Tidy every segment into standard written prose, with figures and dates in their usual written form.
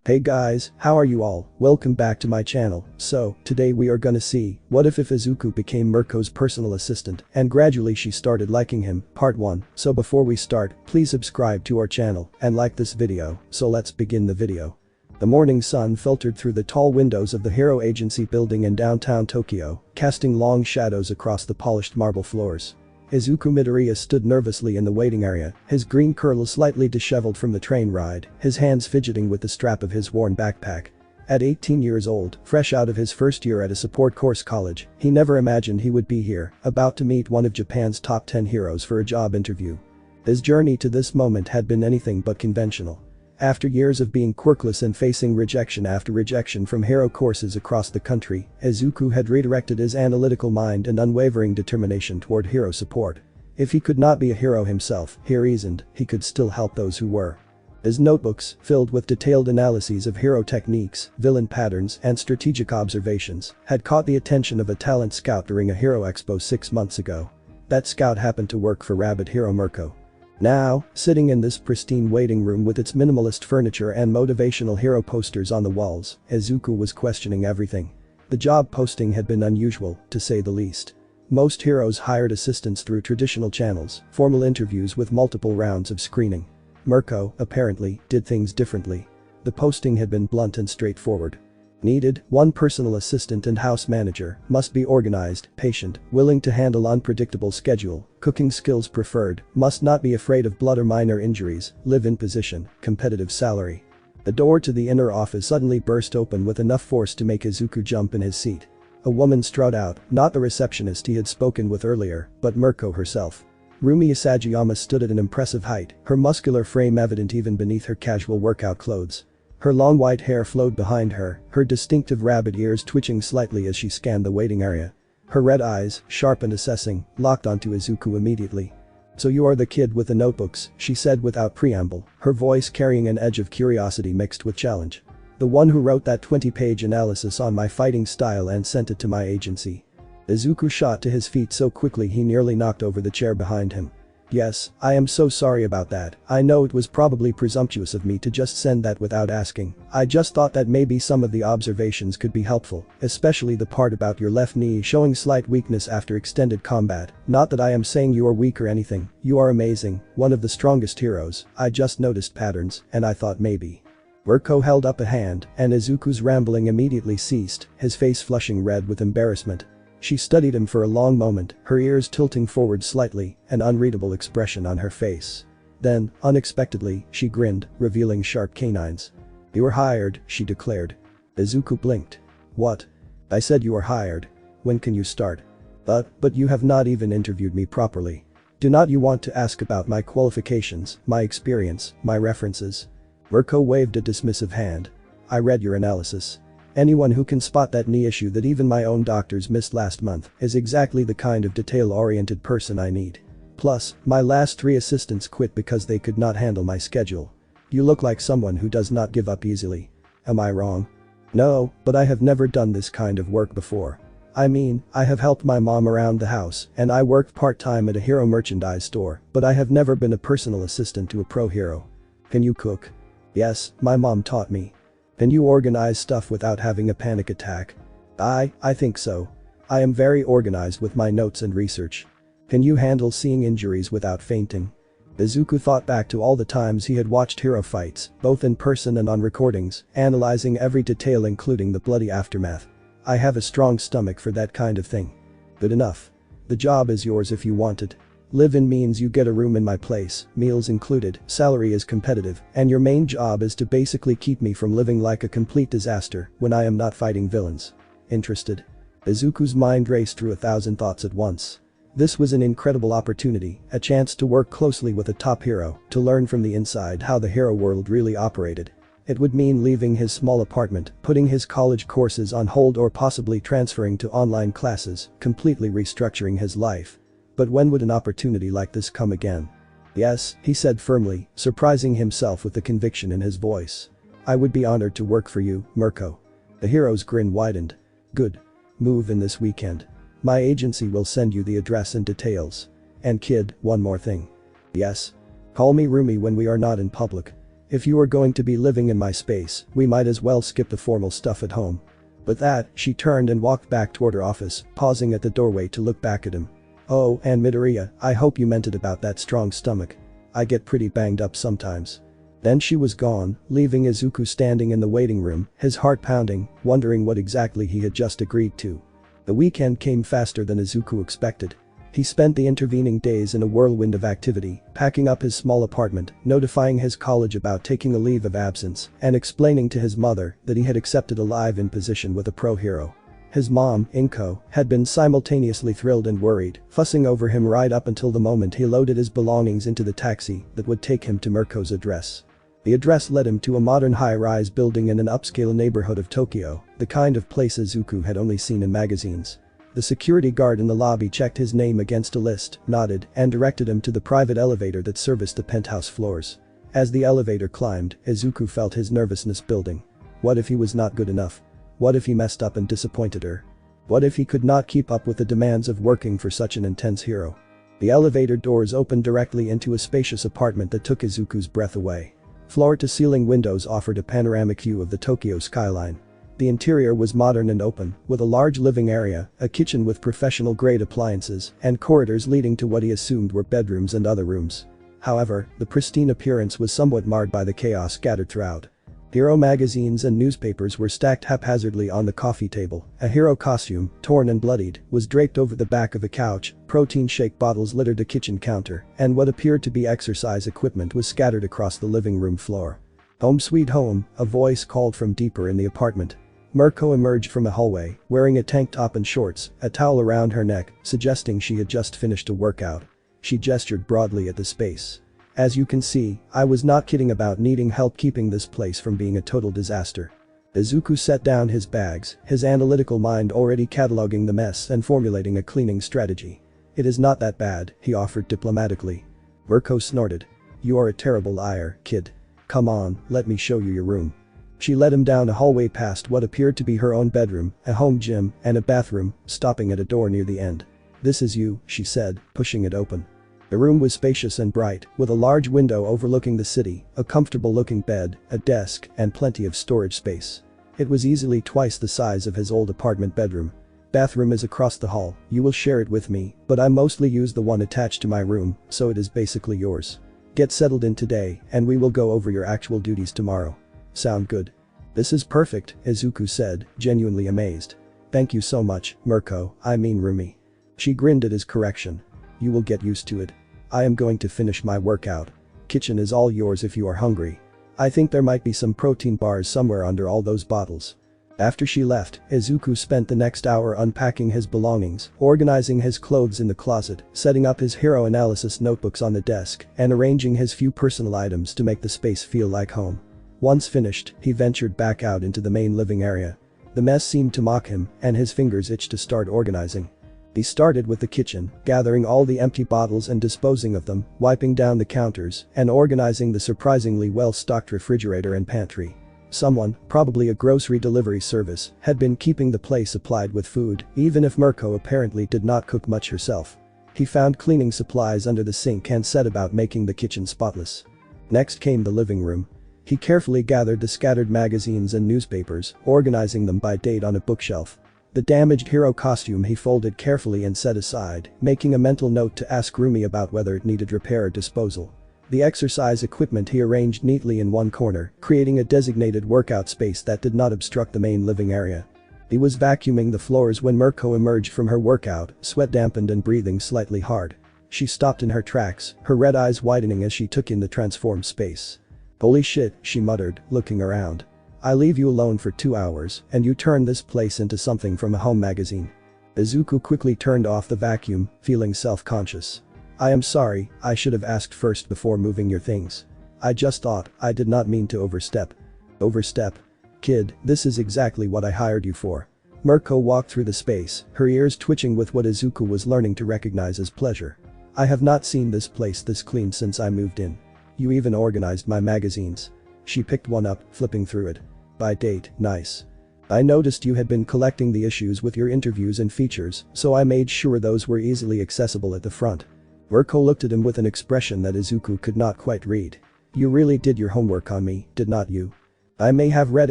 Hey guys, how are you all? Welcome back to my channel. So, today we are gonna see, what if Izuku became Mirko's personal assistant and gradually she started liking him, part 1. So before we start, please subscribe to our channel and like this video, so let's begin the video. The morning sun filtered through the tall windows of the Hero Agency building in downtown Tokyo, casting long shadows across the polished marble floors. Izuku Midoriya stood nervously in the waiting area, his green curls slightly disheveled from the train ride, his hands fidgeting with the strap of his worn backpack. At 18 years old, fresh out of his first year at a support course college, he never imagined he would be here, about to meet one of Japan's top 10 heroes for a job interview. His journey to this moment had been anything but conventional. After years of being quirkless and facing rejection after rejection from hero courses across the country, Izuku had redirected his analytical mind and unwavering determination toward hero support. If he could not be a hero himself, he reasoned, he could still help those who were. His notebooks, filled with detailed analyses of hero techniques, villain patterns, and strategic observations, had caught the attention of a talent scout during a hero expo 6 months ago. That scout happened to work for Rabbit Hero Mirko. Now, sitting in this pristine waiting room with its minimalist furniture and motivational hero posters on the walls, Izuku was questioning everything. The job posting had been unusual, to say the least. Most heroes hired assistants through traditional channels, formal interviews with multiple rounds of screening. Mirko, apparently, did things differently. The posting had been blunt and straightforward. Needed, one personal assistant and house manager, must be organized, patient, willing to handle unpredictable schedule, cooking skills preferred, must not be afraid of blood or minor injuries, live-in position, competitive salary. The door to the inner office suddenly burst open with enough force to make Izuku jump in his seat. A woman strode out, not the receptionist he had spoken with earlier, but Mirko herself. Rumi Isagayama stood at an impressive height, her muscular frame evident even beneath her casual workout clothes. Her long white hair flowed behind her, her distinctive rabbit ears twitching slightly as she scanned the waiting area. Her red eyes, sharp and assessing, locked onto Izuku immediately. "So you are the kid with the notebooks," she said without preamble, her voice carrying an edge of curiosity mixed with challenge. "The one who wrote that 20-page analysis on my fighting style and sent it to my agency." Izuku shot to his feet so quickly he nearly knocked over the chair behind him. "Yes, I am so sorry about that. I know it was probably presumptuous of me to just send that without asking. I just thought that maybe some of the observations could be helpful, especially the part about your left knee showing slight weakness after extended combat. Not that I am saying you are weak or anything, you are amazing, one of the strongest heroes, I just noticed patterns, and I thought maybe." Mirko held up a hand, and Izuku's rambling immediately ceased, his face flushing red with embarrassment. She studied him for a long moment, her ears tilting forward slightly, an unreadable expression on her face. Then, unexpectedly, she grinned, revealing sharp canines. "You were hired," she declared. Izuku blinked. "What? I said you were hired. When can you start?" But you have not even interviewed me properly. Do not you want to ask about my qualifications, my experience, my references?" Mirko waved a dismissive hand. "I read your analysis. Anyone who can spot that knee issue that even my own doctors missed last month is exactly the kind of detail-oriented person I need. Plus, my last 3 assistants quit because they could not handle my schedule. You look like someone who does not give up easily. Am I wrong?" "No, but I have never done this kind of work before. I mean, I have helped my mom around the house and I worked part-time at a hero merchandise store, but I have never been a personal assistant to a pro hero." "Can you cook?" "Yes, my mom taught me." "Can you organize stuff without having a panic attack?" I think so. I am very organized with my notes and research." "Can you handle seeing injuries without fainting?" Izuku thought back to all the times he had watched hero fights, both in person and on recordings, analyzing every detail including the bloody aftermath. "I have a strong stomach for that kind of thing." "Good enough. The job is yours if you want it. Live-in means you get a room in my place, meals included, salary is competitive, and your main job is to basically keep me from living like a complete disaster when I am not fighting villains. Interested?" Izuku's mind raced through 1,000 thoughts at once. This was an incredible opportunity, a chance to work closely with a top hero, to learn from the inside how the hero world really operated. It would mean leaving his small apartment, putting his college courses on hold or possibly transferring to online classes, completely restructuring his life. But when would an opportunity like this come again? "Yes," he said firmly, surprising himself with the conviction in his voice. "I would be honored to work for you, Mirko." The hero's grin widened. "Good. Move in this weekend. My agency will send you the address and details. And kid, one more thing." "Yes?" "Call me Rumi when we are not in public. If you are going to be living in my space, we might as well skip the formal stuff at home." With that, she turned and walked back toward her office, pausing at the doorway to look back at him. "Oh, and Midoriya, I hope you meant it about that strong stomach. I get pretty banged up sometimes." Then she was gone, leaving Izuku standing in the waiting room, his heart pounding, wondering what exactly he had just agreed to. The weekend came faster than Izuku expected. He spent the intervening days in a whirlwind of activity, packing up his small apartment, notifying his college about taking a leave of absence, and explaining to his mother that he had accepted a live-in position with a pro hero. His mom, Inko, had been simultaneously thrilled and worried, fussing over him right up until the moment he loaded his belongings into the taxi that would take him to Mirko's address. The address led him to a modern high-rise building in an upscale neighborhood of Tokyo, the kind of place Izuku had only seen in magazines. The security guard in the lobby checked his name against a list, nodded, and directed him to the private elevator that serviced the penthouse floors. As the elevator climbed, Izuku felt his nervousness building. What if he was not good enough? What if he messed up and disappointed her? What if he could not keep up with the demands of working for such an intense hero? The elevator doors opened directly into a spacious apartment that took Izuku's breath away. Floor-to-ceiling windows offered a panoramic view of the Tokyo skyline. The interior was modern and open, with a large living area, a kitchen with professional-grade appliances, and corridors leading to what he assumed were bedrooms and other rooms. However, the pristine appearance was somewhat marred by the chaos scattered throughout. Hero magazines and newspapers were stacked haphazardly on the coffee table. A hero costume, torn and bloodied, was draped over the back of a couch, protein shake bottles littered the kitchen counter, and what appeared to be exercise equipment was scattered across the living room floor. "Home sweet home," a voice called from deeper in the apartment. Mirko emerged from a hallway, wearing a tank top and shorts, a towel around her neck, suggesting she had just finished a workout. She gestured broadly at the space. "As you can see, I was not kidding about needing help keeping this place from being a total disaster." Izuku set down his bags, his analytical mind already cataloging the mess and formulating a cleaning strategy. "It is not that bad," he offered diplomatically. Mirko snorted. "You are a terrible liar, kid. Come on, let me show you your room." She led him down a hallway past what appeared to be her own bedroom, a home gym, and a bathroom, stopping at a door near the end. "This is you," she said, pushing it open. The room was spacious and bright, with a large window overlooking the city, a comfortable-looking bed, a desk, and plenty of storage space. It was easily twice the size of his old apartment bedroom. "Bathroom is across the hall, you will share it with me, but I mostly use the one attached to my room, so it is basically yours. Get settled in today, and we will go over your actual duties tomorrow. Sound good?" "This is perfect," Izuku said, genuinely amazed. "Thank you so much, Mirko, I mean Rumi." She grinned at his correction. "You will get used to it. I am going to finish my workout. Kitchen is all yours if you are hungry. I think there might be some protein bars somewhere under all those bottles." After she left, Izuku spent the next hour unpacking his belongings, organizing his clothes in the closet, setting up his hero analysis notebooks on the desk, and arranging his few personal items to make the space feel like home. Once finished, he ventured back out into the main living area. The mess seemed to mock him, and his fingers itched to start organizing. He started with the kitchen, gathering all the empty bottles and disposing of them, wiping down the counters, and organizing the surprisingly well-stocked refrigerator and pantry. Someone, probably a grocery delivery service, had been keeping the place supplied with food, even if Mirko apparently did not cook much herself. He found cleaning supplies under the sink and set about making the kitchen spotless. Next came the living room. He carefully gathered the scattered magazines and newspapers, organizing them by date on a bookshelf. The damaged hero costume he folded carefully and set aside, making a mental note to ask Rumi about whether it needed repair or disposal. The exercise equipment he arranged neatly in one corner, creating a designated workout space that did not obstruct the main living area. He was vacuuming the floors when Mirko emerged from her workout, sweat dampened and breathing slightly hard. She stopped in her tracks, her red eyes widening as she took in the transformed space. "Holy shit," she muttered, looking around. "I leave you alone for 2 hours, and you turn this place into something from a home magazine." Izuku quickly turned off the vacuum, feeling self-conscious. "I am sorry, I should have asked first before moving your things. I just thought, I did not mean to overstep." "Overstep? Kid, this is exactly what I hired you for." Mirko walked through the space, her ears twitching with what Izuku was learning to recognize as pleasure. "I have not seen this place this clean since I moved in. You even organized my magazines." She picked one up, flipping through it. "By date, nice. I noticed you had been collecting the issues with your interviews and features, so I made sure those were easily accessible at the front." Mirko looked at him with an expression that Izuku could not quite read. You really did your homework on me, did not you? I may have read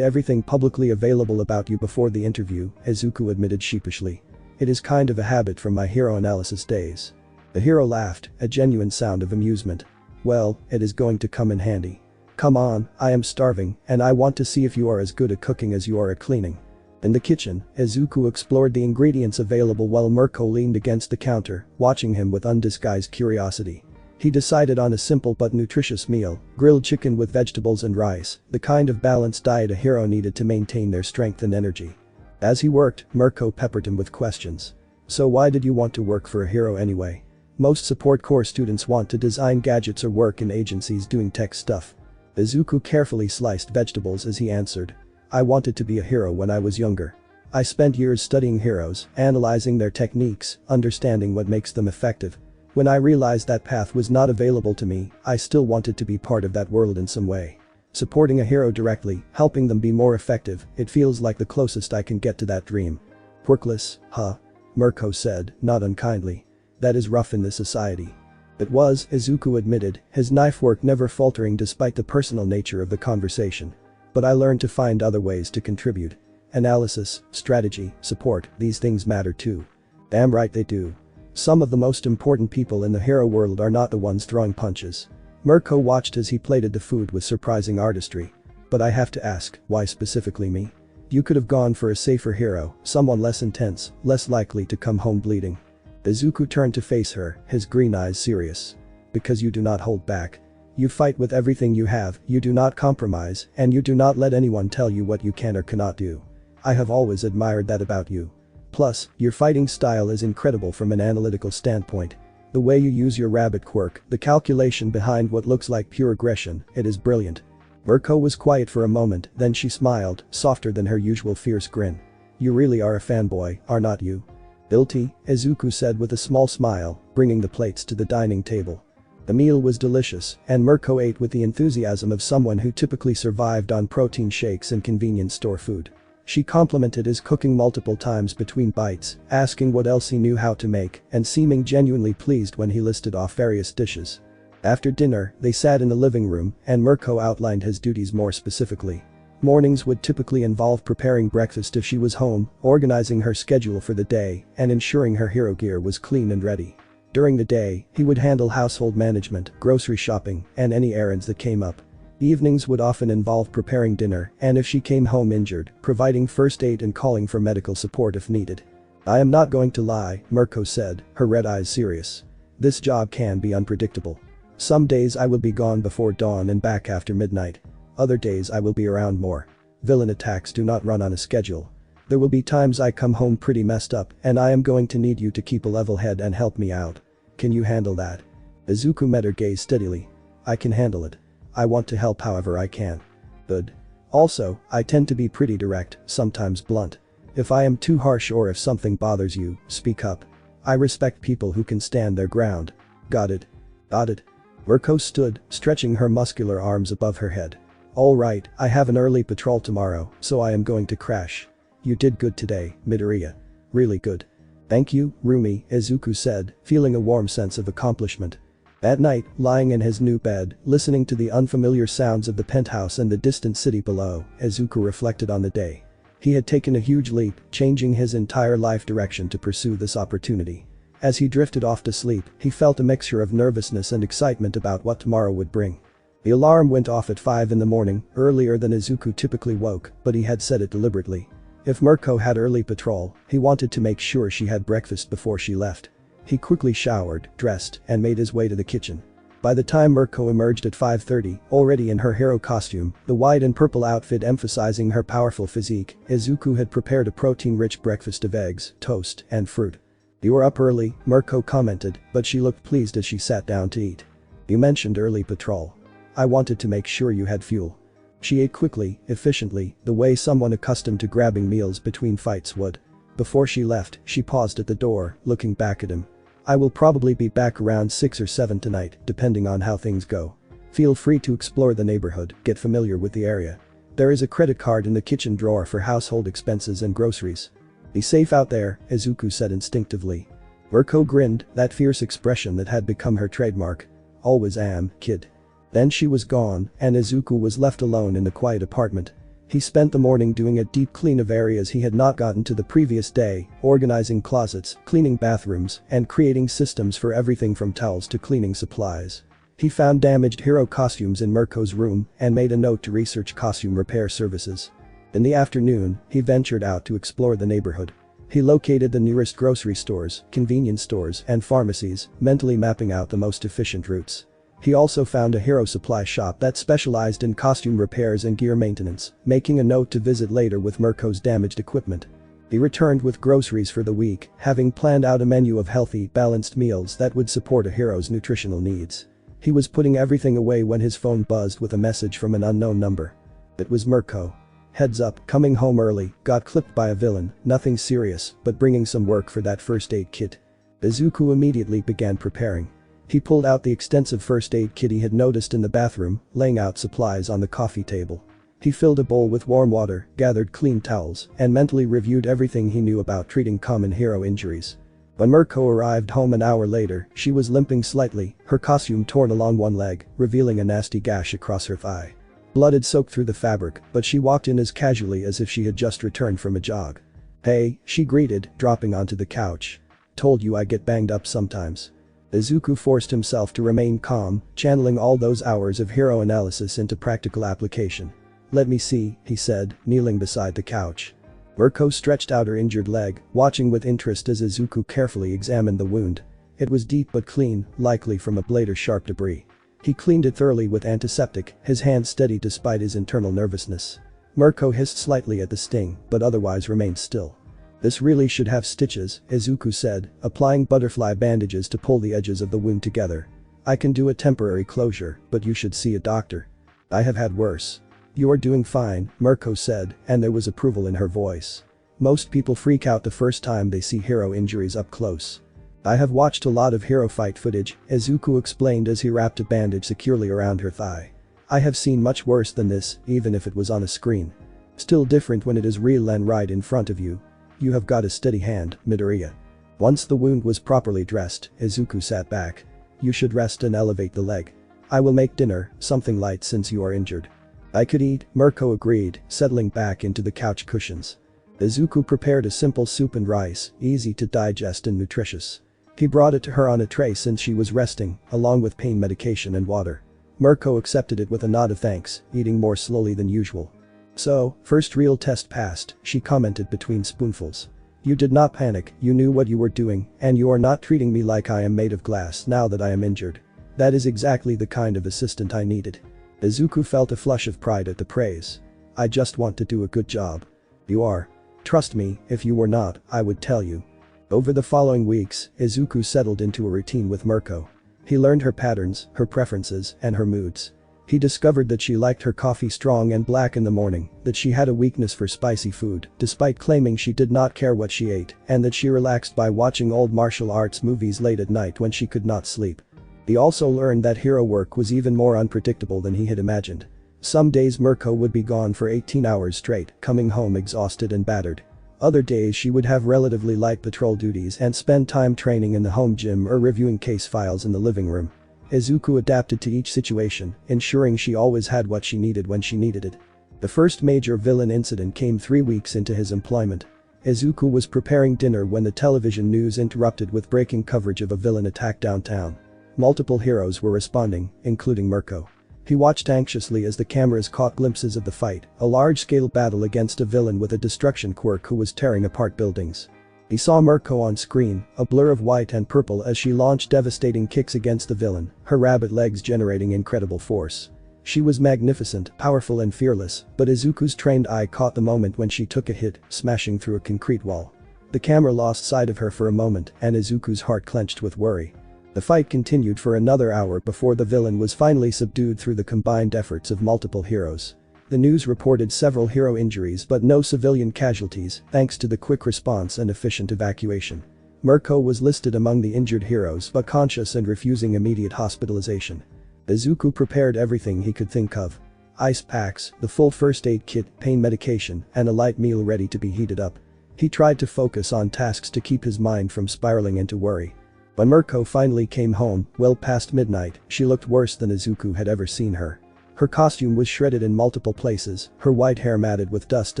everything publicly available about you before the interview, Izuku admitted sheepishly. It is kind of a habit from my hero analysis days. The hero laughed, a genuine sound of amusement. Well, it is going to come in handy. Come on, I am starving, and I want to see if you are as good at cooking as you are at cleaning. In the kitchen, Izuku explored the ingredients available while Mirko leaned against the counter, watching him with undisguised curiosity. He decided on a simple but nutritious meal, grilled chicken with vegetables and rice, the kind of balanced diet a hero needed to maintain their strength and energy. As he worked, Mirko peppered him with questions. So why did you want to work for a hero anyway? Most support corps students want to design gadgets or work in agencies doing tech stuff. Izuku carefully sliced vegetables as he answered. I wanted to be a hero when I was younger. I spent years studying heroes, analyzing their techniques, understanding what makes them effective. When I realized that path was not available to me, I still wanted to be part of that world in some way. Supporting a hero directly, helping them be more effective, it feels like the closest I can get to that dream. Workless, huh? Mirko said, not unkindly. That is rough in this society. It was, Izuku admitted, his knife work never faltering despite the personal nature of the conversation. But I learned to find other ways to contribute. Analysis, strategy, support, these things matter too. Damn right they do. Some of the most important people in the hero world are not the ones throwing punches. Mirko watched as he plated the food with surprising artistry. But I have to ask, why specifically me? You could have gone for a safer hero, someone less intense, less likely to come home bleeding. Izuku turned to face her, his green eyes serious. Because you do not hold back. You fight with everything you have, you do not compromise, and you do not let anyone tell you what you can or cannot do. I have always admired that about you. Plus, your fighting style is incredible from an analytical standpoint. The way you use your rabbit quirk, the calculation behind what looks like pure aggression, it is brilliant. Mirko was quiet for a moment, then she smiled, softer than her usual fierce grin. You really are a fanboy, are not you? Guilty, Izuku said with a small smile, bringing the plates to the dining table. The meal was delicious, and Mirko ate with the enthusiasm of someone who typically survived on protein shakes and convenience store food. She complimented his cooking multiple times between bites, asking what else he knew how to make, and seeming genuinely pleased when he listed off various dishes. After dinner, they sat in the living room, and Mirko outlined his duties more specifically. Mornings would typically involve preparing breakfast if she was home, organizing her schedule for the day, and ensuring her hero gear was clean and ready. During the day, he would handle household management, grocery shopping, and any errands that came up. Evenings would often involve preparing dinner, and if she came home injured, providing first aid and calling for medical support if needed. I am not going to lie, Mirko said, her red eyes serious. This job can be unpredictable. Some days I will be gone before dawn and back after midnight. Other days I will be around more. Villain attacks do not run on a schedule. There will be times I come home pretty messed up, and I am going to need you to keep a level head and help me out. Can you handle that? Izuku met her gaze steadily. I can handle it. I want to help however I can. Good. Also, I tend to be pretty direct, sometimes blunt. If I am too harsh or if something bothers you, speak up. I respect people who can stand their ground. Got it? Got it. Mirko stood, stretching her muscular arms above her head. All right, I have an early patrol tomorrow, so I am going to crash. You did good today, Midoriya. Really good. Thank you, Rumi, Izuku said, feeling a warm sense of accomplishment. That night, lying in his new bed, listening to the unfamiliar sounds of the penthouse and the distant city below, Izuku reflected on the day. He had taken a huge leap, changing his entire life direction to pursue this opportunity. As he drifted off to sleep, he felt a mixture of nervousness and excitement about what tomorrow would bring. The alarm went off at 5 in the morning, earlier than Izuku typically woke, but he had set it deliberately. If Mirko had early patrol, he wanted to make sure she had breakfast before she left. He quickly showered, dressed, and made his way to the kitchen. By the time Mirko emerged at 5:30, already in her hero costume, the white and purple outfit emphasizing her powerful physique, Izuku had prepared a protein-rich breakfast of eggs, toast, and fruit. You were up early, Mirko commented, but she looked pleased as she sat down to eat. You mentioned early patrol. I wanted to make sure you had fuel. She ate quickly, efficiently, the way someone accustomed to grabbing meals between fights would. Before she left, she paused at the door, looking back at him. I will probably be back around 6 or 7 tonight, depending on how things go. Feel free to explore the neighborhood, get familiar with the area. There is a credit card in the kitchen drawer for household expenses and groceries. Be safe out there, Izuku said instinctively. Mirko grinned, that fierce expression that had become her trademark. Always am, kid. Then she was gone, and Izuku was left alone in the quiet apartment. He spent the morning doing a deep clean of areas he had not gotten to the previous day, organizing closets, cleaning bathrooms, and creating systems for everything from towels to cleaning supplies. He found damaged hero costumes in Mirko's room and made a note to research costume repair services. In the afternoon, he ventured out to explore the neighborhood. He located the nearest grocery stores, convenience stores, and pharmacies, mentally mapping out the most efficient routes. He also found a hero supply shop that specialized in costume repairs and gear maintenance, making a note to visit later with Mirko's damaged equipment. He returned with groceries for the week, having planned out a menu of healthy, balanced meals that would support a hero's nutritional needs. He was putting everything away when his phone buzzed with a message from an unknown number. It was Mirko. Heads up, coming home early, got clipped by a villain, nothing serious, but bringing some work for that first aid kit. Izuku immediately began preparing. He pulled out the extensive first aid kit he had noticed in the bathroom, laying out supplies on the coffee table. He filled a bowl with warm water, gathered clean towels, and mentally reviewed everything he knew about treating common hero injuries. When Mirko arrived home an hour later, she was limping slightly, her costume torn along one leg, revealing a nasty gash across her thigh. Blood had soaked through the fabric, but she walked in as casually as if she had just returned from a jog. "Hey," she greeted, dropping onto the couch. "Told you I get banged up sometimes." Izuku forced himself to remain calm, channeling all those hours of hero analysis into practical application. "Let me see," he said, kneeling beside the couch. Mirko stretched out her injured leg, watching with interest as Izuku carefully examined the wound. It was deep but clean, likely from a blade or sharp debris. He cleaned it thoroughly with antiseptic, his hand steady despite his internal nervousness. Mirko hissed slightly at the sting, but otherwise remained still. "This really should have stitches," Izuku said, applying butterfly bandages to pull the edges of the wound together. "I can do a temporary closure, but you should see a doctor. I have had worse." "You are doing fine," Mirko said, and there was approval in her voice. "Most people freak out the first time they see hero injuries up close. I have watched a lot of hero fight footage," Izuku explained as he wrapped a bandage securely around her thigh. "I have seen much worse than this, even if it was on a screen. Still different when it is real and right in front of you. You have got a steady hand, Midoriya." Once the wound was properly dressed, Izuku sat back. "You should rest and elevate the leg. I will make dinner, something light since you are injured." "I could eat," Mirko agreed, settling back into the couch cushions. Izuku prepared a simple soup and rice, easy to digest and nutritious. He brought it to her on a tray since she was resting, along with pain medication and water. Mirko accepted it with a nod of thanks, eating more slowly than usual. "So, first real test passed," she commented between spoonfuls. "You did not panic, you knew what you were doing, and you are not treating me like I am made of glass now that I am injured. That is exactly the kind of assistant I needed." Izuku felt a flush of pride at the praise. "I just want to do a good job." "You are. Trust me, if you were not, I would tell you." Over the following weeks, Izuku settled into a routine with Mirko. He learned her patterns, her preferences, and her moods. He discovered that she liked her coffee strong and black in the morning, that she had a weakness for spicy food, despite claiming she did not care what she ate, and that she relaxed by watching old martial arts movies late at night when she could not sleep. He also learned that hero work was even more unpredictable than he had imagined. Some days Mirko would be gone for 18 hours straight, coming home exhausted and battered. Other days she would have relatively light patrol duties and spend time training in the home gym or reviewing case files in the living room. Izuku adapted to each situation, ensuring she always had what she needed when she needed it. The first major villain incident came 3 weeks into his employment. Izuku was preparing dinner when the television news interrupted with breaking coverage of a villain attack downtown. Multiple heroes were responding, including Mirko. He watched anxiously as the cameras caught glimpses of the fight, a large-scale battle against a villain with a destruction quirk who was tearing apart buildings. He saw Mirko on screen, a blur of white and purple as she launched devastating kicks against the villain, her rabbit legs generating incredible force. She was magnificent, powerful and fearless, but Izuku's trained eye caught the moment when she took a hit, smashing through a concrete wall. The camera lost sight of her for a moment and Izuku's heart clenched with worry. The fight continued for another hour before the villain was finally subdued through the combined efforts of multiple heroes. The news reported several hero injuries but no civilian casualties, thanks to the quick response and efficient evacuation. Mirko was listed among the injured heroes but conscious and refusing immediate hospitalization. Izuku prepared everything he could think of. Ice packs, the full first aid kit, pain medication, and a light meal ready to be heated up. He tried to focus on tasks to keep his mind from spiraling into worry. When Mirko finally came home, well past midnight, she looked worse than Izuku had ever seen her. Her costume was shredded in multiple places, her white hair matted with dust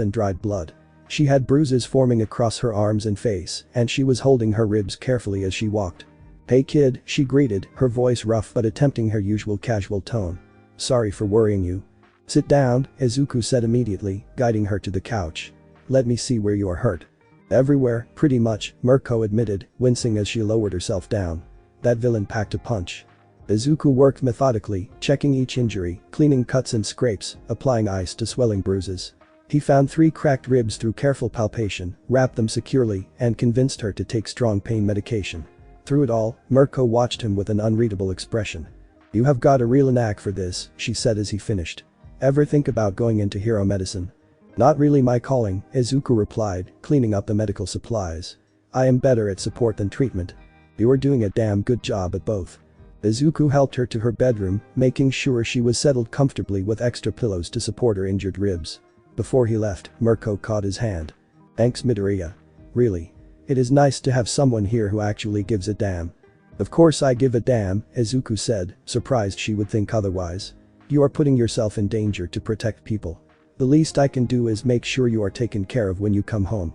and dried blood. She had bruises forming across her arms and face, and she was holding her ribs carefully as she walked. "Hey kid," she greeted, her voice rough but attempting her usual casual tone. "Sorry for worrying you." "Sit down," Izuku said immediately, guiding her to the couch. "Let me see where you are hurt." "Everywhere, pretty much," Mirko admitted, wincing as she lowered herself down. That villain packed a punch. Izuku worked methodically, checking each injury, cleaning cuts and scrapes, applying ice to swelling bruises. He found 3 cracked ribs through careful palpation, wrapped them securely, and convinced her to take strong pain medication. Through it all, Mirko watched him with an unreadable expression. "You have got a real knack for this," she said as he finished. "Ever think about going into hero medicine?" "Not really my calling," Izuku replied, cleaning up the medical supplies. "I am better at support than treatment." "You are doing a damn good job at both." Izuku helped her to her bedroom, making sure she was settled comfortably with extra pillows to support her injured ribs. Before he left, Mirko caught his hand. "Thanks Midoriya. Really. It is nice to have someone here who actually gives a damn." "Of course I give a damn," Izuku said, surprised she would think otherwise. "You are putting yourself in danger to protect people. The least I can do is make sure you are taken care of when you come home."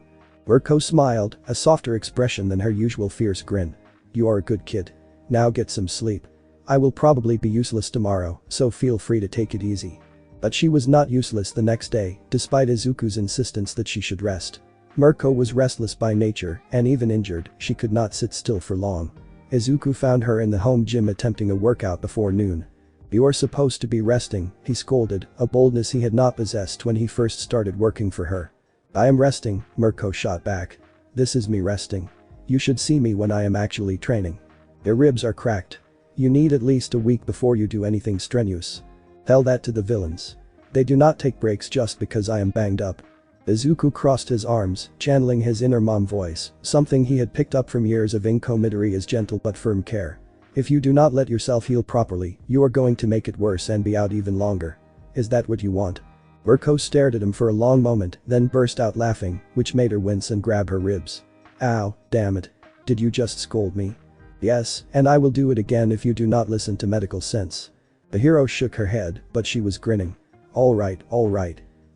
Mirko smiled, a softer expression than her usual fierce grin. "You are a good kid. Now get some sleep. I will probably be useless tomorrow, so feel free to take it easy." But she was not useless the next day, despite Izuku's insistence that she should rest. Mirko was restless by nature, and even injured, she could not sit still for long. Izuku found her in the home gym attempting a workout before noon. "You are supposed to be resting," he scolded, a boldness he had not possessed when he first started working for her. "I am resting," Mirko shot back. "This is me resting. You should see me when I am actually training. Your ribs are cracked. You need at least a week before you do anything strenuous." Tell that to the villains. They do not take breaks just because I am banged up. Izuku crossed his arms, channeling his inner mom voice, something he had picked up from years of Inko Midoriya's gentle but firm care. "If you do not let yourself heal properly, you are going to make it worse and be out even longer. Is that what you want?" Mirko stared at him for a long moment, then burst out laughing, which made her wince and grab her ribs. "Ow, damn it. Did you just scold me?" "Yes, and I will do it again if you do not listen to medical sense." The hero shook her head, but she was grinning. All right.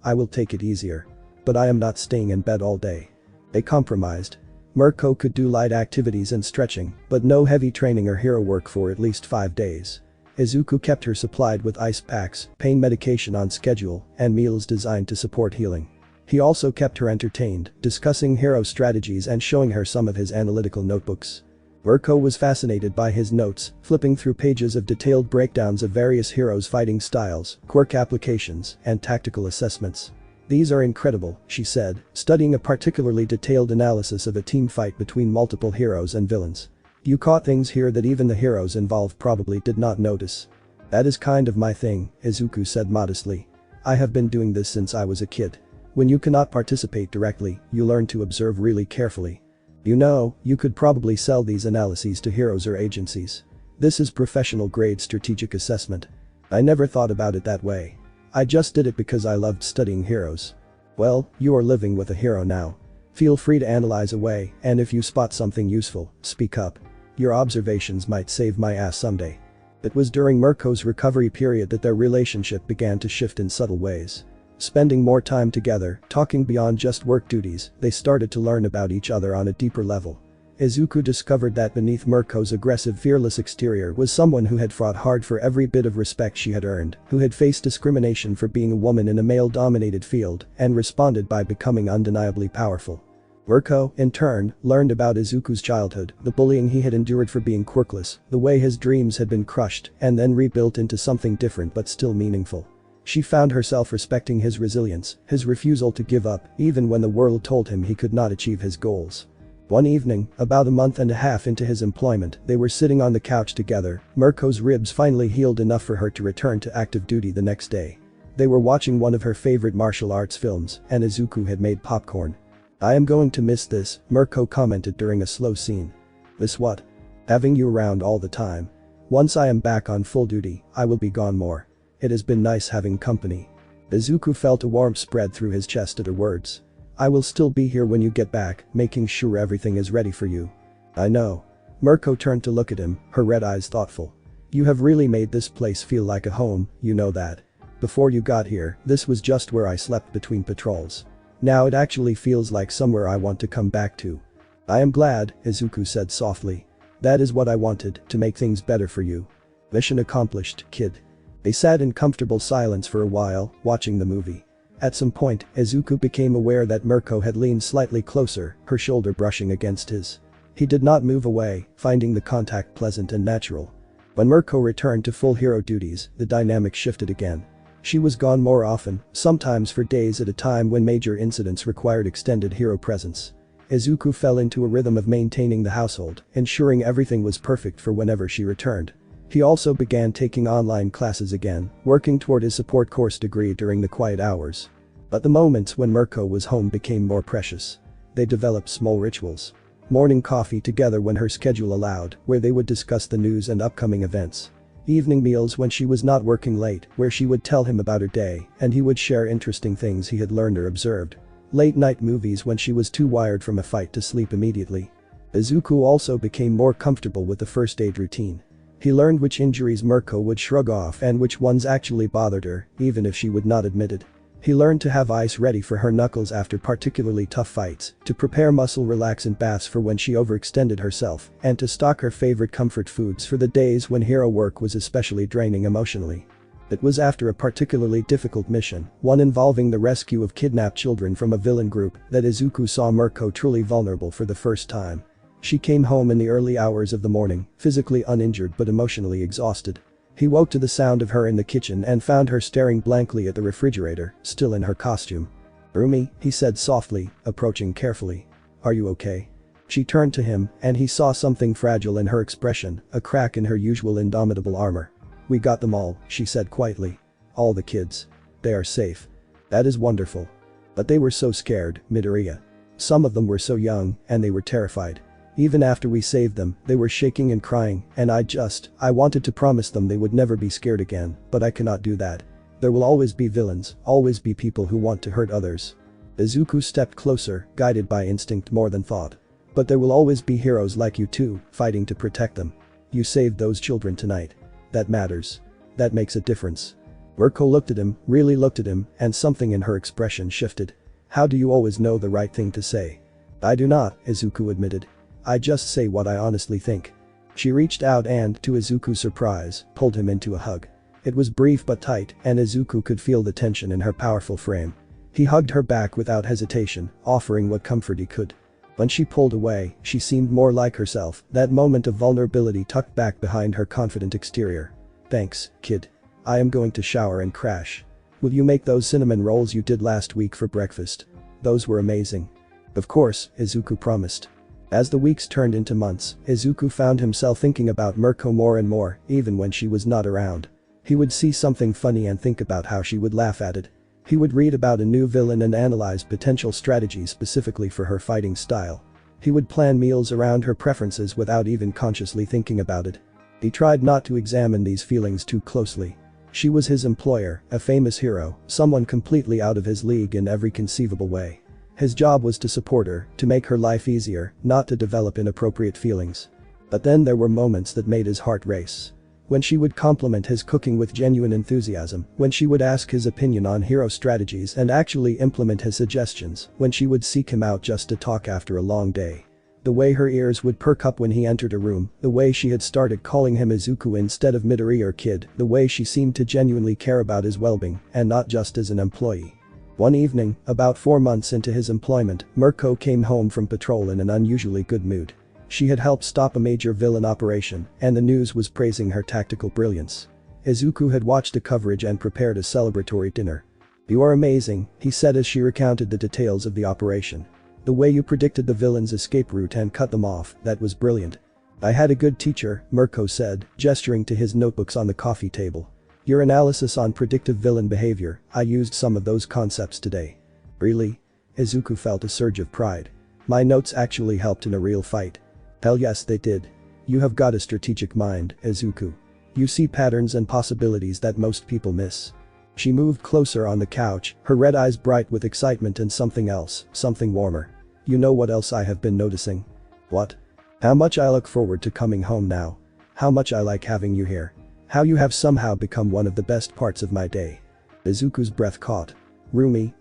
I will take it easier. But I am not staying in bed all day." They compromised. Mirko could do light activities and stretching, but no heavy training or hero work for at least 5 days. Izuku kept her supplied with ice packs, pain medication on schedule, and meals designed to support healing. He also kept her entertained, discussing hero strategies and showing her some of his analytical notebooks. Mirko was fascinated by his notes, flipping through pages of detailed breakdowns of various heroes' fighting styles, quirk applications, and tactical assessments. "These are incredible," she said, studying a particularly detailed analysis of a team fight between multiple heroes and villains. "You caught things here that even the heroes involved probably did not notice." "That is kind of my thing," Izuku said modestly. "I have been doing this since I was a kid. When you cannot participate directly, you learn to observe really carefully. You know, you could probably sell these analyses to heroes or agencies. This is professional grade strategic assessment." "I never thought about it that way. I just did it because I loved studying heroes." "Well, you are living with a hero now. Feel free to analyze away, and if you spot something useful, speak up. Your observations might save my ass someday." It was during Mirko's recovery period that their relationship began to shift in subtle ways. Spending more time together, talking beyond just work duties, they started to learn about each other on a deeper level. Izuku discovered that beneath Mirko's aggressive, fearless exterior was someone who had fought hard for every bit of respect she had earned, who had faced discrimination for being a woman in a male-dominated field, and responded by becoming undeniably powerful. Mirko, in turn, learned about Izuku's childhood, the bullying he had endured for being quirkless, the way his dreams had been crushed and then rebuilt into something different but still meaningful. She found herself respecting his resilience, his refusal to give up, even when the world told him he could not achieve his goals. One evening, about a month and a half into his employment, they were sitting on the couch together. Mirko's ribs finally healed enough for her to return to active duty the next day. They were watching one of her favorite martial arts films, and Izuku had made popcorn. "I am going to miss this," Mirko commented during a slow scene. "Miss what?" "Having you around all the time. Once I am back on full duty, I will be gone more. It has been nice having company." Izuku felt a warmth spread through his chest at her words. "I will still be here when you get back, making sure everything is ready for you." "I know." Mirko turned to look at him, her red eyes thoughtful. You have really made this place feel like a home, you know that. Before you got here, this was just where I slept between patrols. Now it actually feels like somewhere I want to come back to. I am glad, Izuku said softly. That is what I wanted, to make things better for you. Mission accomplished, kid. They sat in comfortable silence for a while, watching the movie. At some point, Izuku became aware that Mirko had leaned slightly closer, her shoulder brushing against his. He did not move away, finding the contact pleasant and natural. When Mirko returned to full hero duties, the dynamic shifted again. She was gone more often, sometimes for days at a time when major incidents required extended hero presence. Izuku fell into a rhythm of maintaining the household, ensuring everything was perfect for whenever she returned. He also began taking online classes again, working toward his support course degree during the quiet hours. But the moments when Mirko was home became more precious. They developed small rituals. Morning coffee together when her schedule allowed, where they would discuss the news and upcoming events. Evening meals when she was not working late, where she would tell him about her day, and he would share interesting things he had learned or observed. Late night movies when she was too wired from a fight to sleep immediately. Izuku also became more comfortable with the first aid routine. He learned which injuries Mirko would shrug off and which ones actually bothered her, even if she would not admit it. He learned to have ice ready for her knuckles after particularly tough fights, to prepare muscle relaxant baths for when she overextended herself, and to stock her favorite comfort foods for the days when hero work was especially draining emotionally. It was after a particularly difficult mission, one involving the rescue of kidnapped children from a villain group, that Izuku saw Mirko truly vulnerable for the first time. She came home in the early hours of the morning, physically uninjured but emotionally exhausted. He woke to the sound of her in the kitchen and found her staring blankly at the refrigerator, still in her costume. "Rumi," he said softly, approaching carefully. "Are you okay?" She turned to him, and he saw something fragile in her expression, a crack in her usual indomitable armor. "We got them all," she said quietly. "All the kids. They are safe." "That is wonderful." But they were so scared, Midoriya. Some of them were so young, and they were terrified. Even after we saved them, they were shaking and crying, and I wanted to promise them they would never be scared again, but I cannot do that. There will always be villains, always be people who want to hurt others. Izuku stepped closer, guided by instinct more than thought. But there will always be heroes like you too, fighting to protect them. You saved those children tonight. That matters. That makes a difference. Mirko looked at him, really looked at him, and something in her expression shifted. How do you always know the right thing to say? I do not, Izuku admitted. I just say what I honestly think. She reached out and, to Izuku's surprise, pulled him into a hug. It was brief but tight, and Izuku could feel the tension in her powerful frame. He hugged her back without hesitation, offering what comfort he could. When she pulled away, she seemed more like herself, that moment of vulnerability tucked back behind her confident exterior. "Thanks, kid. I am going to shower and crash. Will you make those cinnamon rolls you did last week for breakfast? Those were amazing." "Of course," Izuku promised. As the weeks turned into months, Izuku found himself thinking about Mirko more and more, even when she was not around. He would see something funny and think about how she would laugh at it. He would read about a new villain and analyze potential strategies specifically for her fighting style. He would plan meals around her preferences without even consciously thinking about it. He tried not to examine these feelings too closely. She was his employer, a famous hero, someone completely out of his league in every conceivable way. His job was to support her, to make her life easier, not to develop inappropriate feelings. But then there were moments that made his heart race. When she would compliment his cooking with genuine enthusiasm, when she would ask his opinion on hero strategies and actually implement his suggestions, when she would seek him out just to talk after a long day. The way her ears would perk up when he entered a room, the way she had started calling him Izuku instead of Midori or kid, the way she seemed to genuinely care about his well-being, and not just as an employee. One evening, about 4 months into his employment, Mirko came home from patrol in an unusually good mood. She had helped stop a major villain operation, and the news was praising her tactical brilliance. Izuku had watched the coverage and prepared a celebratory dinner. "You are amazing," he said as she recounted the details of the operation. "The way you predicted the villain's escape route and cut them off, that was brilliant." "I had a good teacher," Mirko said, gesturing to his notebooks on the coffee table. "Your analysis on predictive villain behavior, I used some of those concepts today." "Really?" Izuku felt a surge of pride. "My notes actually helped in a real fight." "Hell yes they did. You have got a strategic mind, Izuku. You see patterns and possibilities that most people miss." She moved closer on the couch, her red eyes bright with excitement and something else, something warmer. "You know what else I have been noticing?" "What?" How much I look forward to coming home now. How much I like having you here. How you have somehow become one of the best parts of my day." Izuku's breath caught. "Rumi,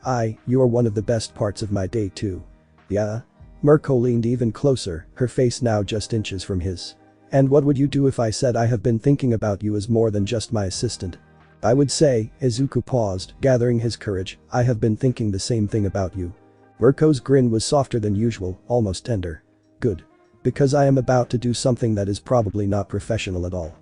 you are one of the best parts of my day too." "Yeah?" Mirko leaned even closer, her face now just inches from his. "And what would you do if I said I have been thinking about you as more than just my assistant?" "I would say," Izuku paused, gathering his courage, "I have been thinking the same thing about you." Mirko's grin was softer than usual, almost tender. "Good. Because I am about to do something that is probably not professional at all."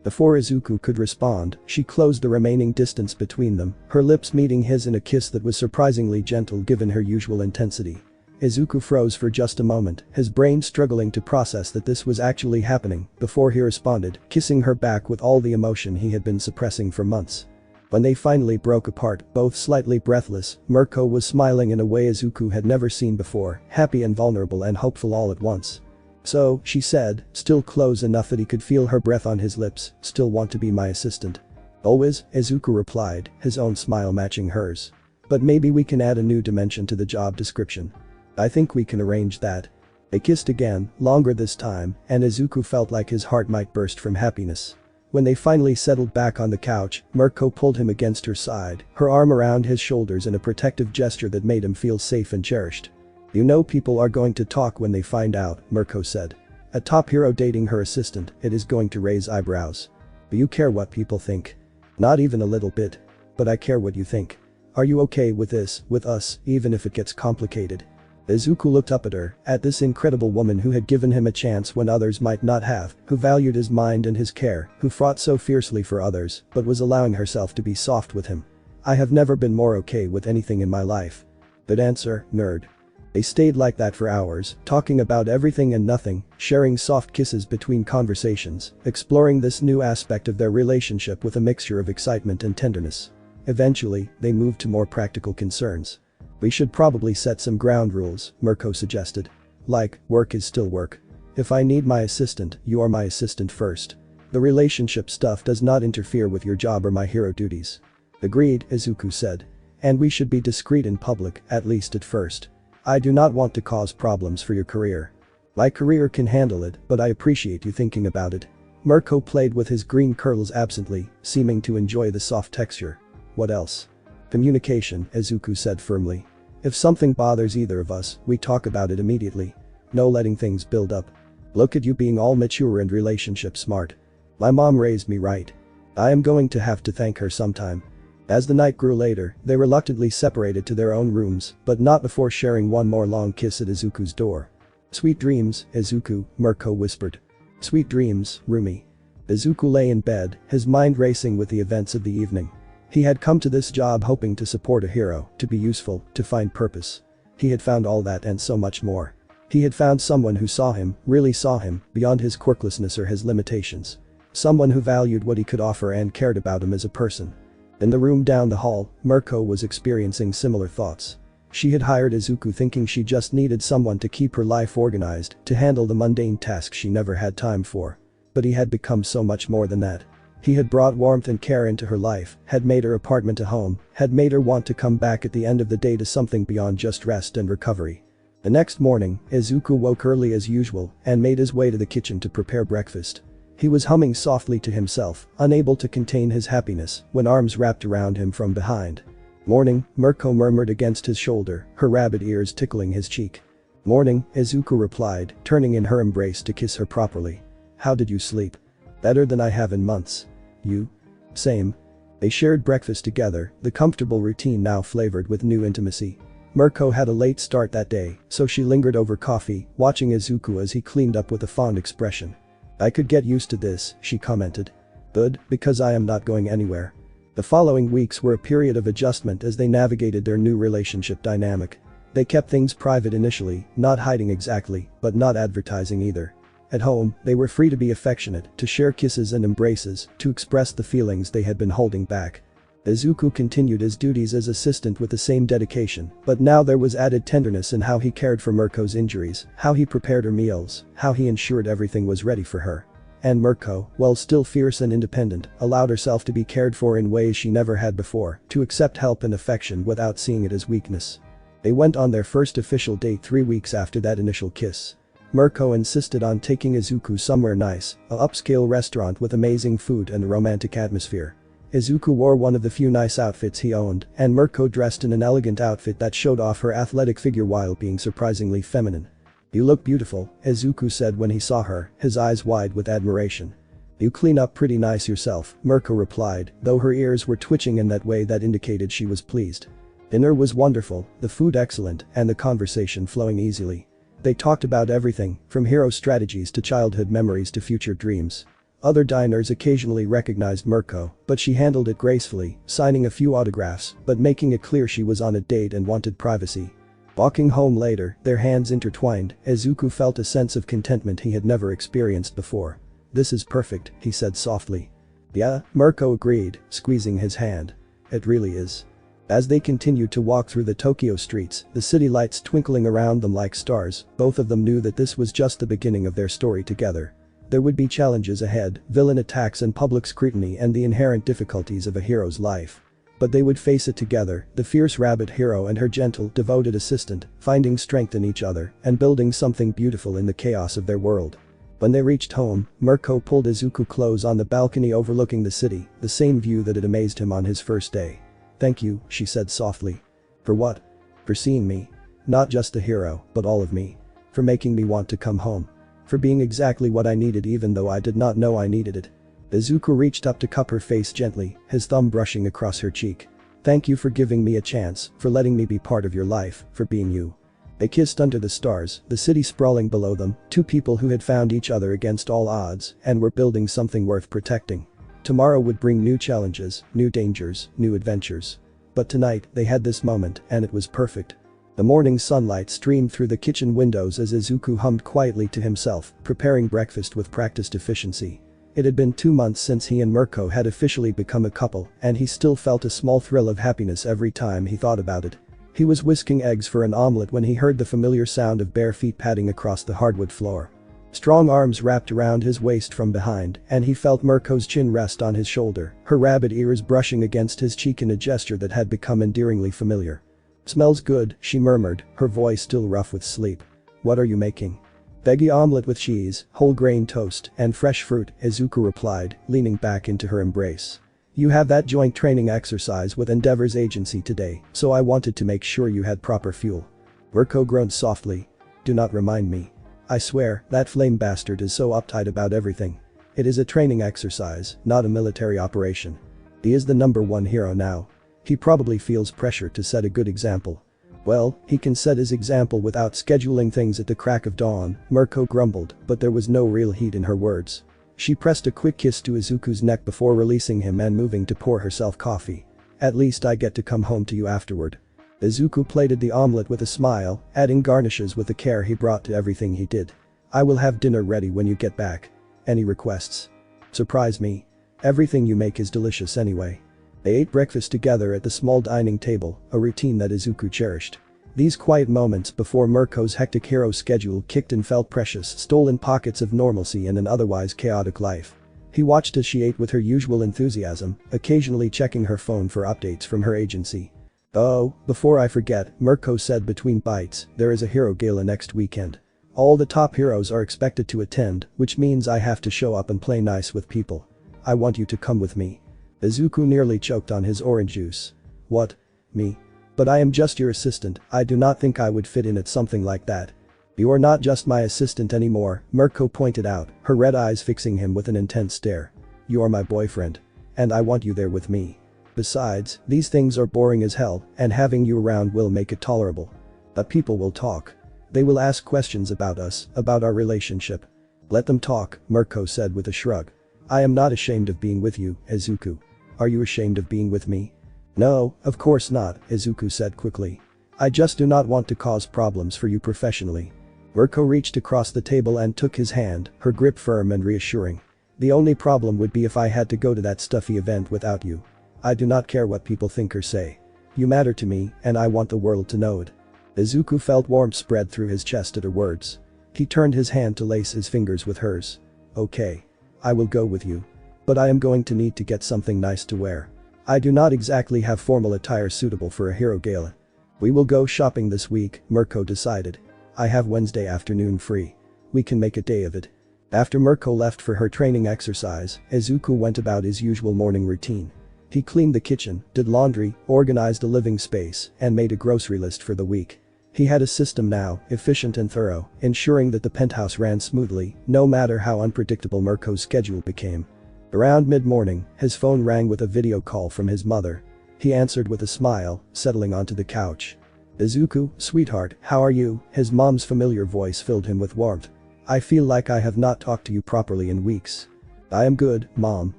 Before Izuku could respond, she closed the remaining distance between them, her lips meeting his in a kiss that was surprisingly gentle given her usual intensity. Izuku froze for just a moment, his brain struggling to process that this was actually happening, before he responded, kissing her back with all the emotion he had been suppressing for months. When they finally broke apart, both slightly breathless, Mirko was smiling in a way Izuku had never seen before, happy and vulnerable and hopeful all at once. "So," she said, still close enough that he could feel her breath on his lips, "still want to be my assistant?" "Always," Izuku replied, his own smile matching hers. "But maybe we can add a new dimension to the job description." "I think we can arrange that." They kissed again, longer this time, and Izuku felt like his heart might burst from happiness. When they finally settled back on the couch, Mirko pulled him against her side, her arm around his shoulders in a protective gesture that made him feel safe and cherished. "You know people are going to talk when they find out," Mirko said. "A top hero dating her assistant, it is going to raise eyebrows. But you care what people think?" "Not even a little bit. But I care what you think. Are you okay with this, with us, even if it gets complicated?" Izuku looked up at her, at this incredible woman who had given him a chance when others might not have, who valued his mind and his care, who fought so fiercely for others, but was allowing herself to be soft with him. "I have never been more okay with anything in my life." "Good answer, nerd." They stayed like that for hours, talking about everything and nothing, sharing soft kisses between conversations, exploring this new aspect of their relationship with a mixture of excitement and tenderness. Eventually, they moved to more practical concerns. "We should probably set some ground rules," Mirko suggested. "Like, work is still work. If I need my assistant, you are my assistant first. The relationship stuff does not interfere with your job or my hero duties." "Agreed," Izuku said. "And we should be discreet in public, at least at first. I do not want to cause problems for your career." "My career can handle it, but I appreciate you thinking about it." Mirko played with his green curls absently, seeming to enjoy the soft texture. "What else?" "Communication," Izuku said firmly. "If something bothers either of us, we talk about it immediately. No letting things build up." "Look at you being all mature and relationship smart. My mom raised me right. I am going to have to thank her sometime." As the night grew later, they reluctantly separated to their own rooms, but not before sharing one more long kiss at Izuku's door. "Sweet dreams, Izuku," Mirko whispered. "Sweet dreams, Rumi." Izuku lay in bed, his mind racing with the events of the evening. He had come to this job hoping to support a hero, to be useful, to find purpose. He had found all that and so much more. He had found someone who saw him, really saw him, beyond his quirklessness or his limitations. Someone who valued what he could offer and cared about him as a person. In the room down the hall, Mirko was experiencing similar thoughts. She had hired Izuku thinking she just needed someone to keep her life organized, to handle the mundane tasks she never had time for. But he had become so much more than that. He had brought warmth and care into her life, had made her apartment a home, had made her want to come back at the end of the day to something beyond just rest and recovery. The next morning, Izuku woke early as usual and made his way to the kitchen to prepare breakfast. He was humming softly to himself, unable to contain his happiness, when arms wrapped around him from behind. "Morning," Mirko murmured against his shoulder, her rabbit ears tickling his cheek. "Morning," Izuku replied, turning in her embrace to kiss her properly. "How did you sleep?" "Better than I have in months." "You?" "Same." They shared breakfast together, the comfortable routine now flavored with new intimacy. Mirko had a late start that day, so she lingered over coffee, watching Izuku as he cleaned up with a fond expression. "I could get used to this," she commented. "Good, because I am not going anywhere." The following weeks were a period of adjustment as they navigated their new relationship dynamic. They kept things private initially, not hiding exactly, but not advertising either. At home, they were free to be affectionate, to share kisses and embraces, to express the feelings they had been holding back. Izuku continued his duties as assistant with the same dedication, but now there was added tenderness in how he cared for Mirko's injuries, how he prepared her meals, how he ensured everything was ready for her. And Mirko, while still fierce and independent, allowed herself to be cared for in ways she never had before, to accept help and affection without seeing it as weakness. They went on their first official date 3 weeks after that initial kiss. Mirko insisted on taking Izuku somewhere nice, a upscale restaurant with amazing food and a romantic atmosphere. Izuku wore one of the few nice outfits he owned, and Mirko dressed in an elegant outfit that showed off her athletic figure while being surprisingly feminine. "You look beautiful," Izuku said when he saw her, his eyes wide with admiration. "You clean up pretty nice yourself," Mirko replied, though her ears were twitching in that way that indicated she was pleased. Dinner was wonderful, the food excellent, and the conversation flowing easily. They talked about everything, from hero strategies to childhood memories to future dreams. Other diners occasionally recognized Mirko, but she handled it gracefully, signing a few autographs, but making it clear she was on a date and wanted privacy. Walking home later, their hands intertwined, Izuku felt a sense of contentment he had never experienced before. "This is perfect," he said softly. "Yeah," Mirko agreed, squeezing his hand. "It really is." As they continued to walk through the Tokyo streets, the city lights twinkling around them like stars, both of them knew that this was just the beginning of their story together. There would be challenges ahead, villain attacks and public scrutiny and the inherent difficulties of a hero's life. But they would face it together, the fierce rabbit hero and her gentle, devoted assistant, finding strength in each other and building something beautiful in the chaos of their world. When they reached home, Mirko pulled Izuku close on the balcony overlooking the city, the same view that had amazed him on his first day. "Thank you," she said softly. "For what?" "For seeing me. Not just the hero, but all of me. For making me want to come home. For being exactly what I needed even though I did not know I needed it." Izuku reached up to cup her face gently, his thumb brushing across her cheek. "Thank you for giving me a chance, for letting me be part of your life, for being you." They kissed under the stars, the city sprawling below them, two people who had found each other against all odds and were building something worth protecting. Tomorrow would bring new challenges, new dangers, new adventures. But tonight, they had this moment, and it was perfect. The morning sunlight streamed through the kitchen windows as Izuku hummed quietly to himself, preparing breakfast with practiced efficiency. It had been 2 months since he and Mirko had officially become a couple, and he still felt a small thrill of happiness every time he thought about it. He was whisking eggs for an omelet when he heard the familiar sound of bare feet padding across the hardwood floor. Strong arms wrapped around his waist from behind, and he felt Mirko's chin rest on his shoulder, her rabbit ears brushing against his cheek in a gesture that had become endearingly familiar. "Smells good," she murmured, her voice still rough with sleep. "What are you making?" "Veggie omelet with cheese, whole grain toast, and fresh fruit," Izuku replied, leaning back into her embrace. "You have that joint training exercise with Endeavor's agency today, so I wanted to make sure you had proper fuel." Mirko groaned softly. "Do not remind me. I swear, that flame bastard is so uptight about everything. It is a training exercise, not a military operation. He is the #1 hero now. He probably feels pressure to set a good example." "Well, he can set his example without scheduling things at the crack of dawn," Mirko grumbled, but there was no real heat in her words. She pressed a quick kiss to Izuku's neck before releasing him and moving to pour herself coffee. "At least I get to come home to you afterward." Izuku plated the omelet with a smile, adding garnishes with the care he brought to everything he did. "I will have dinner ready when you get back. Any requests?" "Surprise me. Everything you make is delicious anyway." They ate breakfast together at the small dining table, a routine that Izuku cherished. These quiet moments before Mirko's hectic hero schedule kicked in felt precious, stolen pockets of normalcy in an otherwise chaotic life. He watched as she ate with her usual enthusiasm, occasionally checking her phone for updates from her agency. "Oh, before I forget," Mirko said between bites, "there is a hero gala next weekend. All the top heroes are expected to attend, which means I have to show up and play nice with people. I want you to come with me." Izuku nearly choked on his orange juice. "What? Me? But I am just your assistant, I do not think I would fit in at something like that." "You are not just my assistant anymore," Mirko pointed out, her red eyes fixing him with an intense stare. "You are my boyfriend. And I want you there with me. Besides, these things are boring as hell, and having you around will make it tolerable. But people will talk. They will ask questions about us, about our relationship." "Let them talk," Mirko said with a shrug. "I am not ashamed of being with you, Izuku. Are you ashamed of being with me?" "No, of course not," Izuku said quickly. "I just do not want to cause problems for you professionally." Mirko reached across the table and took his hand, her grip firm and reassuring. "The only problem would be if I had to go to that stuffy event without you. I do not care what people think or say. You matter to me, and I want the world to know it." Izuku felt warmth spread through his chest at her words. He turned his hand to lace his fingers with hers. "Okay. I will go with you. But I am going to need to get something nice to wear. I do not exactly have formal attire suitable for a hero gala." "We will go shopping this week," Mirko decided. "I have Wednesday afternoon free." We can make a day of it. After Mirko left for her training exercise, Izuku went about his usual morning routine. He cleaned the kitchen, did laundry, organized a living space, and made a grocery list for the week. He had a system now, efficient and thorough, ensuring that the penthouse ran smoothly, no matter how unpredictable Mirko's schedule became. Around mid-morning, his phone rang with a video call from his mother. He answered with a smile, settling onto the couch. "Izuku, sweetheart, how are you?" His mom's familiar voice filled him with warmth. "I feel like I have not talked to you properly in weeks." "I am good, Mom.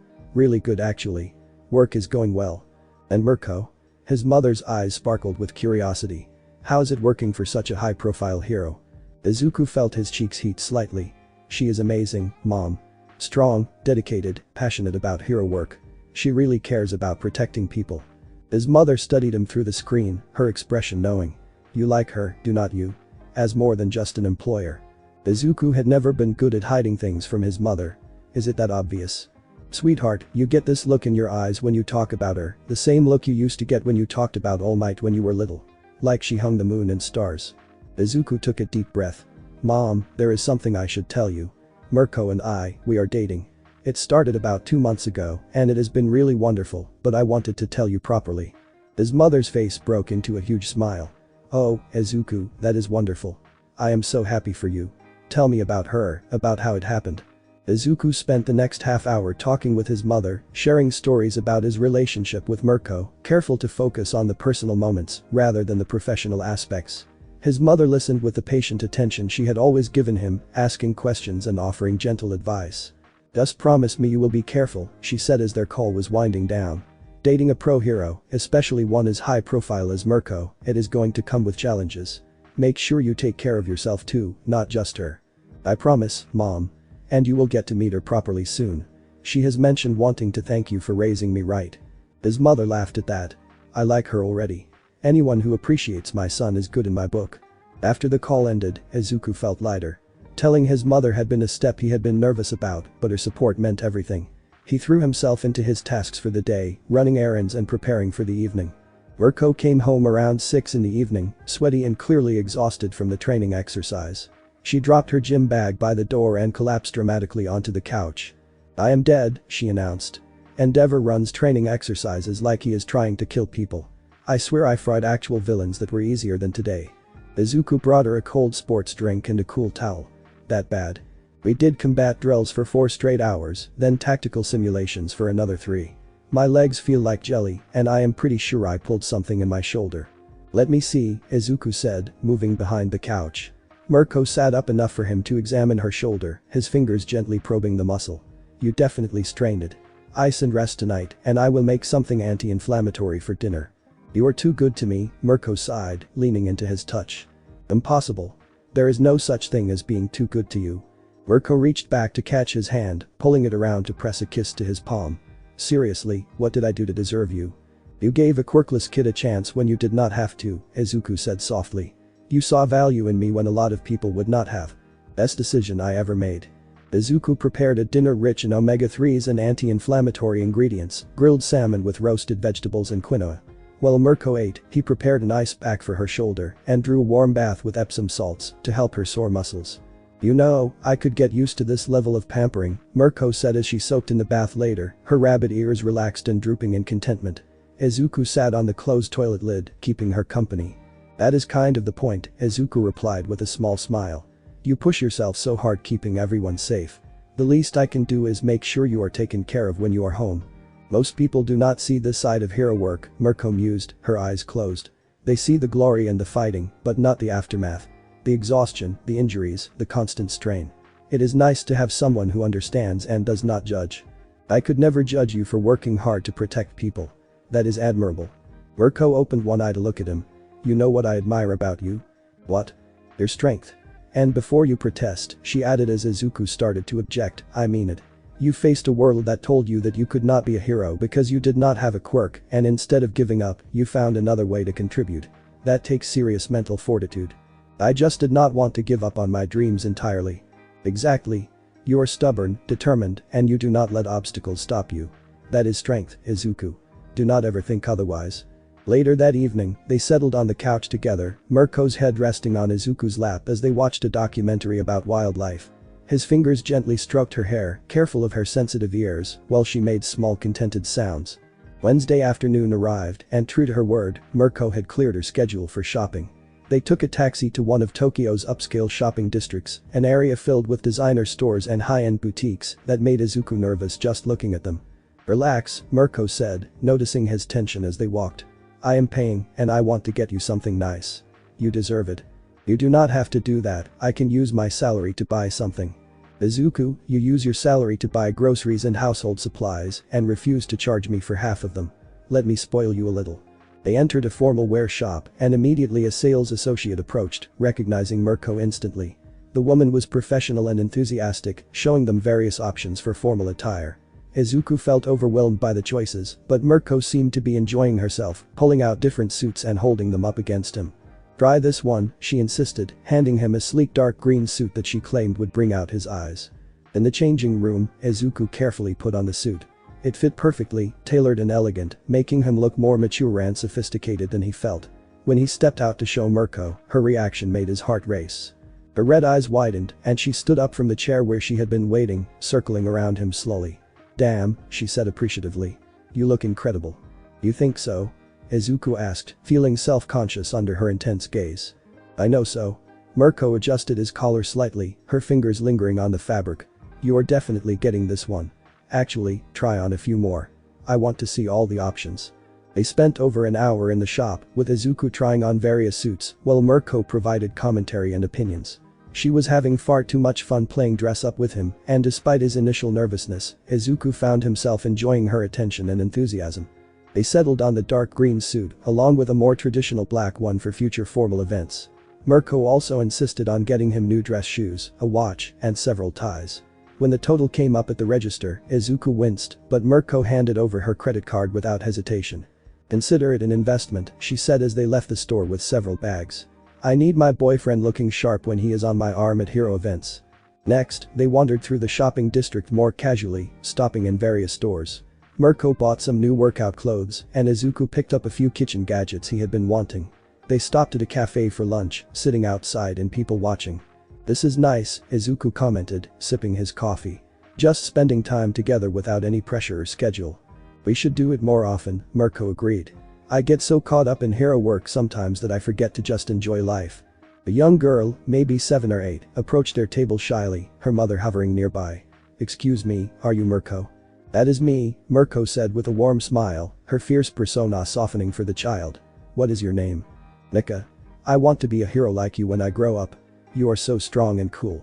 Really good actually. Work is going well." "And Mirko?" His mother's eyes sparkled with curiosity. "How's it working for such a high-profile hero?" Izuku felt his cheeks heat slightly. "She is amazing, Mom. Strong, dedicated, passionate about hero work. She really cares about protecting people." His mother studied him through the screen, her expression knowing. "You like her, do not you? As more than just an employer." Izuku had never been good at hiding things from his mother. "Is it that obvious?" "Sweetheart, you get this look in your eyes when you talk about her, the same look you used to get when you talked about All Might when you were little. Like she hung the moon and stars." Izuku took a deep breath. "Mom, there is something I should tell you. Mirko and we are dating. It started about 2 months ago, and it has been really wonderful, but I wanted to tell you properly." His mother's face broke into a huge smile. "Oh, Izuku, that is wonderful. I am so happy for you. Tell me about her, about how it happened." Izuku spent the next half hour talking with his mother, sharing stories about his relationship with Mirko, careful to focus on the personal moments rather than the professional aspects. His mother listened with the patient attention she had always given him, asking questions and offering gentle advice. "Just promise me you will be careful," she said as their call was winding down. "Dating a pro hero, especially one as high profile as Mirko, it is going to come with challenges. Make sure you take care of yourself too, not just her." "I promise, Mom. And you will get to meet her properly soon. She has mentioned wanting to thank you for raising me right." His mother laughed at that. "I like her already. Anyone who appreciates my son is good in my book." After the call ended, Izuku felt lighter. Telling his mother had been a step he had been nervous about, but her support meant everything. He threw himself into his tasks for the day, running errands and preparing for the evening. Mirko came home around 6 in the evening, sweaty and clearly exhausted from the training exercise. She dropped her gym bag by the door and collapsed dramatically onto the couch. "I am dead," she announced. "Endeavor runs training exercises like he is trying to kill people. I swear I fought actual villains that were easier than today." Izuku brought her a cold sports drink and a cool towel. "That bad?" "We did combat drills for 4 straight hours, then tactical simulations for another 3. My legs feel like jelly, and I am pretty sure I pulled something in my shoulder." "Let me see," Izuku said, moving behind the couch. Mirko sat up enough for him to examine her shoulder, his fingers gently probing the muscle. "You definitely strained it. Ice and rest tonight, and I will make something anti-inflammatory for dinner." "You are too good to me," Mirko sighed, leaning into his touch. "Impossible. There is no such thing as being too good to you." Mirko reached back to catch his hand, pulling it around to press a kiss to his palm. "Seriously, what did I do to deserve you?" "You gave a quirkless kid a chance when you did not have to," Izuku said softly. "You saw value in me when a lot of people would not have. Best decision I ever made." Izuku prepared a dinner rich in omega-3s and anti-inflammatory ingredients, grilled salmon with roasted vegetables and quinoa. While Mirko ate, he prepared an ice pack for her shoulder and drew a warm bath with Epsom salts to help her sore muscles. "You know, I could get used to this level of pampering," Mirko said as she soaked in the bath later, her rabbit ears relaxed and drooping in contentment. Izuku sat on the closed toilet lid, keeping her company. "That is kind of the point," Izuku replied with a small smile. "You push yourself so hard keeping everyone safe. The least I can do is make sure you are taken care of when you are home." "Most people do not see this side of hero work," Mirko mused, her eyes closed. "They see the glory and the fighting, but not the aftermath. The exhaustion, the injuries, the constant strain. It is nice to have someone who understands and does not judge. I could never judge you for working hard to protect people. That is admirable." Mirko opened one eye to look at him. "You know what I admire about you?" "What?" "Your strength. And before you protest," she added as Izuku started to object, "I mean it. You faced a world that told you that you could not be a hero because you did not have a quirk, and instead of giving up, you found another way to contribute. That takes serious mental fortitude." "I just did not want to give up on my dreams entirely." "Exactly. You are stubborn, determined, and you do not let obstacles stop you. That is strength, Izuku. Do not ever think otherwise." Later that evening, they settled on the couch together, Mirko's head resting on Izuku's lap as they watched a documentary about wildlife. His fingers gently stroked her hair, careful of her sensitive ears, while she made small contented sounds. Wednesday afternoon arrived, and true to her word, Mirko had cleared her schedule for shopping. They took a taxi to one of Tokyo's upscale shopping districts, an area filled with designer stores and high-end boutiques that made Izuku nervous just looking at them. "Relax," Mirko said, noticing his tension as they walked. "I am paying, and I want to get you something nice. You deserve it." "You do not have to do that, I can use my salary to buy something." "Izuku, you use your salary to buy groceries and household supplies and refuse to charge me for half of them. Let me spoil you a little." They entered a formal wear shop, and immediately a sales associate approached, recognizing Mirko instantly. The woman was professional and enthusiastic, showing them various options for formal attire. Izuku felt overwhelmed by the choices, but Mirko seemed to be enjoying herself, pulling out different suits and holding them up against him. "Try this one," she insisted, handing him a sleek dark green suit that she claimed would bring out his eyes. In the changing room, Izuku carefully put on the suit. It fit perfectly, tailored and elegant, making him look more mature and sophisticated than he felt. When he stepped out to show Mirko, her reaction made his heart race. Her red eyes widened, and she stood up from the chair where she had been waiting, circling around him slowly. "Damn," she said appreciatively. "You look incredible." "You think so?" Izuku asked, feeling self-conscious under her intense gaze. "I know so." Mirko adjusted his collar slightly, her fingers lingering on the fabric. "You are definitely getting this one. Actually, try on a few more. I want to see all the options." They spent over an hour in the shop, with Izuku trying on various suits, while Mirko provided commentary and opinions. She was having far too much fun playing dress-up with him, and despite his initial nervousness, Izuku found himself enjoying her attention and enthusiasm. They settled on the dark green suit, along with a more traditional black one for future formal events. Mirko also insisted on getting him new dress shoes, a watch, and several ties. When the total came up at the register, Izuku winced, but Mirko handed over her credit card without hesitation. "Consider it an investment," she said as they left the store with several bags. "I need my boyfriend looking sharp when he is on my arm at hero events." Next, they wandered through the shopping district more casually, stopping in various stores. Mirko bought some new workout clothes, and Izuku picked up a few kitchen gadgets he had been wanting. They stopped at a cafe for lunch, sitting outside and people watching. "This is nice," Izuku commented, sipping his coffee. "Just spending time together without any pressure or schedule." "We should do it more often," Mirko agreed. "I get so caught up in hero work sometimes that I forget to just enjoy life." A young girl, maybe 7 or 8, approached their table shyly, her mother hovering nearby. "Excuse me, are you Mirko?" "That is me," Mirko said with a warm smile, her fierce persona softening for the child. "What is your name?" "Nika. I want to be a hero like you when I grow up. You are so strong and cool."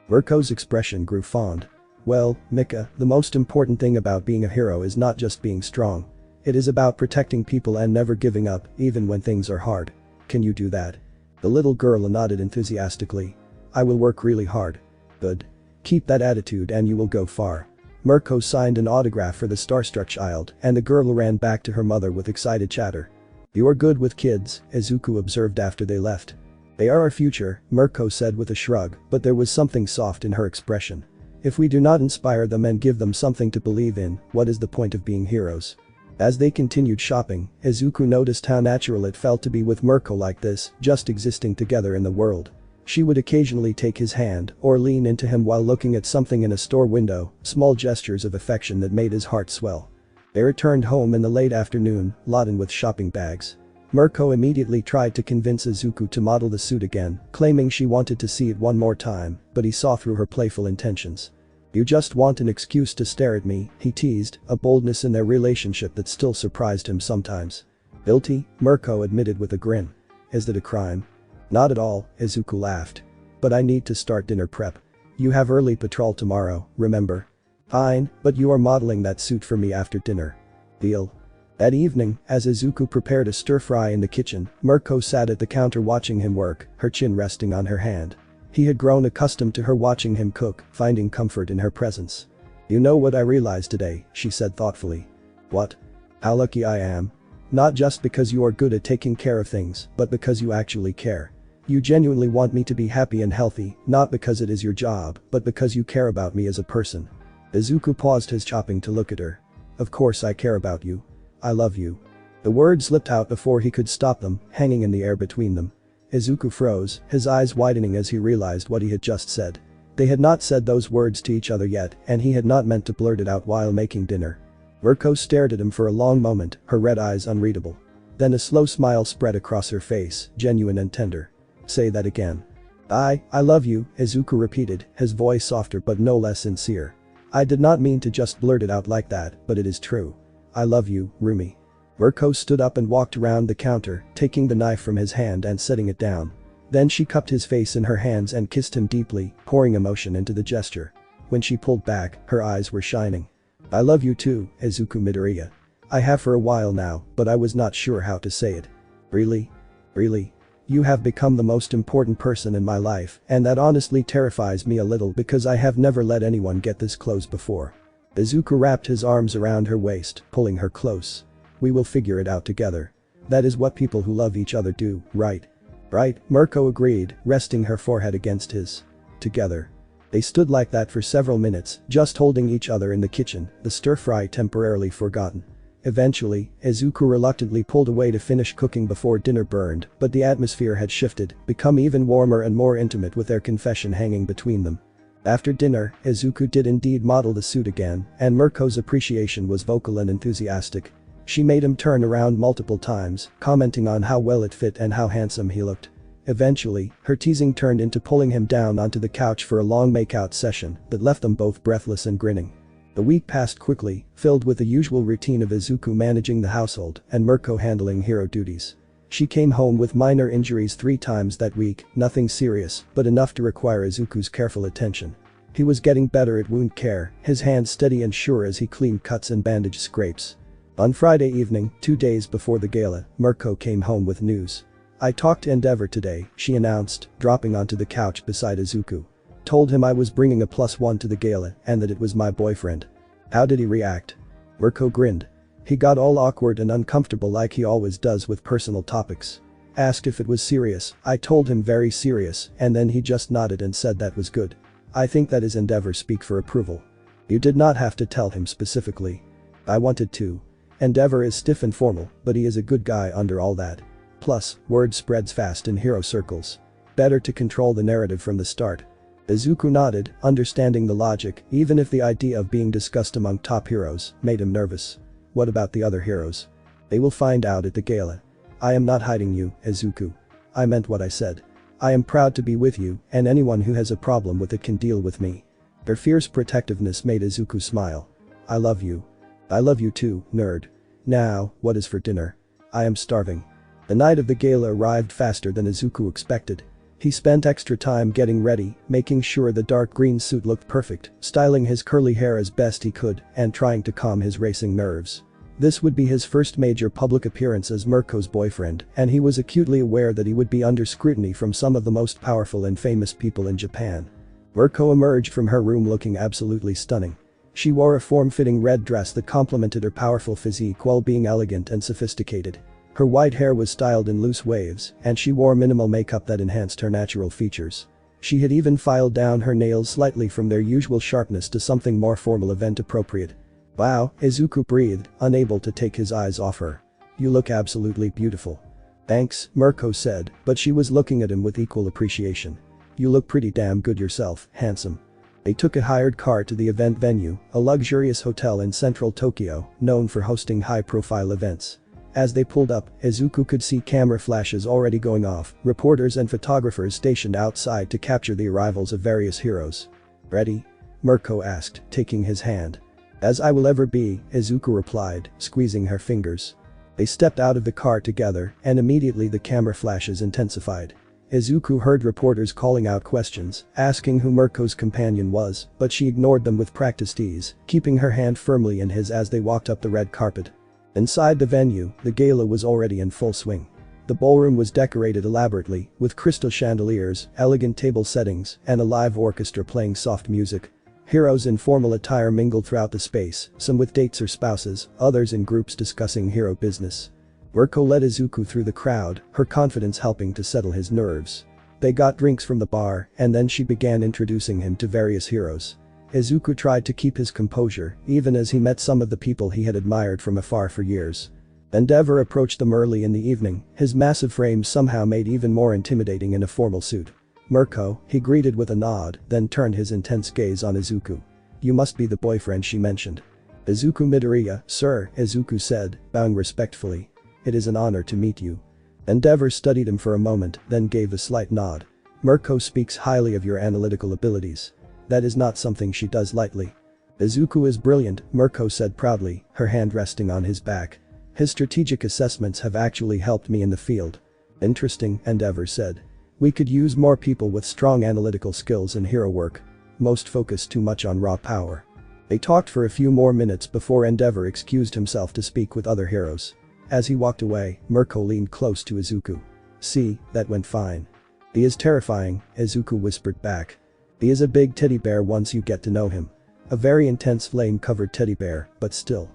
Mirko's expression grew fond. "Well, Mika, the most important thing about being a hero is not just being strong. It is about protecting people and never giving up, even when things are hard. Can you do that?" The little girl nodded enthusiastically. "I will work really hard." "Good. Keep that attitude and you will go far." Mirko signed an autograph for the starstruck child, and the girl ran back to her mother with excited chatter. "You are good with kids," Izuku observed after they left. "They are our future," Mirko said with a shrug, but there was something soft in her expression. "If we do not inspire them and give them something to believe in, what is the point of being heroes?" As they continued shopping, Izuku noticed how natural it felt to be with Mirko like this, just existing together in the world. She would occasionally take his hand or lean into him while looking at something in a store window, small gestures of affection that made his heart swell. They returned home in the late afternoon, laden with shopping bags. Mirko immediately tried to convince Izuku to model the suit again, claiming she wanted to see it one more time, but he saw through her playful intentions. "You just want an excuse to stare at me," he teased, a boldness in their relationship that still surprised him sometimes. "Guilty," Mirko admitted with a grin. "Is that a crime?" "Not at all," Izuku laughed. "But I need to start dinner prep. You have early patrol tomorrow, remember?" "Fine, but you are modeling that suit for me after dinner." "Deal." That evening, as Izuku prepared a stir-fry in the kitchen, Mirko sat at the counter watching him work, her chin resting on her hand. He had grown accustomed to her watching him cook, finding comfort in her presence. "You know what I realized today," she said thoughtfully. "What?" "How lucky I am. Not just because you are good at taking care of things, but because you actually care. You genuinely want me to be happy and healthy, not because it is your job, but because you care about me as a person." Izuku paused his chopping to look at her. "Of course I care about you. I love you." The words slipped out before he could stop them, hanging in the air between them. Izuku froze, his eyes widening as he realized what he had just said. They had not said those words to each other yet, and he had not meant to blurt it out while making dinner. Mirko stared at him for a long moment, her red eyes unreadable. Then a slow smile spread across her face, genuine and tender. "Say that again." I love you," Izuku repeated, his voice softer but no less sincere. "I did not mean to just blurt it out like that, but it is true. I love you, Rumi." Mirko stood up and walked around the counter, taking the knife from his hand and setting it down. Then she cupped his face in her hands and kissed him deeply, pouring emotion into the gesture. When she pulled back, her eyes were shining. "I love you too, Izuku Midoriya. I have for a while now, but I was not sure how to say it." "Really? Really? You have become the most important person in my life, and that honestly terrifies me a little because I have never let anyone get this close before." Izuku wrapped his arms around her waist, pulling her close. "We will figure it out together. That is what people who love each other do, right?" "Right," Mirko agreed, resting her forehead against his. Together. They stood like that for several minutes, just holding each other in the kitchen, the stir-fry temporarily forgotten. Eventually, Izuku reluctantly pulled away to finish cooking before dinner burned, but the atmosphere had shifted, become even warmer and more intimate with their confession hanging between them. After dinner, Izuku did indeed model the suit again, and Mirko's appreciation was vocal and enthusiastic. She made him turn around multiple times, commenting on how well it fit and how handsome he looked. Eventually, her teasing turned into pulling him down onto the couch for a long makeout session that left them both breathless and grinning. The week passed quickly, filled with the usual routine of Izuku managing the household and Mirko handling hero duties. She came home with minor injuries 3 times that week, nothing serious, but enough to require Izuku's careful attention. He was getting better at wound care, his hands steady and sure as he cleaned cuts and bandaged scrapes. On Friday evening, 2 days before the gala, Mirko came home with news. "I talked to Endeavor today," she announced, dropping onto the couch beside Izuku. "Told him I was bringing a +1 to the gala and that it was my boyfriend." "How did he react?" Mirko grinned. "He got all awkward and uncomfortable like he always does with personal topics. Asked if it was serious, I told him very serious, and then he just nodded and said that was good. I think that his Endeavor speak for approval." "You did not have to tell him specifically." "I wanted to. Endeavor is stiff and formal, but he is a good guy under all that. Plus, word spreads fast in hero circles. Better to control the narrative from the start." Izuku nodded, understanding the logic, even if the idea of being discussed among top heroes made him nervous. "What about the other heroes?" "They will find out at the gala. I am not hiding you, Izuku. I meant what I said. I am proud to be with you, and anyone who has a problem with it can deal with me." Her fierce protectiveness made Izuku smile. "I love you. I love you too, nerd. Now, what is for dinner? I am starving." The night of the gala arrived faster than Izuku expected. He spent extra time getting ready, making sure the dark green suit looked perfect, styling his curly hair as best he could, and trying to calm his racing nerves. This would be his first major public appearance as Mirko's boyfriend, and he was acutely aware that he would be under scrutiny from some of the most powerful and famous people in Japan. Mirko emerged from her room looking absolutely stunning. She wore a form-fitting red dress that complemented her powerful physique while being elegant and sophisticated. Her white hair was styled in loose waves, and she wore minimal makeup that enhanced her natural features. She had even filed down her nails slightly from their usual sharpness to something more formal event appropriate. "Wow," Izuku breathed, unable to take his eyes off her. "You look absolutely beautiful." "Thanks," Mirko said, but she was looking at him with equal appreciation. "You look pretty damn good yourself, handsome." They took a hired car to the event venue, a luxurious hotel in central Tokyo, known for hosting high-profile events. As they pulled up, Izuku could see camera flashes already going off, reporters and photographers stationed outside to capture the arrivals of various heroes. "Ready?" Mirko asked, taking his hand. "As I will ever be," Izuku replied, squeezing her fingers. They stepped out of the car together, and immediately the camera flashes intensified. Izuku heard reporters calling out questions, asking who Mirko's companion was, but she ignored them with practiced ease, keeping her hand firmly in his as they walked up the red carpet. Inside the venue, the gala was already in full swing. The ballroom was decorated elaborately, with crystal chandeliers, elegant table settings, and a live orchestra playing soft music. Heroes in formal attire mingled throughout the space, some with dates or spouses, others in groups discussing hero business. Mirko led Izuku through the crowd, her confidence helping to settle his nerves. They got drinks from the bar, and then she began introducing him to various heroes. Izuku tried to keep his composure, even as he met some of the people he had admired from afar for years. Endeavor approached them early in the evening, his massive frame somehow made even more intimidating in a formal suit. "Mirko," he greeted with a nod, then turned his intense gaze on Izuku. "You must be the boyfriend she mentioned." "Izuku Midoriya, sir," Izuku said, bowing respectfully. "It is an honor to meet you." Endeavor studied him for a moment, then gave a slight nod. "Mirko speaks highly of your analytical abilities. That is not something she does lightly." "Izuku is brilliant," Mirko said proudly, her hand resting on his back. "His strategic assessments have actually helped me in the field." "Interesting," Endeavor said. "We could use more people with strong analytical skills in hero work. Most focus too much on raw power." They talked for a few more minutes before Endeavor excused himself to speak with other heroes. As he walked away, Mirko leaned close to Izuku. "See, that went fine." "He is terrifying," Izuku whispered back. "He is a big teddy bear once you get to know him. A very intense flame-covered teddy bear, but still."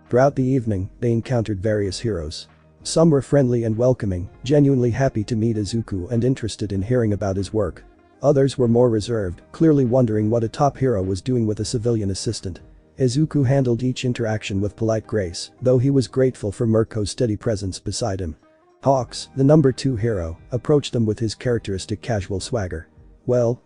Throughout the evening, they encountered various heroes. Some were friendly and welcoming, genuinely happy to meet Izuku and interested in hearing about his work. Others were more reserved, clearly wondering what a top hero was doing with a civilian assistant. Izuku handled each interaction with polite grace, though he was grateful for Mirko's steady presence beside him. Hawks, the number 2 hero, approached them with his characteristic casual swagger. Well,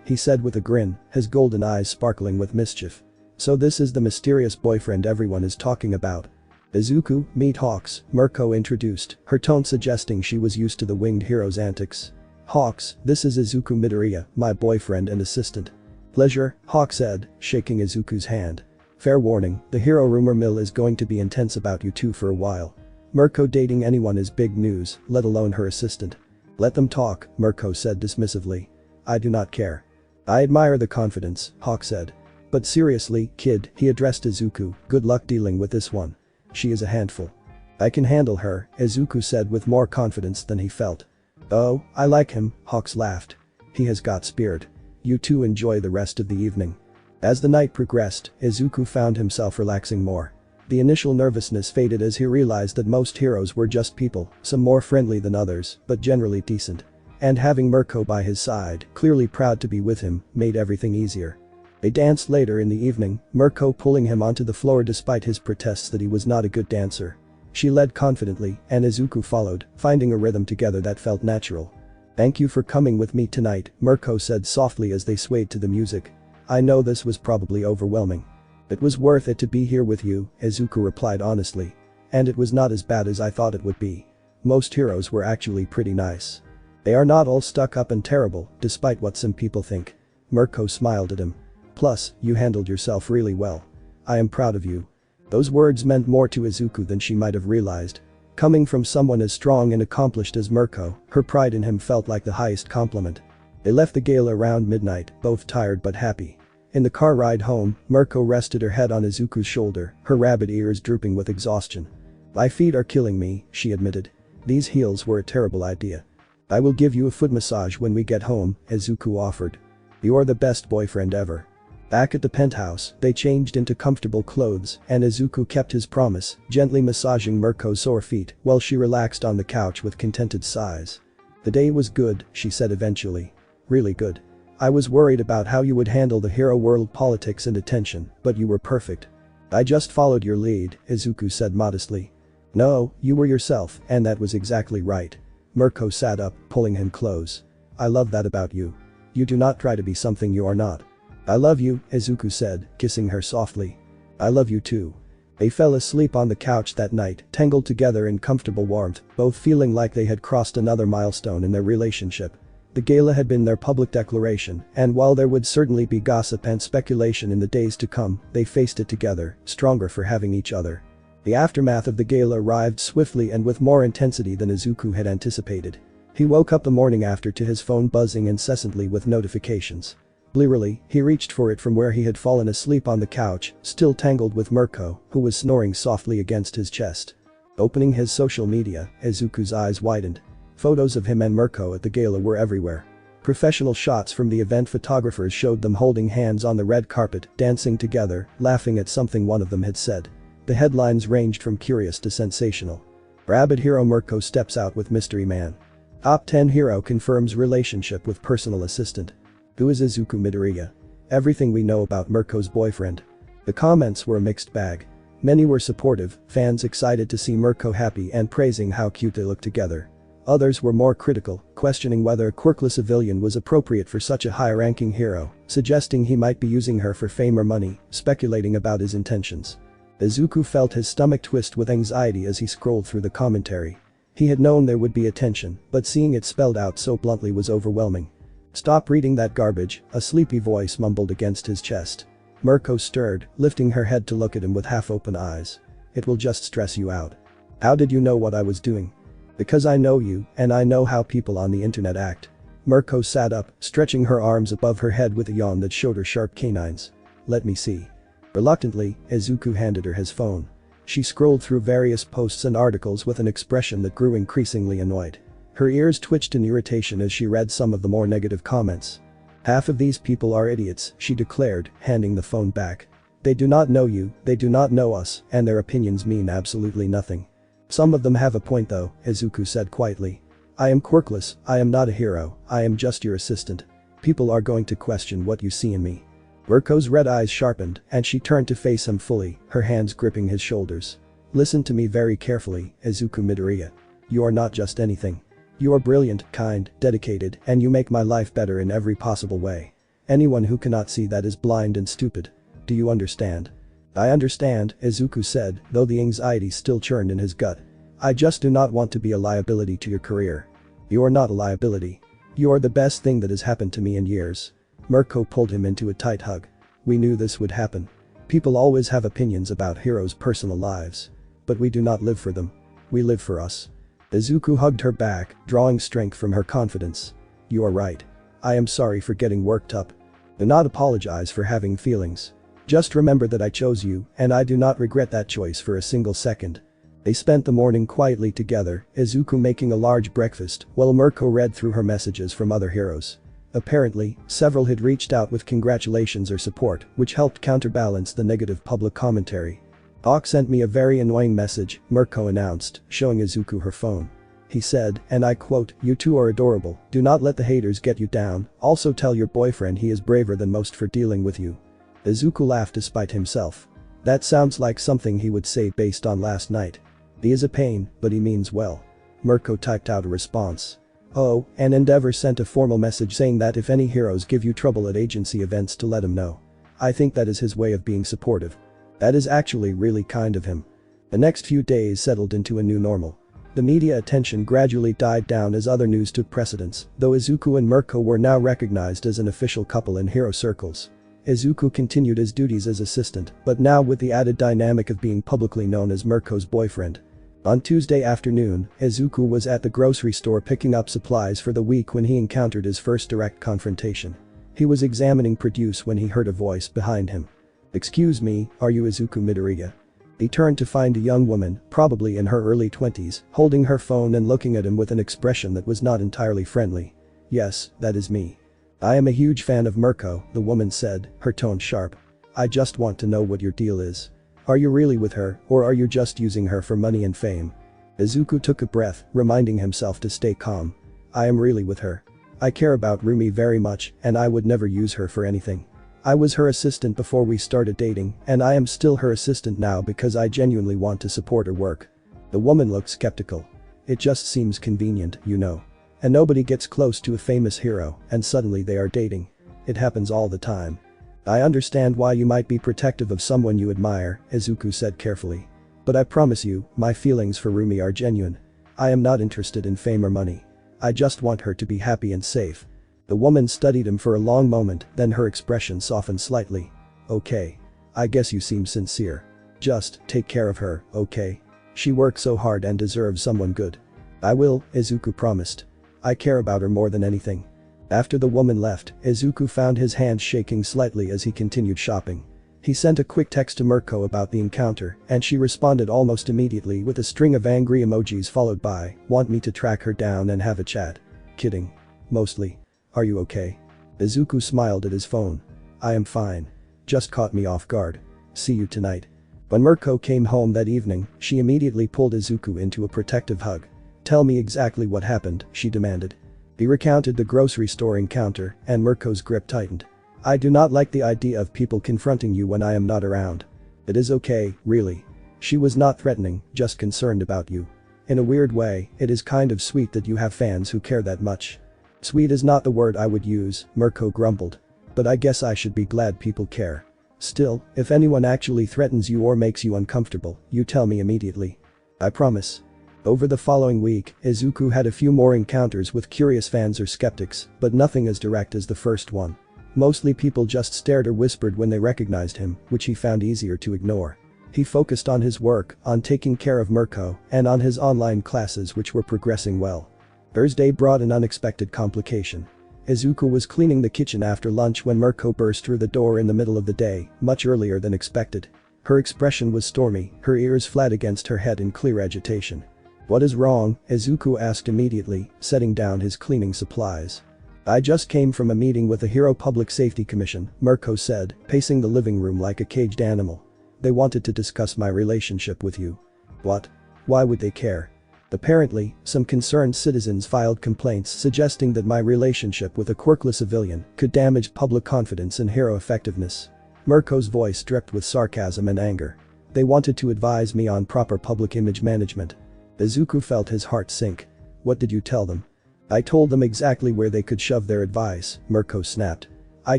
he said with a grin, his golden eyes sparkling with mischief. "So this is the mysterious boyfriend everyone is talking about." "Izuku, meet Hawks," Mirko introduced, her tone suggesting she was used to the winged hero's antics. "Hawks, this is Izuku Midoriya, my boyfriend and assistant." "Pleasure," Hawk said, shaking Izuku's hand. "Fair warning, the hero rumor mill is going to be intense about you two for a while. Mirko dating anyone is big news, let alone her assistant." "Let them talk," Mirko said dismissively. "I do not care." "I admire the confidence," Hawk said. "But seriously, kid," he addressed Izuku, "good luck dealing with this one. She is a handful." "I can handle her," Izuku said with more confidence than he felt. "Oh, I like him," Hawks laughed. "He has got spirit." "You two enjoy the rest of the evening." As the night progressed, Izuku found himself relaxing more. The initial nervousness faded as he realized that most heroes were just people, some more friendly than others, but generally decent. And having Mirko by his side, clearly proud to be with him, made everything easier. They danced later in the evening, Mirko pulling him onto the floor despite his protests that he was not a good dancer. She led confidently, and Izuku followed, finding a rhythm together that felt natural. "Thank you for coming with me tonight," Mirko said softly as they swayed to the music. "I know this was probably overwhelming." "It was worth it to be here with you," Izuku replied honestly. "And it was not as bad as I thought it would be. Most heroes were actually pretty nice. They are not all stuck up and terrible, despite what some people think." Mirko smiled at him. "Plus, you handled yourself really well. I am proud of you." Those words meant more to Izuku than she might have realized. Coming from someone as strong and accomplished as Mirko, her pride in him felt like the highest compliment. They left the gala around midnight, both tired but happy. In the car ride home, Mirko rested her head on Izuku's shoulder, her rabbit ears drooping with exhaustion. "My feet are killing me," she admitted. "These heels were a terrible idea." "I will give you a foot massage when we get home," Izuku offered. "You are the best boyfriend ever." Back at the penthouse, they changed into comfortable clothes, and Izuku kept his promise, gently massaging Mirko's sore feet while she relaxed on the couch with contented sighs. "The day was good," she said eventually. "Really good. I was worried about how you would handle the hero world politics and attention, but you were perfect." "I just followed your lead," Izuku said modestly. "No, you were yourself, and that was exactly right." Mirko sat up, pulling him close. "I love that about you. You do not try to be something you are not." "I love you," Izuku said, kissing her softly. "I love you too." They fell asleep on the couch that night, tangled together in comfortable warmth, both feeling like they had crossed another milestone in their relationship. The gala had been their public declaration, and while there would certainly be gossip and speculation in the days to come, they faced it together, stronger for having each other. The aftermath of the gala arrived swiftly and with more intensity than Izuku had anticipated. He woke up the morning after to his phone buzzing incessantly with notifications. Blearily, he reached for it from where he had fallen asleep on the couch, still tangled with Mirko, who was snoring softly against his chest. Opening his social media, Izuku's eyes widened. Photos of him and Mirko at the gala were everywhere. Professional shots from the event photographers showed them holding hands on the red carpet, dancing together, laughing at something one of them had said. The headlines ranged from curious to sensational. Rabbit hero Mirko steps out with mystery man. Top 10 hero confirms relationship with personal assistant. Who is Izuku Midoriya? Everything we know about Mirko's boyfriend. The comments were a mixed bag. Many were supportive, fans excited to see Mirko happy and praising how cute they looked together. Others were more critical, questioning whether a quirkless civilian was appropriate for such a high-ranking hero, suggesting he might be using her for fame or money, speculating about his intentions. Izuku felt his stomach twist with anxiety as he scrolled through the commentary. He had known there would be attention, but seeing it spelled out so bluntly was overwhelming. "Stop reading that garbage," a sleepy voice mumbled against his chest. Mirko stirred, lifting her head to look at him with half-open eyes. "It will just stress you out." "How did you know what I was doing?" "Because I know you, and I know how people on the internet act." Mirko sat up, stretching her arms above her head with a yawn that showed her sharp canines. "Let me see." Reluctantly, Izuku handed her his phone. She scrolled through various posts and articles with an expression that grew increasingly annoyed. Her ears twitched in irritation as she read some of the more negative comments. "Half of these people are idiots," she declared, handing the phone back. "They do not know you, they do not know us, and their opinions mean absolutely nothing." "Some of them have a point though," Izuku said quietly. "I am quirkless, I am not a hero, I am just your assistant. People are going to question what you see in me." Mirko's red eyes sharpened, and she turned to face him fully, her hands gripping his shoulders. "Listen to me very carefully, Izuku Midoriya. You are not just anything. You are brilliant, kind, dedicated, and you make my life better in every possible way. Anyone who cannot see that is blind and stupid. Do you understand?" "I understand," Izuku said, though the anxiety still churned in his gut. "I just do not want to be a liability to your career." "You are not a liability. You are the best thing that has happened to me in years." Mirko pulled him into a tight hug. "We knew this would happen. People always have opinions about heroes' personal lives. But we do not live for them. We live for us." Izuku hugged her back, drawing strength from her confidence. "You are right. I am sorry for getting worked up. Do not apologize for having feelings. Just remember that I chose you, and I do not regret that choice for a single second." They spent the morning quietly together, Izuku making a large breakfast, while Mirko read through her messages from other heroes. Apparently, several had reached out with congratulations or support, which helped counterbalance the negative public commentary. "Hawk sent me a very annoying message," Mirko announced, showing Izuku her phone. He said, and I quote, "You two are adorable, do not let the haters get you down, also tell your boyfriend he is braver than most for dealing with you." Izuku laughed despite himself. That sounds like something he would say based on last night. He is a pain, but he means well. Mirko typed out a response. "Oh, and Endeavor sent a formal message saying that if any heroes give you trouble at agency events to let him know. I think that is his way of being supportive. That is actually really kind of him." The next few days settled into a new normal. The media attention gradually died down as other news took precedence, though Izuku and Mirko were now recognized as an official couple in hero circles. Izuku continued his duties as assistant, but now with the added dynamic of being publicly known as Mirko's boyfriend. On Tuesday afternoon, Izuku was at the grocery store picking up supplies for the week when he encountered his first direct confrontation. He was examining produce when he heard a voice behind him. "Excuse me, are you Izuku Midoriya?" He turned to find a young woman, probably in her early 20s, holding her phone and looking at him with an expression that was not entirely friendly. "Yes, that is me. I am a huge fan of Mirko," the woman said, her tone sharp. "I just want to know what your deal is. Are you really with her, or are you just using her for money and fame?" Izuku took a breath, reminding himself to stay calm. "I am really with her. I care about Rumi very much, and I would never use her for anything. I was her assistant before we started dating, and I am still her assistant now because I genuinely want to support her work." The woman looked skeptical. "It just seems convenient, you know. And nobody gets close to a famous hero, and suddenly they are dating. It happens all the time." "I understand why you might be protective of someone you admire," Izuku said carefully. "But I promise you, my feelings for Rumi are genuine. I am not interested in fame or money. I just want her to be happy and safe." The woman studied him for a long moment, then her expression softened slightly. "Okay. I guess you seem sincere. Just take care of her, okay? She works so hard and deserves someone good." "I will," Izuku promised. "I care about her more than anything." After the woman left, Izuku found his hands shaking slightly as he continued shopping. He sent a quick text to Mirko about the encounter, and she responded almost immediately with a string of angry emojis followed by, "Want me to track her down and have a chat? Kidding. Mostly. Are you okay?" Izuku smiled at his phone. "I am fine. Just caught me off guard. See you tonight." When Mirko came home that evening, she immediately pulled Izuku into a protective hug. "Tell me exactly what happened," she demanded. He recounted the grocery store encounter, and Mirko's grip tightened. "I do not like the idea of people confronting you when I am not around." "It is okay, really. She was not threatening, just concerned about you. In a weird way, it is kind of sweet that you have fans who care that much. Sweet is not the word I would use, Mirko grumbled. But I guess I should be glad people care. Still, if anyone actually threatens you or makes you uncomfortable, you tell me immediately. I promise. Over the following week, Izuku had a few more encounters with curious fans or skeptics, but nothing as direct as the first one. Mostly people just stared or whispered when they recognized him, which he found easier to ignore. He focused on his work, on taking care of Mirko, and on his online classes which were progressing well. Thursday brought an unexpected complication. Izuku was cleaning the kitchen after lunch when Mirko burst through the door in the middle of the day, much earlier than expected. Her expression was stormy, her ears flat against her head in clear agitation. "What is wrong?" Izuku asked immediately, setting down his cleaning supplies. "I just came from a meeting with the Hero Public Safety Commission," Mirko said, pacing the living room like a caged animal. "They wanted to discuss my relationship with you." "What? Why would they care?" "Apparently, some concerned citizens filed complaints suggesting that my relationship with a quirkless civilian could damage public confidence in hero effectiveness." Mirko's voice dripped with sarcasm and anger. "They wanted to advise me on proper public image management." Izuku felt his heart sink. "What did you tell them?" "I told them exactly where they could shove their advice," Mirko snapped. "I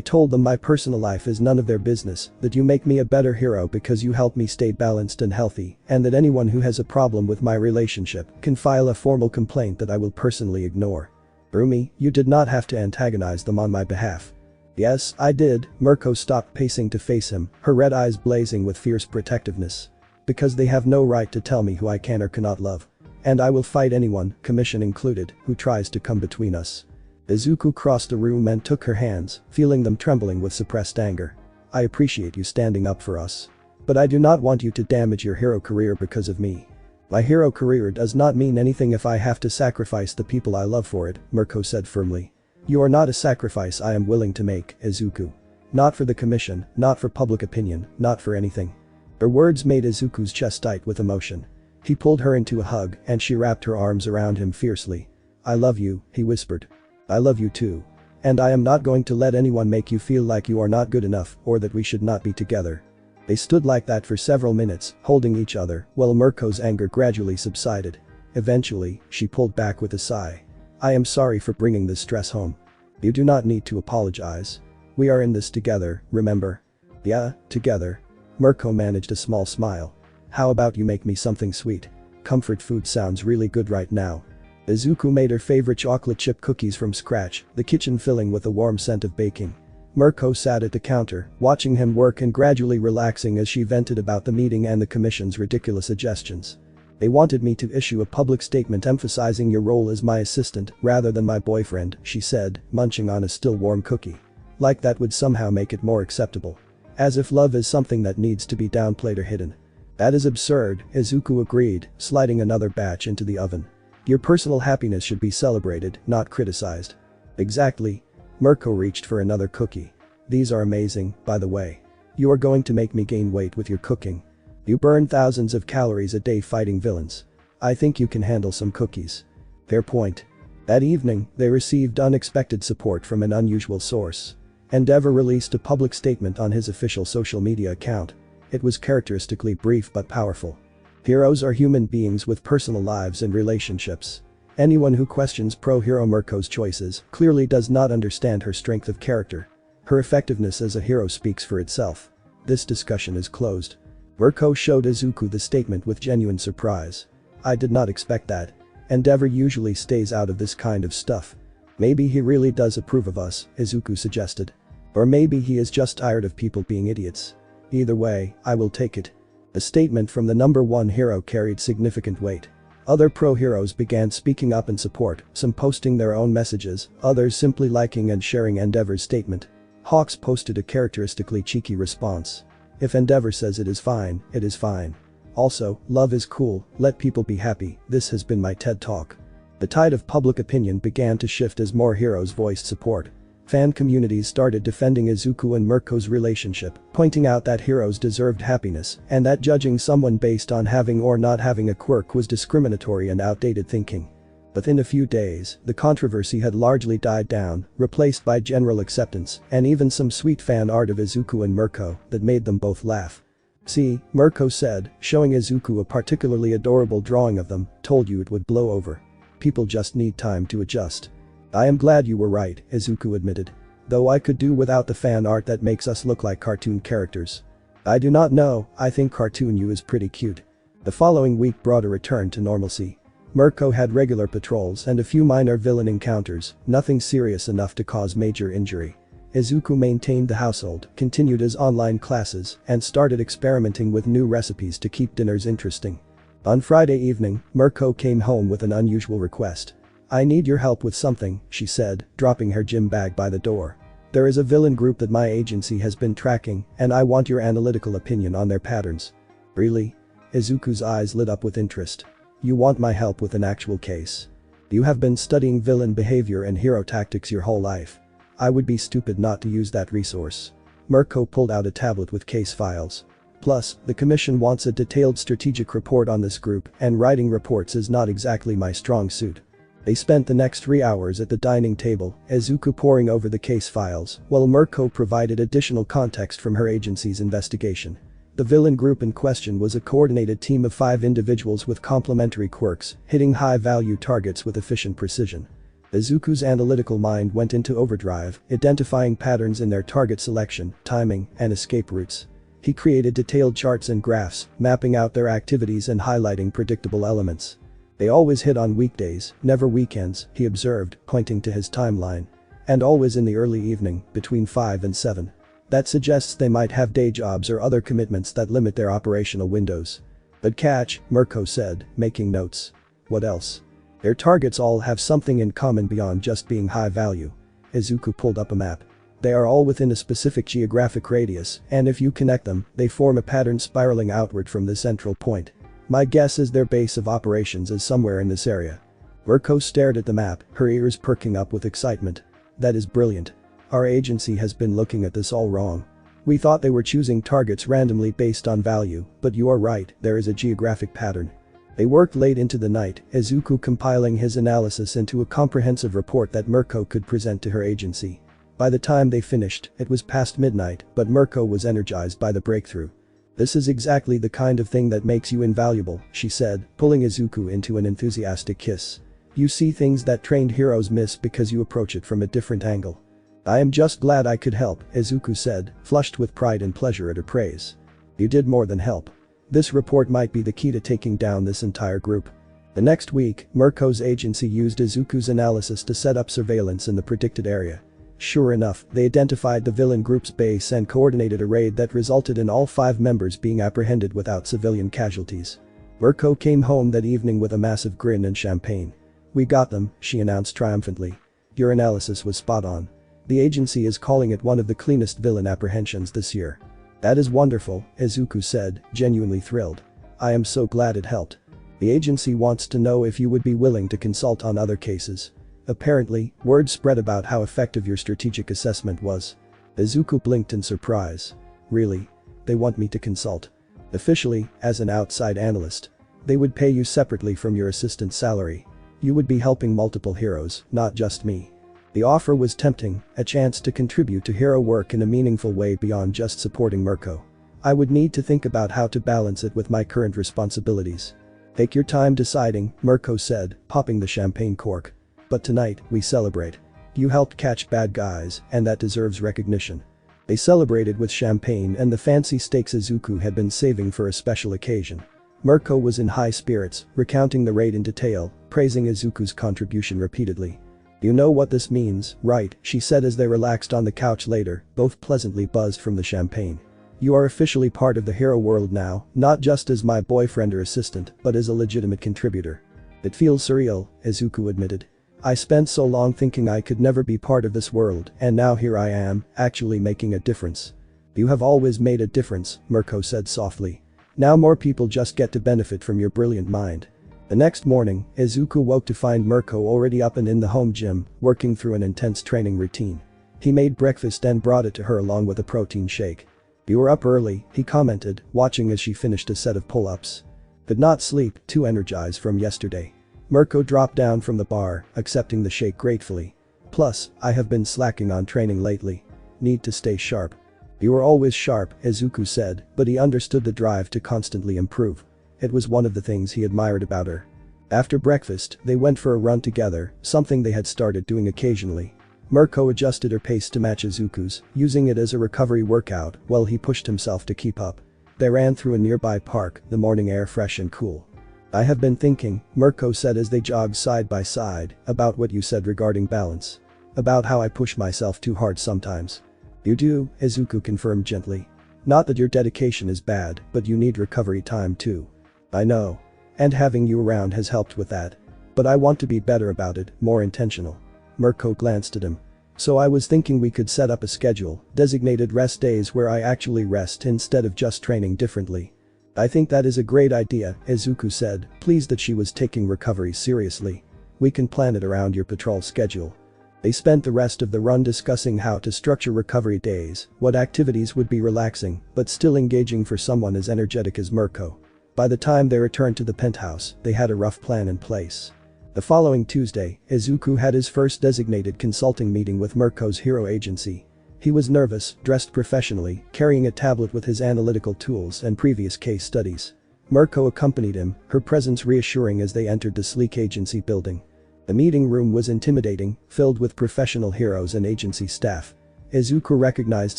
told them my personal life is none of their business, that you make me a better hero because you help me stay balanced and healthy, and that anyone who has a problem with my relationship can file a formal complaint that I will personally ignore." "Rumi, you did not have to antagonize them on my behalf." "Yes, I did." Mirko stopped pacing to face him, her red eyes blazing with fierce protectiveness. "Because they have no right to tell me who I can or cannot love. And I will fight anyone, commission included, who tries to come between us." Izuku crossed the room and took her hands, feeling them trembling with suppressed anger. "I appreciate you standing up for us. But I do not want you to damage your hero career because of me." "My hero career does not mean anything if I have to sacrifice the people I love for it," Mirko said firmly. "You are not a sacrifice I am willing to make, Izuku. Not for the commission, not for public opinion, not for anything." Her words made Izuku's chest tight with emotion. He pulled her into a hug and she wrapped her arms around him fiercely. "I love you," he whispered. "I love you too. And I am not going to let anyone make you feel like you are not good enough or that we should not be together." They stood like that for several minutes, holding each other, while Mirko's anger gradually subsided. Eventually, she pulled back with a sigh. "I am sorry for bringing this stress home. You do not need to apologize. We are in this together, remember?" "Yeah, together." Mirko managed a small smile. "How about you make me something sweet? Comfort food sounds really good right now." Izuku made her favorite chocolate chip cookies from scratch, the kitchen filling with a warm scent of baking. Mirko sat at the counter, watching him work and gradually relaxing as she vented about the meeting and the commission's ridiculous suggestions. "They wanted me to issue a public statement emphasizing your role as my assistant rather than my boyfriend," she said, munching on a still warm cookie. "Like that would somehow make it more acceptable. As if love is something that needs to be downplayed or hidden." "That is absurd," Izuku agreed, sliding another batch into the oven. "Your personal happiness should be celebrated, not criticized." "Exactly." Mirko reached for another cookie. "These are amazing, by the way. You are going to make me gain weight with your cooking. You burn thousands of calories a day fighting villains. I think you can handle some cookies." Fair point. That evening, they received unexpected support from an unusual source. Endeavor released a public statement on his official social media account. It was characteristically brief but powerful. "Heroes are human beings with personal lives and relationships. Anyone who questions pro-hero Mirko's choices clearly does not understand her strength of character. Her effectiveness as a hero speaks for itself. This discussion is closed." Mirko showed Izuku the statement with genuine surprise. "I did not expect that. Endeavor usually stays out of this kind of stuff." "Maybe he really does approve of us," Izuku suggested. "Or maybe he is just tired of people being idiots. Either way, I will take it." A statement from the number one hero carried significant weight. Other pro-heroes began speaking up in support, some posting their own messages, others simply liking and sharing Endeavor's statement. Hawks posted a characteristically cheeky response. "If Endeavor says it is fine, it is fine. Also, love is cool, let people be happy, this has been my TED Talk." The tide of public opinion began to shift as more heroes voiced support. Fan communities started defending Izuku and Mirko's relationship, pointing out that heroes deserved happiness and that judging someone based on having or not having a quirk was discriminatory and outdated thinking. Within a few days, the controversy had largely died down, replaced by general acceptance and even some sweet fan art of Izuku and Mirko that made them both laugh. See, Mirko said, showing Izuku a particularly adorable drawing of them, told you it would blow over. People just need time to adjust. I am glad you were right, Izuku admitted. Though I could do without the fan art that makes us look like cartoon characters. I do not know, I think cartoon you is pretty cute. The following week brought a return to normalcy. Mirko had regular patrols and a few minor villain encounters, nothing serious enough to cause major injury. Izuku maintained the household, continued his online classes, and started experimenting with new recipes to keep dinners interesting. On Friday evening, Mirko came home with an unusual request. I need your help with something, she said, dropping her gym bag by the door. There is a villain group that my agency has been tracking, and I want your analytical opinion on their patterns. Really? Izuku's eyes lit up with interest. You want my help with an actual case? You have been studying villain behavior and hero tactics your whole life. I would be stupid not to use that resource. Mirko pulled out a tablet with case files. Plus, the commission wants a detailed strategic report on this group, and writing reports is not exactly my strong suit. They spent the next 3 hours at the dining table, Izuku poring over the case files, while Mirko provided additional context from her agency's investigation. The villain group in question was a coordinated team of 5 individuals with complementary quirks, hitting high-value targets with efficient precision. Izuku's analytical mind went into overdrive, identifying patterns in their target selection, timing, and escape routes. He created detailed charts and graphs, mapping out their activities and highlighting predictable elements. They always hit on weekdays, never weekends, he observed, pointing to his timeline. And always in the early evening, between 5 and 7. That suggests they might have day jobs or other commitments that limit their operational windows. But catch, Mirko said, making notes. What else? Their targets all have something in common beyond just being high value. Izuku pulled up a map. They are all within a specific geographic radius, and if you connect them, they form a pattern spiraling outward from the central point. My guess is their base of operations is somewhere in this area. Mirko stared at the map, her ears perking up with excitement. That is brilliant. Our agency has been looking at this all wrong. We thought they were choosing targets randomly based on value, but you are right, there is a geographic pattern. They worked late into the night, Izuku compiling his analysis into a comprehensive report that Mirko could present to her agency. By the time they finished, it was past midnight, but Mirko was energized by the breakthrough. This is exactly the kind of thing that makes you invaluable, she said, pulling Izuku into an enthusiastic kiss. You see things that trained heroes miss because you approach it from a different angle. I am just glad I could help, Izuku said, flushed with pride and pleasure at her praise. You did more than help. This report might be the key to taking down this entire group. The next week, Mirko's agency used Izuku's analysis to set up surveillance in the predicted area. Sure enough, they identified the villain group's base and coordinated a raid that resulted in all 5 members being apprehended without civilian casualties. Mirko came home that evening with a massive grin and champagne. We got them, she announced triumphantly. Your analysis was spot on. The agency is calling it one of the cleanest villain apprehensions this year. That is wonderful, Izuku said, genuinely thrilled. I am so glad it helped. The agency wants to know if you would be willing to consult on other cases. Apparently, word spread about how effective your strategic assessment was. Izuku blinked in surprise. Really? They want me to consult? Officially, as an outside analyst. They would pay you separately from your assistant's salary. You would be helping multiple heroes, not just me. The offer was tempting, a chance to contribute to hero work in a meaningful way beyond just supporting Mirko. I would need to think about how to balance it with my current responsibilities. Take your time deciding, Mirko said, popping the champagne cork. But tonight, we celebrate. You helped catch bad guys, and that deserves recognition. They celebrated with champagne and the fancy steaks Izuku had been saving for a special occasion. Mirko was in high spirits, recounting the raid in detail, praising Izuku's contribution repeatedly. You know what this means, right? She said as they relaxed on the couch later, both pleasantly buzzed from the champagne. You are officially part of the hero world now, not just as my boyfriend or assistant, but as a legitimate contributor. It feels surreal, Izuku admitted. I spent so long thinking I could never be part of this world, and now here I am, actually making a difference. You have always made a difference, Mirko said softly. Now more people just get to benefit from your brilliant mind. The next morning, Izuku woke to find Mirko already up and in the home gym, working through an intense training routine. He made breakfast and brought it to her along with a protein shake. You were up early, he commented, watching as she finished a set of pull-ups. Could not sleep, too energized from yesterday. Mirko dropped down from the bar, accepting the shake gratefully. Plus, I have been slacking on training lately. Need to stay sharp. "You are always sharp," Izuku said, but he understood the drive to constantly improve. It was one of the things he admired about her. After breakfast, they went for a run together, something they had started doing occasionally. Mirko adjusted her pace to match Izuku's, using it as a recovery workout while he pushed himself to keep up. They ran through a nearby park, the morning air fresh and cool. "I have been thinking," Mirko said as they jogged side by side, "about what you said regarding balance. About how I push myself too hard sometimes." "You do," Izuku confirmed gently. "Not that your dedication is bad, but you need recovery time too." "I know. And having you around has helped with that. But I want to be better about it, more intentional." Mirko glanced at him. "So I was thinking we could set up a schedule, designated rest days where I actually rest instead of just training differently." "I think that is a great idea," Izuku said, pleased that she was taking recovery seriously. "We can plan it around your patrol schedule." They spent the rest of the run discussing how to structure recovery days, what activities would be relaxing but still engaging for someone as energetic as Mirko. By the time they returned to the penthouse, they had a rough plan in place. The following Tuesday, Izuku had his first designated consulting meeting with Mirko's hero agency. He was nervous, dressed professionally, carrying a tablet with his analytical tools and previous case studies. Mirko accompanied him, her presence reassuring as they entered the sleek agency building. The meeting room was intimidating, filled with professional heroes and agency staff. Izuku recognized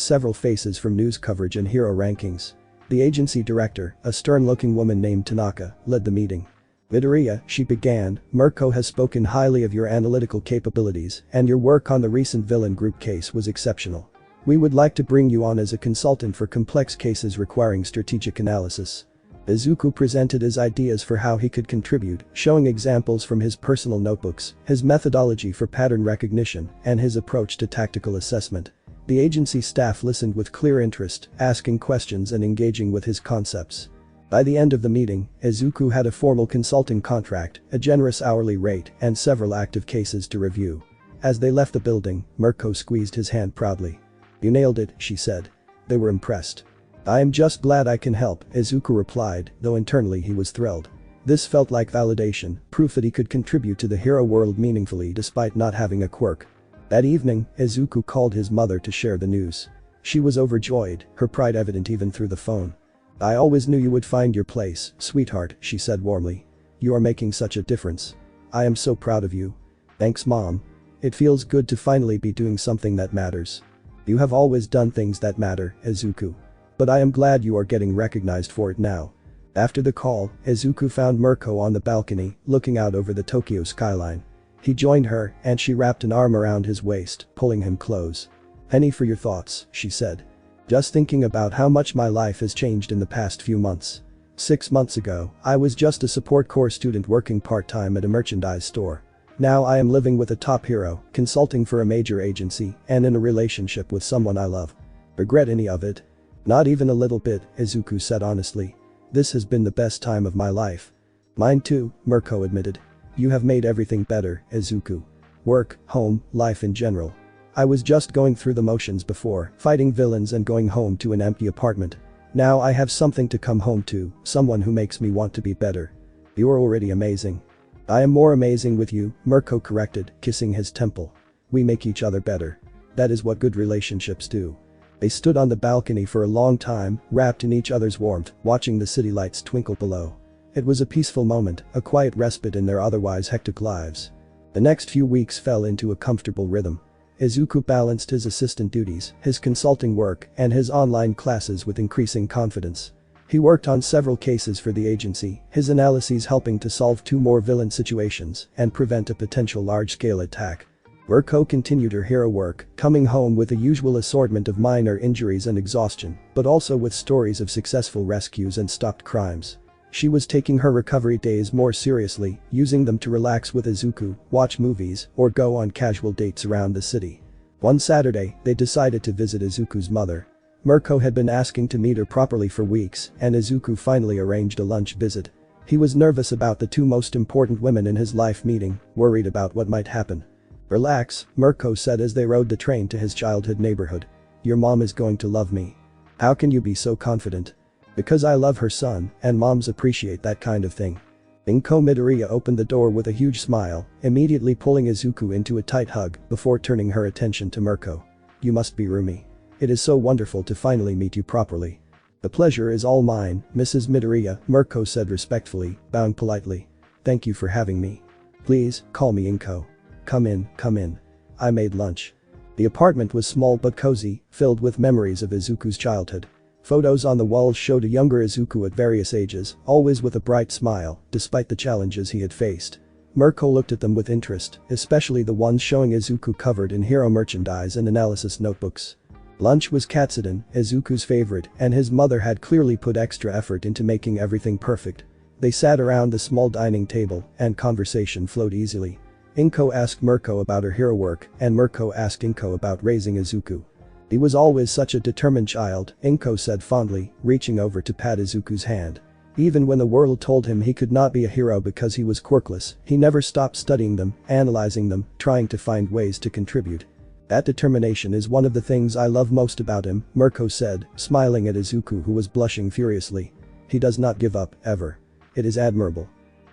several faces from news coverage and hero rankings. The agency director, a stern-looking woman named Tanaka, led the meeting. "Midoriya," she began, "Mirko has spoken highly of your analytical capabilities, and your work on the recent villain group case was exceptional. We would like to bring you on as a consultant for complex cases requiring strategic analysis." Izuku presented his ideas for how he could contribute, showing examples from his personal notebooks, his methodology for pattern recognition, and his approach to tactical assessment. The agency staff listened with clear interest, asking questions and engaging with his concepts. By the end of the meeting, Izuku had a formal consulting contract, a generous hourly rate, and several active cases to review. As they left the building, Mirko squeezed his hand proudly. "You nailed it," she said. They were impressed. "I am just glad I can help," Izuku replied, though internally he was thrilled. This felt like validation, proof that he could contribute to the hero world meaningfully despite not having a quirk. That evening, Izuku called his mother to share the news. She was overjoyed, her pride evident even through the phone. "I always knew you would find your place, sweetheart," she said warmly. "You are making such a difference. I am so proud of you." "Thanks, Mom. It feels good to finally be doing something that matters." "You have always done things that matter, Izuku. But I am glad you are getting recognized for it now." After the call, Izuku found Mirko on the balcony, looking out over the Tokyo skyline. He joined her, and she wrapped an arm around his waist, pulling him close. "Penny for your thoughts," she said. "Just thinking about how much my life has changed in the past few months. 6 months ago, I was just a support corps student working part-time at a merchandise store. Now I am living with a top hero, consulting for a major agency, and in a relationship with someone I love. Regret any of it?" "Not even a little bit," Izuku said honestly. "This has been the best time of my life." "Mine too," Mirko admitted. "You have made everything better, Izuku. Work, home, life in general. I was just going through the motions before, fighting villains and going home to an empty apartment. Now I have something to come home to, someone who makes me want to be better." "You are already amazing." "I am more amazing with you," Mirko corrected, kissing his temple. "We make each other better. That is what good relationships do." They stood on the balcony for a long time, wrapped in each other's warmth, watching the city lights twinkle below. It was a peaceful moment, a quiet respite in their otherwise hectic lives. The next few weeks fell into a comfortable rhythm. Izuku balanced his assistant duties, his consulting work, and his online classes with increasing confidence. He worked on several cases for the agency, his analyses helping to solve 2 more villain situations and prevent a potential large-scale attack. Mirko continued her hero work, coming home with a usual assortment of minor injuries and exhaustion, but also with stories of successful rescues and stopped crimes. She was taking her recovery days more seriously, using them to relax with Izuku, watch movies, or go on casual dates around the city. One Saturday, they decided to visit Izuku's mother. Mirko had been asking to meet her properly for weeks, and Izuku finally arranged a lunch visit. He was nervous about the 2 most important women in his life meeting, worried about what might happen. "Relax," Mirko said as they rode the train to his childhood neighborhood. "Your mom is going to love me." "How can you be so confident?" "Because I love her son, and moms appreciate that kind of thing." Midoriya opened the door with a huge smile, immediately pulling Izuku into a tight hug before turning her attention to Mirko. "You must be roomy." It is so wonderful to finally meet you properly. The pleasure is all mine, Mrs. Midoriya, Mirko said respectfully, bowing politely. Thank you for having me. Please, call me Inko. Come in, come in. I made lunch. The apartment was small but cozy, filled with memories of Izuku's childhood. Photos on the walls showed a younger Izuku at various ages, always with a bright smile, despite the challenges he had faced. Mirko looked at them with interest, especially the ones showing Izuku covered in hero merchandise and analysis notebooks. Lunch was katsudon, Izuku's favorite, and his mother had clearly put extra effort into making everything perfect. They sat around the small dining table, and conversation flowed easily. Inko asked Mirko about her hero work, and Mirko asked Inko about raising Izuku. He was always such a determined child, Inko said fondly, reaching over to pat Izuku's hand. Even when the world told him he could not be a hero because he was quirkless, he never stopped studying them, analyzing them, trying to find ways to contribute. That determination is one of the things I love most about him, Mirko said, smiling at Izuku who was blushing furiously. He does not give up, ever. It is admirable.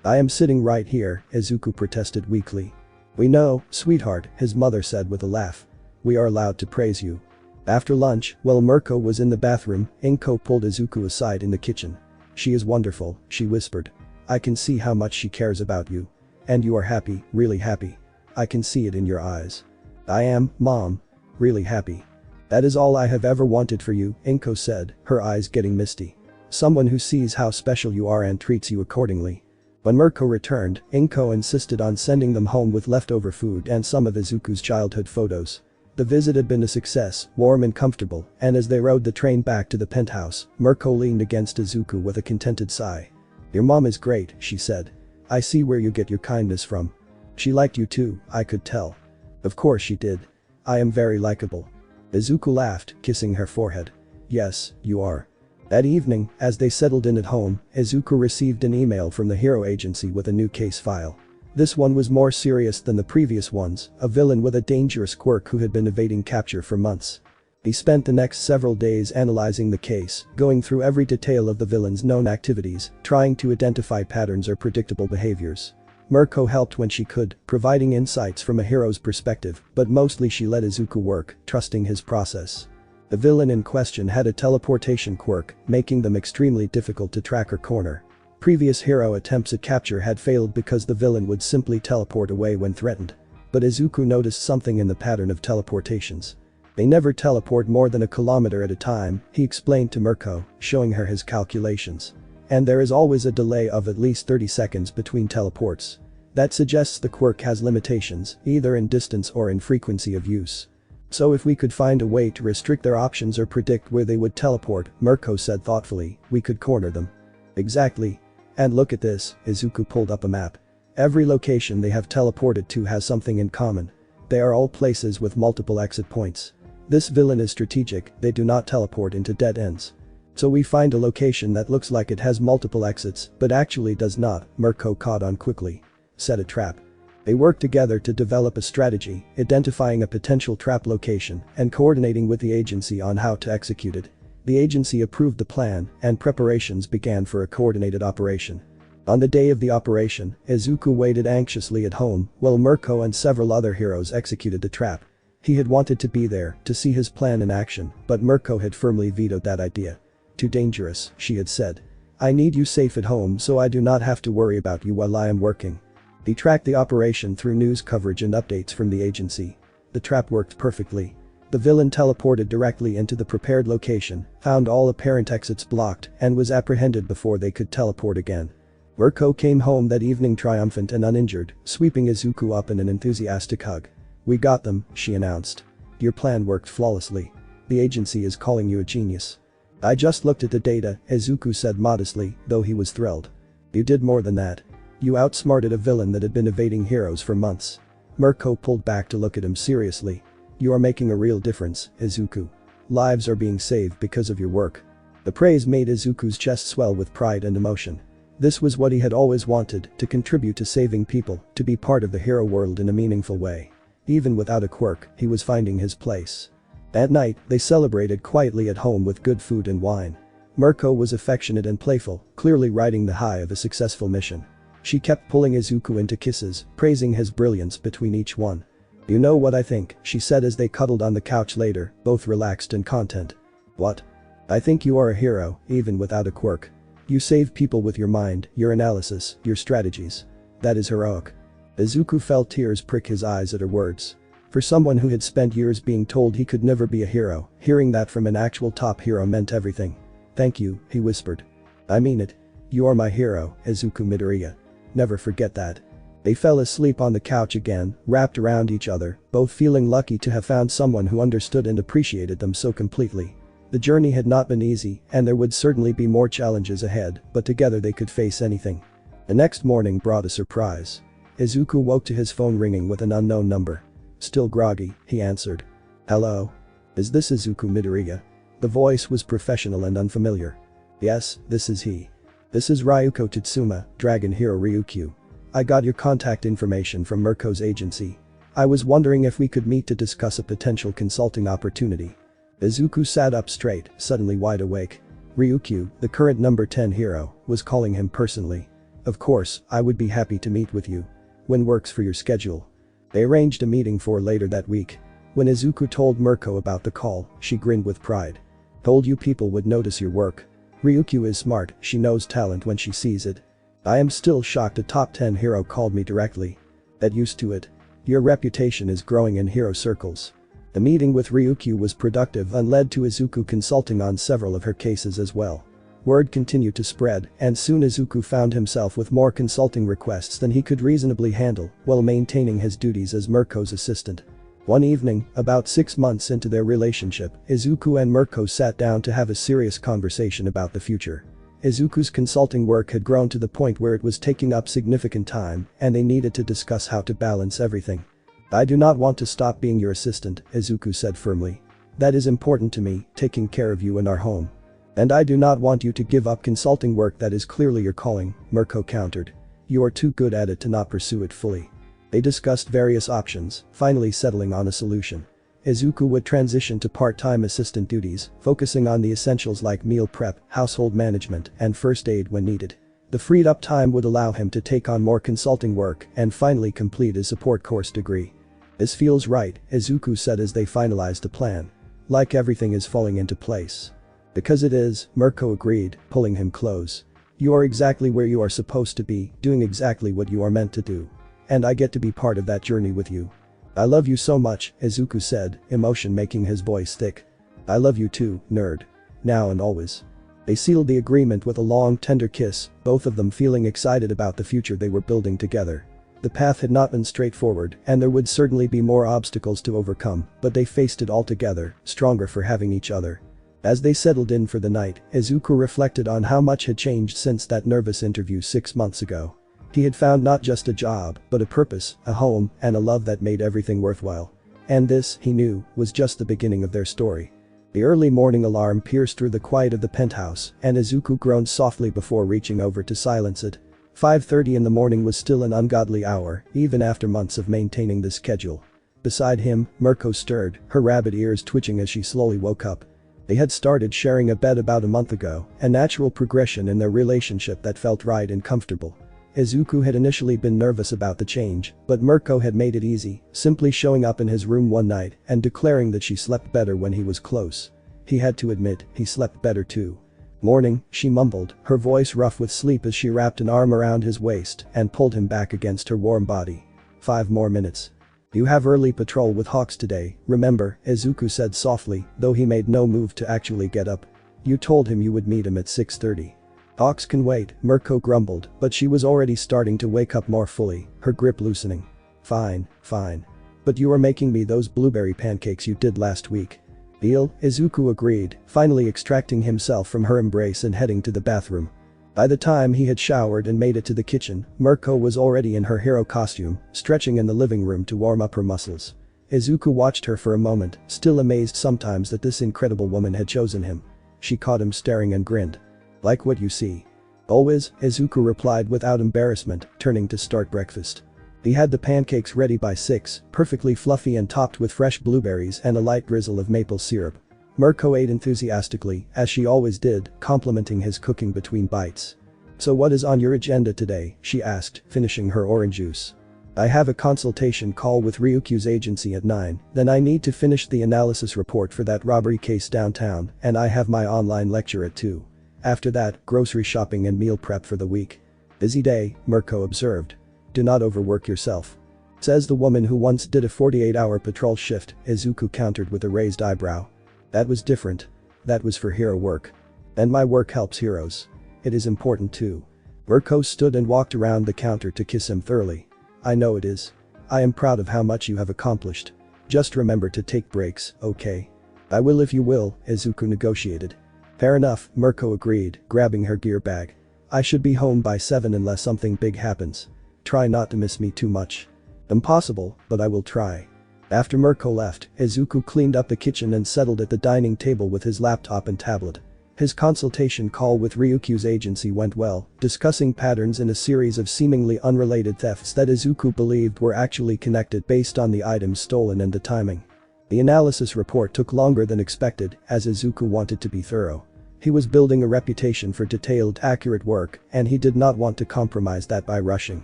I am sitting right here, Izuku protested weakly. We know, sweetheart, his mother said with a laugh. We are allowed to praise you. After lunch, while Mirko was in the bathroom, Inko pulled Izuku aside in the kitchen. She is wonderful, she whispered. I can see how much she cares about you. And you are happy, really happy. I can see it in your eyes. I am, Mom. Really happy. That is all I have ever wanted for you, Inko said, her eyes getting misty. Someone who sees how special you are and treats you accordingly. When Mirko returned, Inko insisted on sending them home with leftover food and some of Izuku's childhood photos. The visit had been a success, warm and comfortable, and as they rode the train back to the penthouse, Mirko leaned against Izuku with a contented sigh. Your mom is great, she said. I see where you get your kindness from. She liked you too, I could tell. Of course she did. I am very likable. Izuku laughed, kissing her forehead. Yes, you are. That evening, as they settled in at home, Izuku received an email from the Hero Agency with a new case file. This one was more serious than the previous ones, a villain with a dangerous quirk who had been evading capture for months. He spent the next several days analyzing the case, going through every detail of the villain's known activities, trying to identify patterns or predictable behaviors. Mirko helped when she could, providing insights from a hero's perspective, but mostly she let Izuku work, trusting his process. The villain in question had a teleportation quirk, making them extremely difficult to track or corner. Previous hero attempts at capture had failed because the villain would simply teleport away when threatened. But Izuku noticed something in the pattern of teleportations. They never teleport more than a kilometer at a time, he explained to Mirko, showing her his calculations. And there is always a delay of at least 30 seconds between teleports. That suggests the quirk has limitations, either in distance or in frequency of use. So if we could find a way to restrict their options or predict where they would teleport, Mirko said thoughtfully, we could corner them. Exactly. And look at this, Izuku pulled up a map. Every location they have teleported to has something in common. They are all places with multiple exit points. This villain is strategic, they do not teleport into dead ends. So we find a location that looks like it has multiple exits, but actually does not, Mirko caught on quickly. Set a trap. They worked together to develop a strategy, identifying a potential trap location and coordinating with the agency on how to execute it. The agency approved the plan, and preparations began for a coordinated operation. On the day of the operation, Izuku waited anxiously at home while Mirko and several other heroes executed the trap. He had wanted to be there to see his plan in action, but Mirko had firmly vetoed that idea. Too dangerous, she had said. I need you safe at home so I do not have to worry about you while I am working. He tracked the operation through news coverage and updates from the agency. The trap worked perfectly. The villain teleported directly into the prepared location, found all apparent exits blocked, and was apprehended before they could teleport again. Mirko came home that evening triumphant and uninjured, sweeping Izuku up in an enthusiastic hug. We got them, she announced. Your plan worked flawlessly. The agency is calling you a genius. I just looked at the data, Izuku said modestly, though he was thrilled. You did more than that. You outsmarted a villain that had been evading heroes for months. Mirko pulled back to look at him seriously. You are making a real difference, Izuku. Lives are being saved because of your work. The praise made Izuku's chest swell with pride and emotion. This was what he had always wanted, to contribute to saving people, to be part of the hero world in a meaningful way. Even without a quirk, he was finding his place. That night, they celebrated quietly at home with good food and wine. Mirko was affectionate and playful, clearly riding the high of a successful mission. She kept pulling Izuku into kisses, praising his brilliance between each one. You know what I think, she said as they cuddled on the couch later, both relaxed and content. What? I think you are a hero, even without a quirk. You save people with your mind, your analysis, your strategies. That is heroic. Izuku felt tears prick his eyes at her words. For someone who had spent years being told he could never be a hero, hearing that from an actual top hero meant everything. Thank you, he whispered. I mean it. You are my hero, Izuku Midoriya. Never forget that. They fell asleep on the couch again, wrapped around each other, both feeling lucky to have found someone who understood and appreciated them so completely. The journey had not been easy, and there would certainly be more challenges ahead, but together they could face anything. The next morning brought a surprise. Izuku woke to his phone ringing with an unknown number. Still groggy, he answered. Hello? Is this Izuku Midoriya? The voice was professional and unfamiliar. Yes, this is he. This is Ryuko Tatsuma, Dragon Hero Ryukyu. I got your contact information from Mirko's agency. I was wondering if we could meet to discuss a potential consulting opportunity. Izuku sat up straight, suddenly wide awake. Ryukyu, the current number 10 hero, was calling him personally. Of course, I would be happy to meet with you. When works for your schedule. They arranged a meeting for later that week. When Izuku told Mirko about the call, she grinned with pride. Told you people would notice your work. Ryukyu is smart, she knows talent when she sees it. I am still shocked a top 10 hero called me directly. Get used to it. Your reputation is growing in hero circles. The meeting with Ryukyu was productive and led to Izuku consulting on several of her cases as well. Word continued to spread, and soon Izuku found himself with more consulting requests than he could reasonably handle, while maintaining his duties as Mirko's assistant. One evening, about 6 months into their relationship, Izuku and Mirko sat down to have a serious conversation about the future. Izuku's consulting work had grown to the point where it was taking up significant time, and they needed to discuss how to balance everything. I do not want to stop being your assistant, Izuku said firmly. That is important to me, taking care of you in our home. And I do not want you to give up consulting work that is clearly your calling, Mirko countered. You are too good at it to not pursue it fully. They discussed various options, finally settling on a solution. Izuku would transition to part-time assistant duties, focusing on the essentials like meal prep, household management, and first aid when needed. The freed up time would allow him to take on more consulting work and finally complete his support course degree. This feels right, Izuku said as they finalized the plan. Like everything is falling into place. Because it is, Mirko agreed, pulling him close. You are exactly where you are supposed to be, doing exactly what you are meant to do. And I get to be part of that journey with you. I love you so much, Izuku said, emotion making his voice thick. I love you too, nerd. Now and always. They sealed the agreement with a long, tender kiss, both of them feeling excited about the future they were building together. The path had not been straightforward, and there would certainly be more obstacles to overcome, but they faced it all together, stronger for having each other. As they settled in for the night, Izuku reflected on how much had changed since that nervous interview 6 months ago. He had found not just a job, but a purpose, a home, and a love that made everything worthwhile. And this, he knew, was just the beginning of their story. The early morning alarm pierced through the quiet of the penthouse, and Izuku groaned softly before reaching over to silence it. 5:30 in the morning was still an ungodly hour, even after months of maintaining the schedule. Beside him, Mirko stirred, her rabbit ears twitching as she slowly woke up. They had started sharing a bed about a month ago, a natural progression in their relationship that felt right and comfortable. Izuku had initially been nervous about the change, but Mirko had made it easy, simply showing up in his room one night and declaring that she slept better when he was close. He had to admit, he slept better too. Morning, she mumbled, her voice rough with sleep as she wrapped an arm around his waist and pulled him back against her warm body. 5 more minutes. You have early patrol with Hawks today, remember, Izuku said softly, though he made no move to actually get up. You told him you would meet him at 6:30. Hawks can wait, Mirko grumbled, but she was already starting to wake up more fully, her grip loosening. Fine, fine. But you are making me those blueberry pancakes you did last week. Deal, Izuku agreed, finally extracting himself from her embrace and heading to the bathroom. By the time he had showered and made it to the kitchen, Mirko was already in her hero costume, stretching in the living room to warm up her muscles. Izuku watched her for a moment, still amazed sometimes that this incredible woman had chosen him. She caught him staring and grinned. Like what you see. Always, Izuku replied without embarrassment, turning to start breakfast. He had the pancakes ready by 6, perfectly fluffy and topped with fresh blueberries and a light drizzle of maple syrup. Mirko ate enthusiastically, as she always did, complimenting his cooking between bites. So what is on your agenda today, she asked, finishing her orange juice. I have a consultation call with Ryukyu's agency at 9, then I need to finish the analysis report for that robbery case downtown, and I have my online lecture at 2. After that, grocery shopping and meal prep for the week. Busy day, Mirko observed. Do not overwork yourself. Says the woman who once did a 48-hour patrol shift, Izuku countered with a raised eyebrow. That was different. That was for hero work. And my work helps heroes. It is important too. Mirko stood and walked around the counter to kiss him thoroughly. I know it is. I am proud of how much you have accomplished. Just remember to take breaks, okay? I will if you will, Izuku negotiated. Fair enough, Mirko agreed, grabbing her gear bag. I should be home by 7 unless something big happens. Try not to miss me too much. Impossible, but I will try. After Mirko left, Izuku cleaned up the kitchen and settled at the dining table with his laptop and tablet. His consultation call with Ryukyu's agency went well, discussing patterns in a series of seemingly unrelated thefts that Izuku believed were actually connected based on the items stolen and the timing. The analysis report took longer than expected, as Izuku wanted to be thorough. He was building a reputation for detailed, accurate work, and he did not want to compromise that by rushing.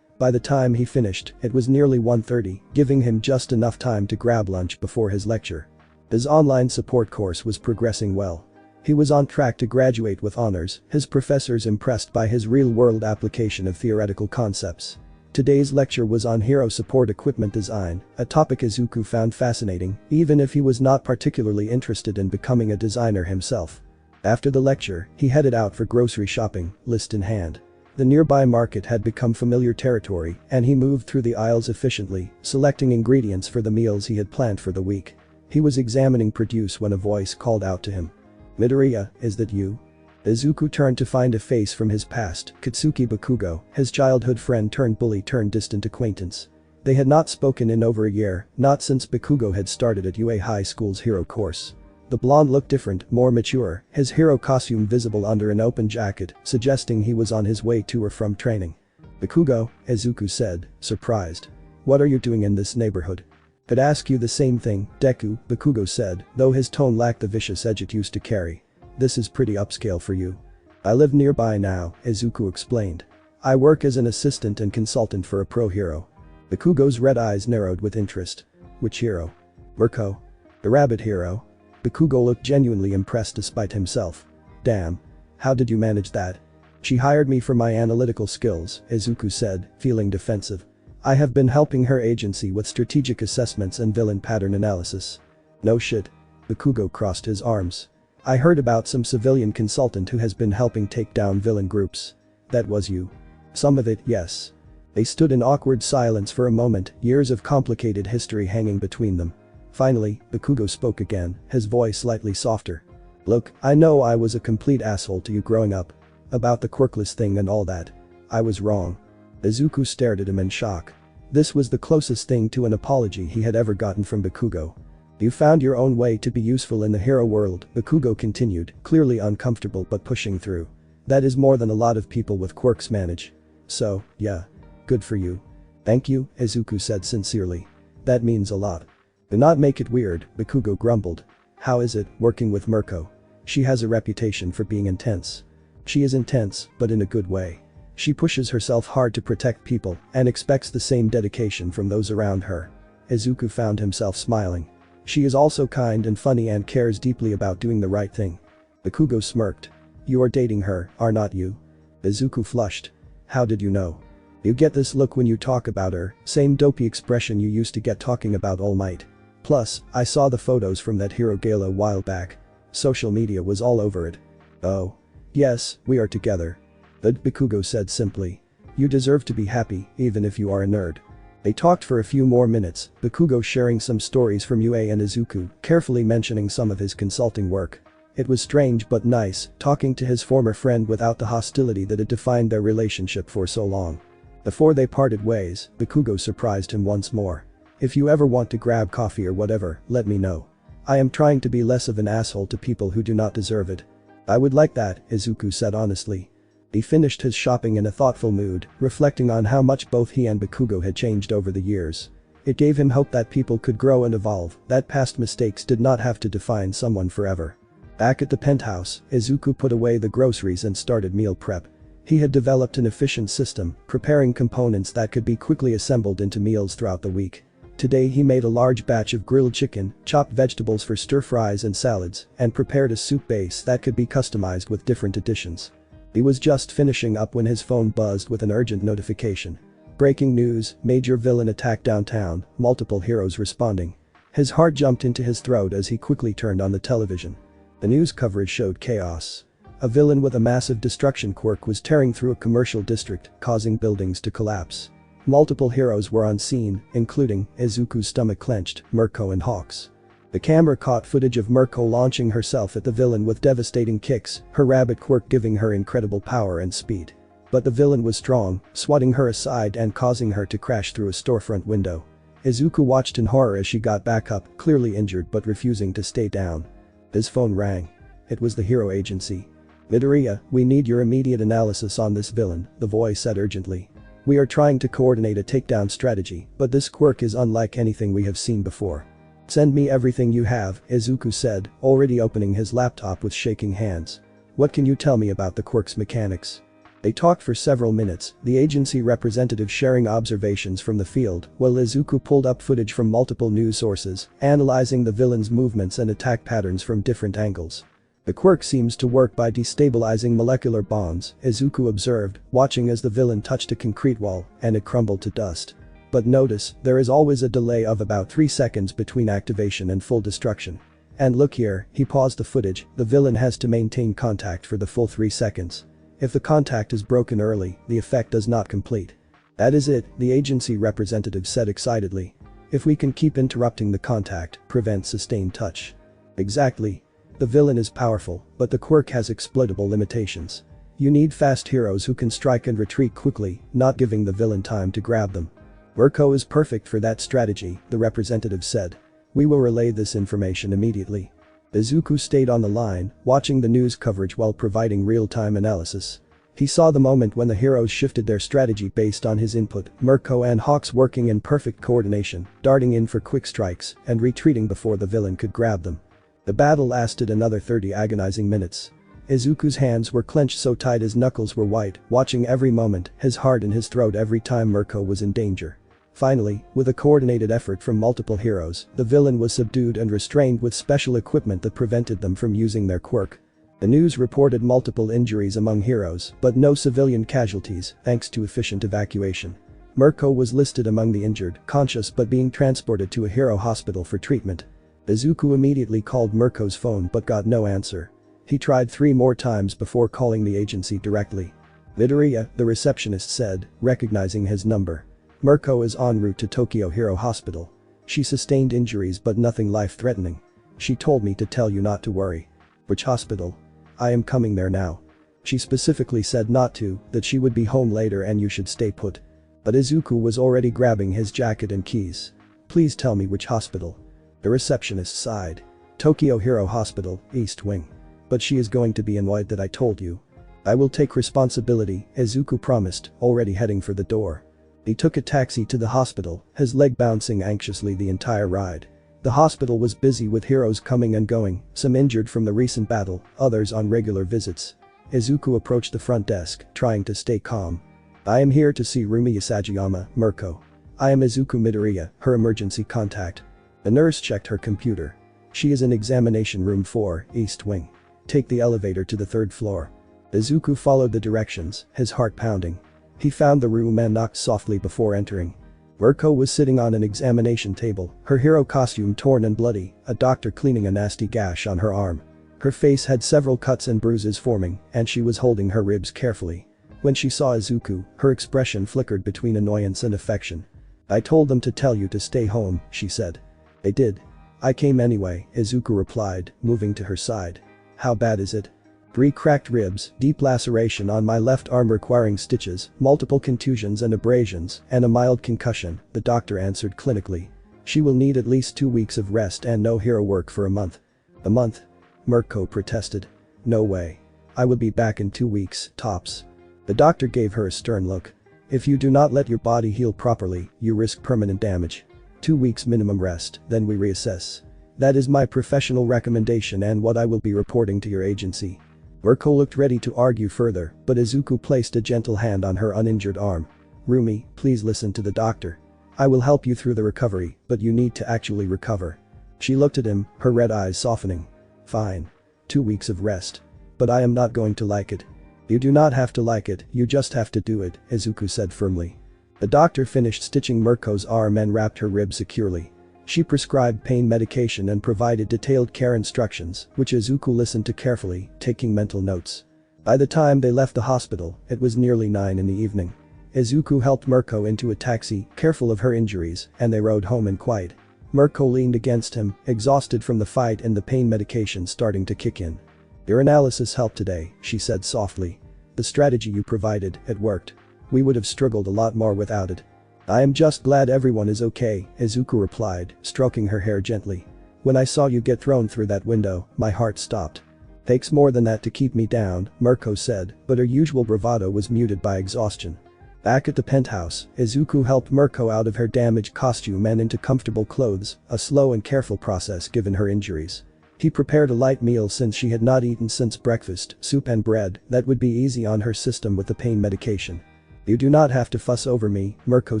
By the time he finished, it was nearly 1:30, giving him just enough time to grab lunch before his lecture. His online support course was progressing well. He was on track to graduate with honors, his professors impressed by his real-world application of theoretical concepts. Today's lecture was on hero support equipment design, a topic Izuku found fascinating, even if he was not particularly interested in becoming a designer himself. After the lecture, he headed out for grocery shopping, list in hand. The nearby market had become familiar territory, and he moved through the aisles efficiently, selecting ingredients for the meals he had planned for the week. He was examining produce when a voice called out to him. Midoriya, is that you? Izuku turned to find a face from his past, Katsuki Bakugo, his childhood friend turned bully turned distant acquaintance. They had not spoken in over a year, not since Bakugo had started at UA High School's hero course. The blonde looked different, more mature, his hero costume visible under an open jacket, suggesting he was on his way to or from training. Bakugo, Izuku said, surprised. What are you doing in this neighborhood? Could ask you the same thing, Deku, Bakugo said, though his tone lacked the vicious edge it used to carry. This is pretty upscale for you. I live nearby now, Izuku explained. I work as an assistant and consultant for a pro hero. Bakugo's red eyes narrowed with interest. Which hero? Mirko. The rabbit hero? Bakugo looked genuinely impressed despite himself. Damn. How did you manage that? She hired me for my analytical skills, Izuku said, feeling defensive. I have been helping her agency with strategic assessments and villain pattern analysis. No shit. Bakugo crossed his arms. I heard about some civilian consultant who has been helping take down villain groups. That was you. Some of it, yes. They stood in awkward silence for a moment, years of complicated history hanging between them. Finally, Bakugo spoke again, his voice slightly softer. Look, I know I was a complete asshole to you growing up. About the quirkless thing and all that. I was wrong. Izuku stared at him in shock. This was the closest thing to an apology he had ever gotten from Bakugo. You found your own way to be useful in the hero world, Bakugo continued, clearly uncomfortable but pushing through. That is more than a lot of people with quirks manage. So, yeah. Good for you. Thank you, Izuku said sincerely. That means a lot. Do not make it weird, Bakugo grumbled. How is it, working with Mirko? She has a reputation for being intense. She is intense, but in a good way. She pushes herself hard to protect people and expects the same dedication from those around her. Izuku found himself smiling. She is also kind and funny and cares deeply about doing the right thing. Bakugo smirked. You are dating her, are not you? Izuku flushed. How did you know? You get this look when you talk about her, same dopey expression you used to get talking about All Might. Plus, I saw the photos from that hero gala a while back. Social media was all over it. Oh. Yes, we are together. But Bakugo said simply. You deserve to be happy, even if you are a nerd. They talked for a few more minutes, Bakugo sharing some stories from UA and Izuku, carefully mentioning some of his consulting work. It was strange but nice, talking to his former friend without the hostility that had defined their relationship for so long. Before they parted ways, Bakugo surprised him once more. If you ever want to grab coffee or whatever, let me know. I am trying to be less of an asshole to people who do not deserve it. I would like that, Izuku said honestly. He finished his shopping in a thoughtful mood, reflecting on how much both he and Bakugo had changed over the years. It gave him hope that people could grow and evolve, that past mistakes did not have to define someone forever. Back at the penthouse, Izuku put away the groceries and started meal prep. He had developed an efficient system, preparing components that could be quickly assembled into meals throughout the week. Today he made a large batch of grilled chicken, chopped vegetables for stir-fries and salads, and prepared a soup base that could be customized with different additions. He was just finishing up when his phone buzzed with an urgent notification. Breaking news, major villain attack downtown, multiple heroes responding. His heart jumped into his throat as he quickly turned on the television. The news coverage showed chaos. A villain with a massive destruction quirk was tearing through a commercial district, causing buildings to collapse. Multiple heroes were on scene, including Izuku's stomach clenched, Mirko and Hawks. The camera caught footage of Mirko launching herself at the villain with devastating kicks, her rabbit quirk giving her incredible power and speed. But the villain was strong, swatting her aside and causing her to crash through a storefront window. Izuku watched in horror as she got back up, clearly injured but refusing to stay down. His phone rang. It was the hero agency. "Midoriya, we need your immediate analysis on this villain," the voice said urgently. "We are trying to coordinate a takedown strategy, but this quirk is unlike anything we have seen before." "Send me everything you have," Izuku said, already opening his laptop with shaking hands. "What can you tell me about the quirk's mechanics?" They talked for several minutes, the agency representative sharing observations from the field, while Izuku pulled up footage from multiple news sources, analyzing the villain's movements and attack patterns from different angles. "The quirk seems to work by destabilizing molecular bonds," Izuku observed, watching as the villain touched a concrete wall, and it crumbled to dust. "But notice, there is always a delay of about 3 seconds between activation and full destruction. And look here," he paused the footage, "the villain has to maintain contact for the full 3 seconds. If the contact is broken early, the effect does not complete." "That is it," the agency representative said excitedly. "If we can keep interrupting the contact, prevent sustained touch." "Exactly. The villain is powerful, but the quirk has exploitable limitations. You need fast heroes who can strike and retreat quickly, not giving the villain time to grab them." "Mirko is perfect for that strategy," the representative said. "We will relay this information immediately." Izuku stayed on the line, watching the news coverage while providing real-time analysis. He saw the moment when the heroes shifted their strategy based on his input, Mirko and Hawks working in perfect coordination, darting in for quick strikes, and retreating before the villain could grab them. The battle lasted another 30 agonizing minutes. Izuku's hands were clenched so tight his knuckles were white, watching every moment, his heart in his throat every time Mirko was in danger. Finally, with a coordinated effort from multiple heroes, the villain was subdued and restrained with special equipment that prevented them from using their quirk. The news reported multiple injuries among heroes, but no civilian casualties, thanks to efficient evacuation. Mirko was listed among the injured, conscious but being transported to a hero hospital for treatment. Izuku immediately called Mirko's phone but got no answer. He tried 3 more times before calling the agency directly. "Midoriya," the receptionist said, recognizing his number. "Mirko is en route to Tokyo Hero Hospital. She sustained injuries but nothing life-threatening. She told me to tell you not to worry." "Which hospital?" "I am coming there now. She specifically said not to, that she would be home later and you should stay put." But Izuku was already grabbing his jacket and keys. "Please tell me which hospital." The receptionist sighed. "Tokyo Hero Hospital, East Wing. But she is going to be in white that I told you." "I will take responsibility," Izuku promised, already heading for the door. He took a taxi to the hospital, his leg bouncing anxiously the entire ride. The hospital was busy with heroes coming and going, some injured from the recent battle, others on regular visits. Izuku approached the front desk, trying to stay calm. "I am here to see Rumi Yasagiyama, Mirko. I am Izuku Midoriya, her emergency contact." The nurse checked her computer. "She is in examination room 4, East Wing. Take the elevator to the 3rd floor." Izuku followed the directions, his heart pounding. He found the room and knocked softly before entering. Mirko was sitting on an examination table, her hero costume torn and bloody, a doctor cleaning a nasty gash on her arm. Her face had several cuts and bruises forming, and she was holding her ribs carefully. When she saw Izuku, her expression flickered between annoyance and affection. "I told them to tell you to stay home," she said. "They did. I came anyway," Izuku replied, moving to her side. "How bad is it?" "3 cracked ribs, deep laceration on my left arm requiring stitches, multiple contusions and abrasions, and a mild concussion," the doctor answered clinically. "She will need at least 2 weeks of rest and no hero work for a month." "A month?" Mirko protested. "No way. I will be back in 2 weeks, tops." The doctor gave her a stern look. "If you do not let your body heal properly, you risk permanent damage. 2 weeks minimum rest, then we reassess. That is my professional recommendation and what I will be reporting to your agency." Mirko looked ready to argue further, but Izuku placed a gentle hand on her uninjured arm. Rumi, please listen to the doctor. I will help you through the recovery, but you need to actually recover. She looked at him, her red eyes softening. Fine. 2 weeks of rest. But I am not going to like it. You do not have to like it, you just have to do it, Izuku said firmly. The doctor finished stitching Mirko's arm and wrapped her rib securely. She prescribed pain medication and provided detailed care instructions, which Izuku listened to carefully, taking mental notes. By the time they left the hospital, it was nearly 9 in the evening. Izuku helped Mirko into a taxi, careful of her injuries, and they rode home in quiet. Mirko leaned against him, exhausted from the fight and the pain medication starting to kick in. Your analysis helped today, she said softly. The strategy you provided, it worked. We would have struggled a lot more without it. I am just glad everyone is okay, Izuku replied, stroking her hair gently. When I saw you get thrown through that window, my heart stopped. Takes more than that to keep me down, Mirko said, but her usual bravado was muted by exhaustion. Back at the penthouse, Izuku helped Mirko out of her damaged costume and into comfortable clothes, a slow and careful process given her injuries. He prepared a light meal since she had not eaten since breakfast, soup and bread, that would be easy on her system with the pain medication. You do not have to fuss over me, Mirko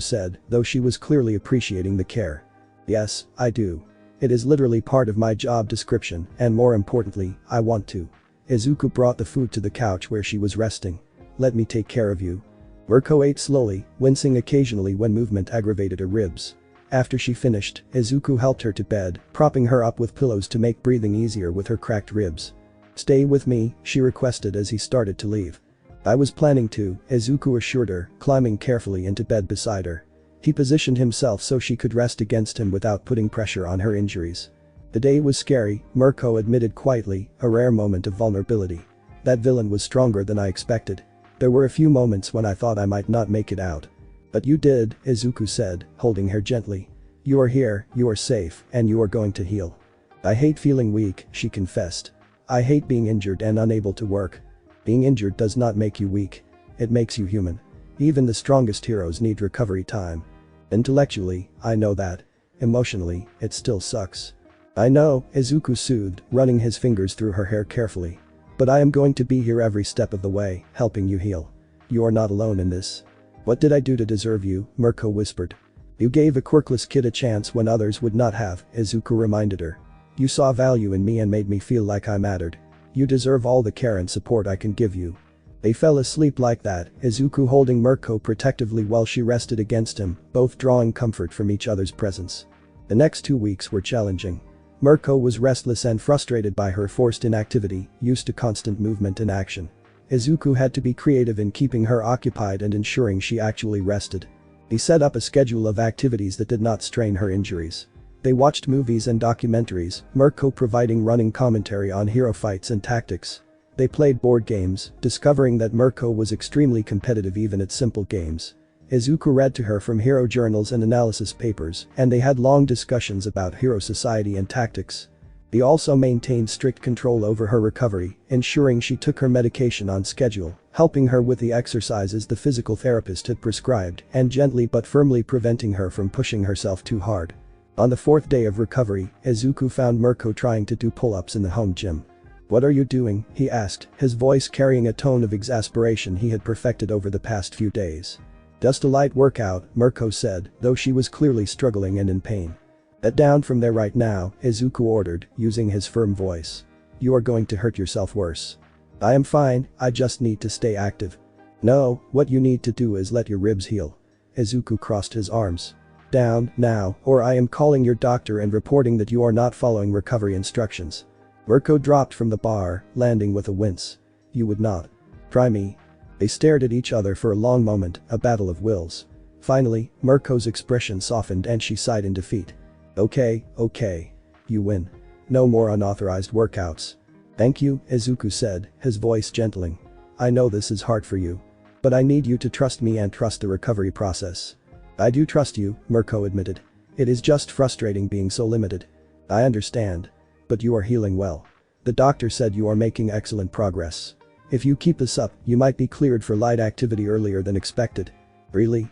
said, though she was clearly appreciating the care. Yes, I do. It is literally part of my job description, and more importantly, I want to. Izuku brought the food to the couch where she was resting. Let me take care of you. Mirko ate slowly, wincing occasionally when movement aggravated her ribs. After she finished, Izuku helped her to bed, propping her up with pillows to make breathing easier with her cracked ribs. Stay with me, she requested as he started to leave. I was planning to, Izuku assured her, climbing carefully into bed beside her. He positioned himself so she could rest against him without putting pressure on her injuries. The day was scary, Mirko admitted quietly, a rare moment of vulnerability. That villain was stronger than I expected. There were a few moments when I thought I might not make it out. But you did, Izuku said, holding her gently. You are here, you are safe, and you are going to heal. I hate feeling weak, she confessed. I hate being injured and unable to work. Being injured does not make you weak. It makes you human. Even the strongest heroes need recovery time. Intellectually, I know that. Emotionally, it still sucks. I know, Izuku soothed, running his fingers through her hair carefully. But I am going to be here every step of the way, helping you heal. You are not alone in this. What did I do to deserve you? Mirko whispered. You gave a quirkless kid a chance when others would not have, Izuku reminded her. You saw value in me and made me feel like I mattered. You deserve all the care and support I can give you. They fell asleep like that, Izuku holding Mirko protectively while she rested against him, both drawing comfort from each other's presence. The next 2 weeks were challenging. Mirko was restless and frustrated by her forced inactivity, used to constant movement and action. Izuku had to be creative in keeping her occupied and ensuring she actually rested. He set up a schedule of activities that did not strain her injuries. They watched movies and documentaries, Mirko providing running commentary on hero fights and tactics. They played board games, discovering that Mirko was extremely competitive even at simple games. Izuku read to her from hero journals and analysis papers, and they had long discussions about hero society and tactics. He also maintained strict control over her recovery, ensuring she took her medication on schedule, helping her with the exercises the physical therapist had prescribed, and gently but firmly preventing her from pushing herself too hard. On the 4th day of recovery, Izuku found Mirko trying to do pull-ups in the home gym. What are you doing? He asked, his voice carrying a tone of exasperation he had perfected over the past few days. Just a light workout, Mirko said, though she was clearly struggling and in pain. Get down from there right now, Izuku ordered, using his firm voice. You are going to hurt yourself worse. I am fine, I just need to stay active. No, what you need to do is let your ribs heal. Izuku crossed his arms. Down, now, or I am calling your doctor and reporting that you are not following recovery instructions. Mirko dropped from the bar, landing with a wince. You would not. Try me. They stared at each other for a long moment, a battle of wills. Finally, Mirko's expression softened and she sighed in defeat. Okay. You win. No more unauthorized workouts. Thank you, Izuku said, his voice gentling. I know this is hard for you. But I need you to trust me and trust the recovery process. I do trust you, Mirko admitted. It is just frustrating being so limited. I understand. But you are healing well. The doctor said you are making excellent progress. If you keep this up, you might be cleared for light activity earlier than expected. Really?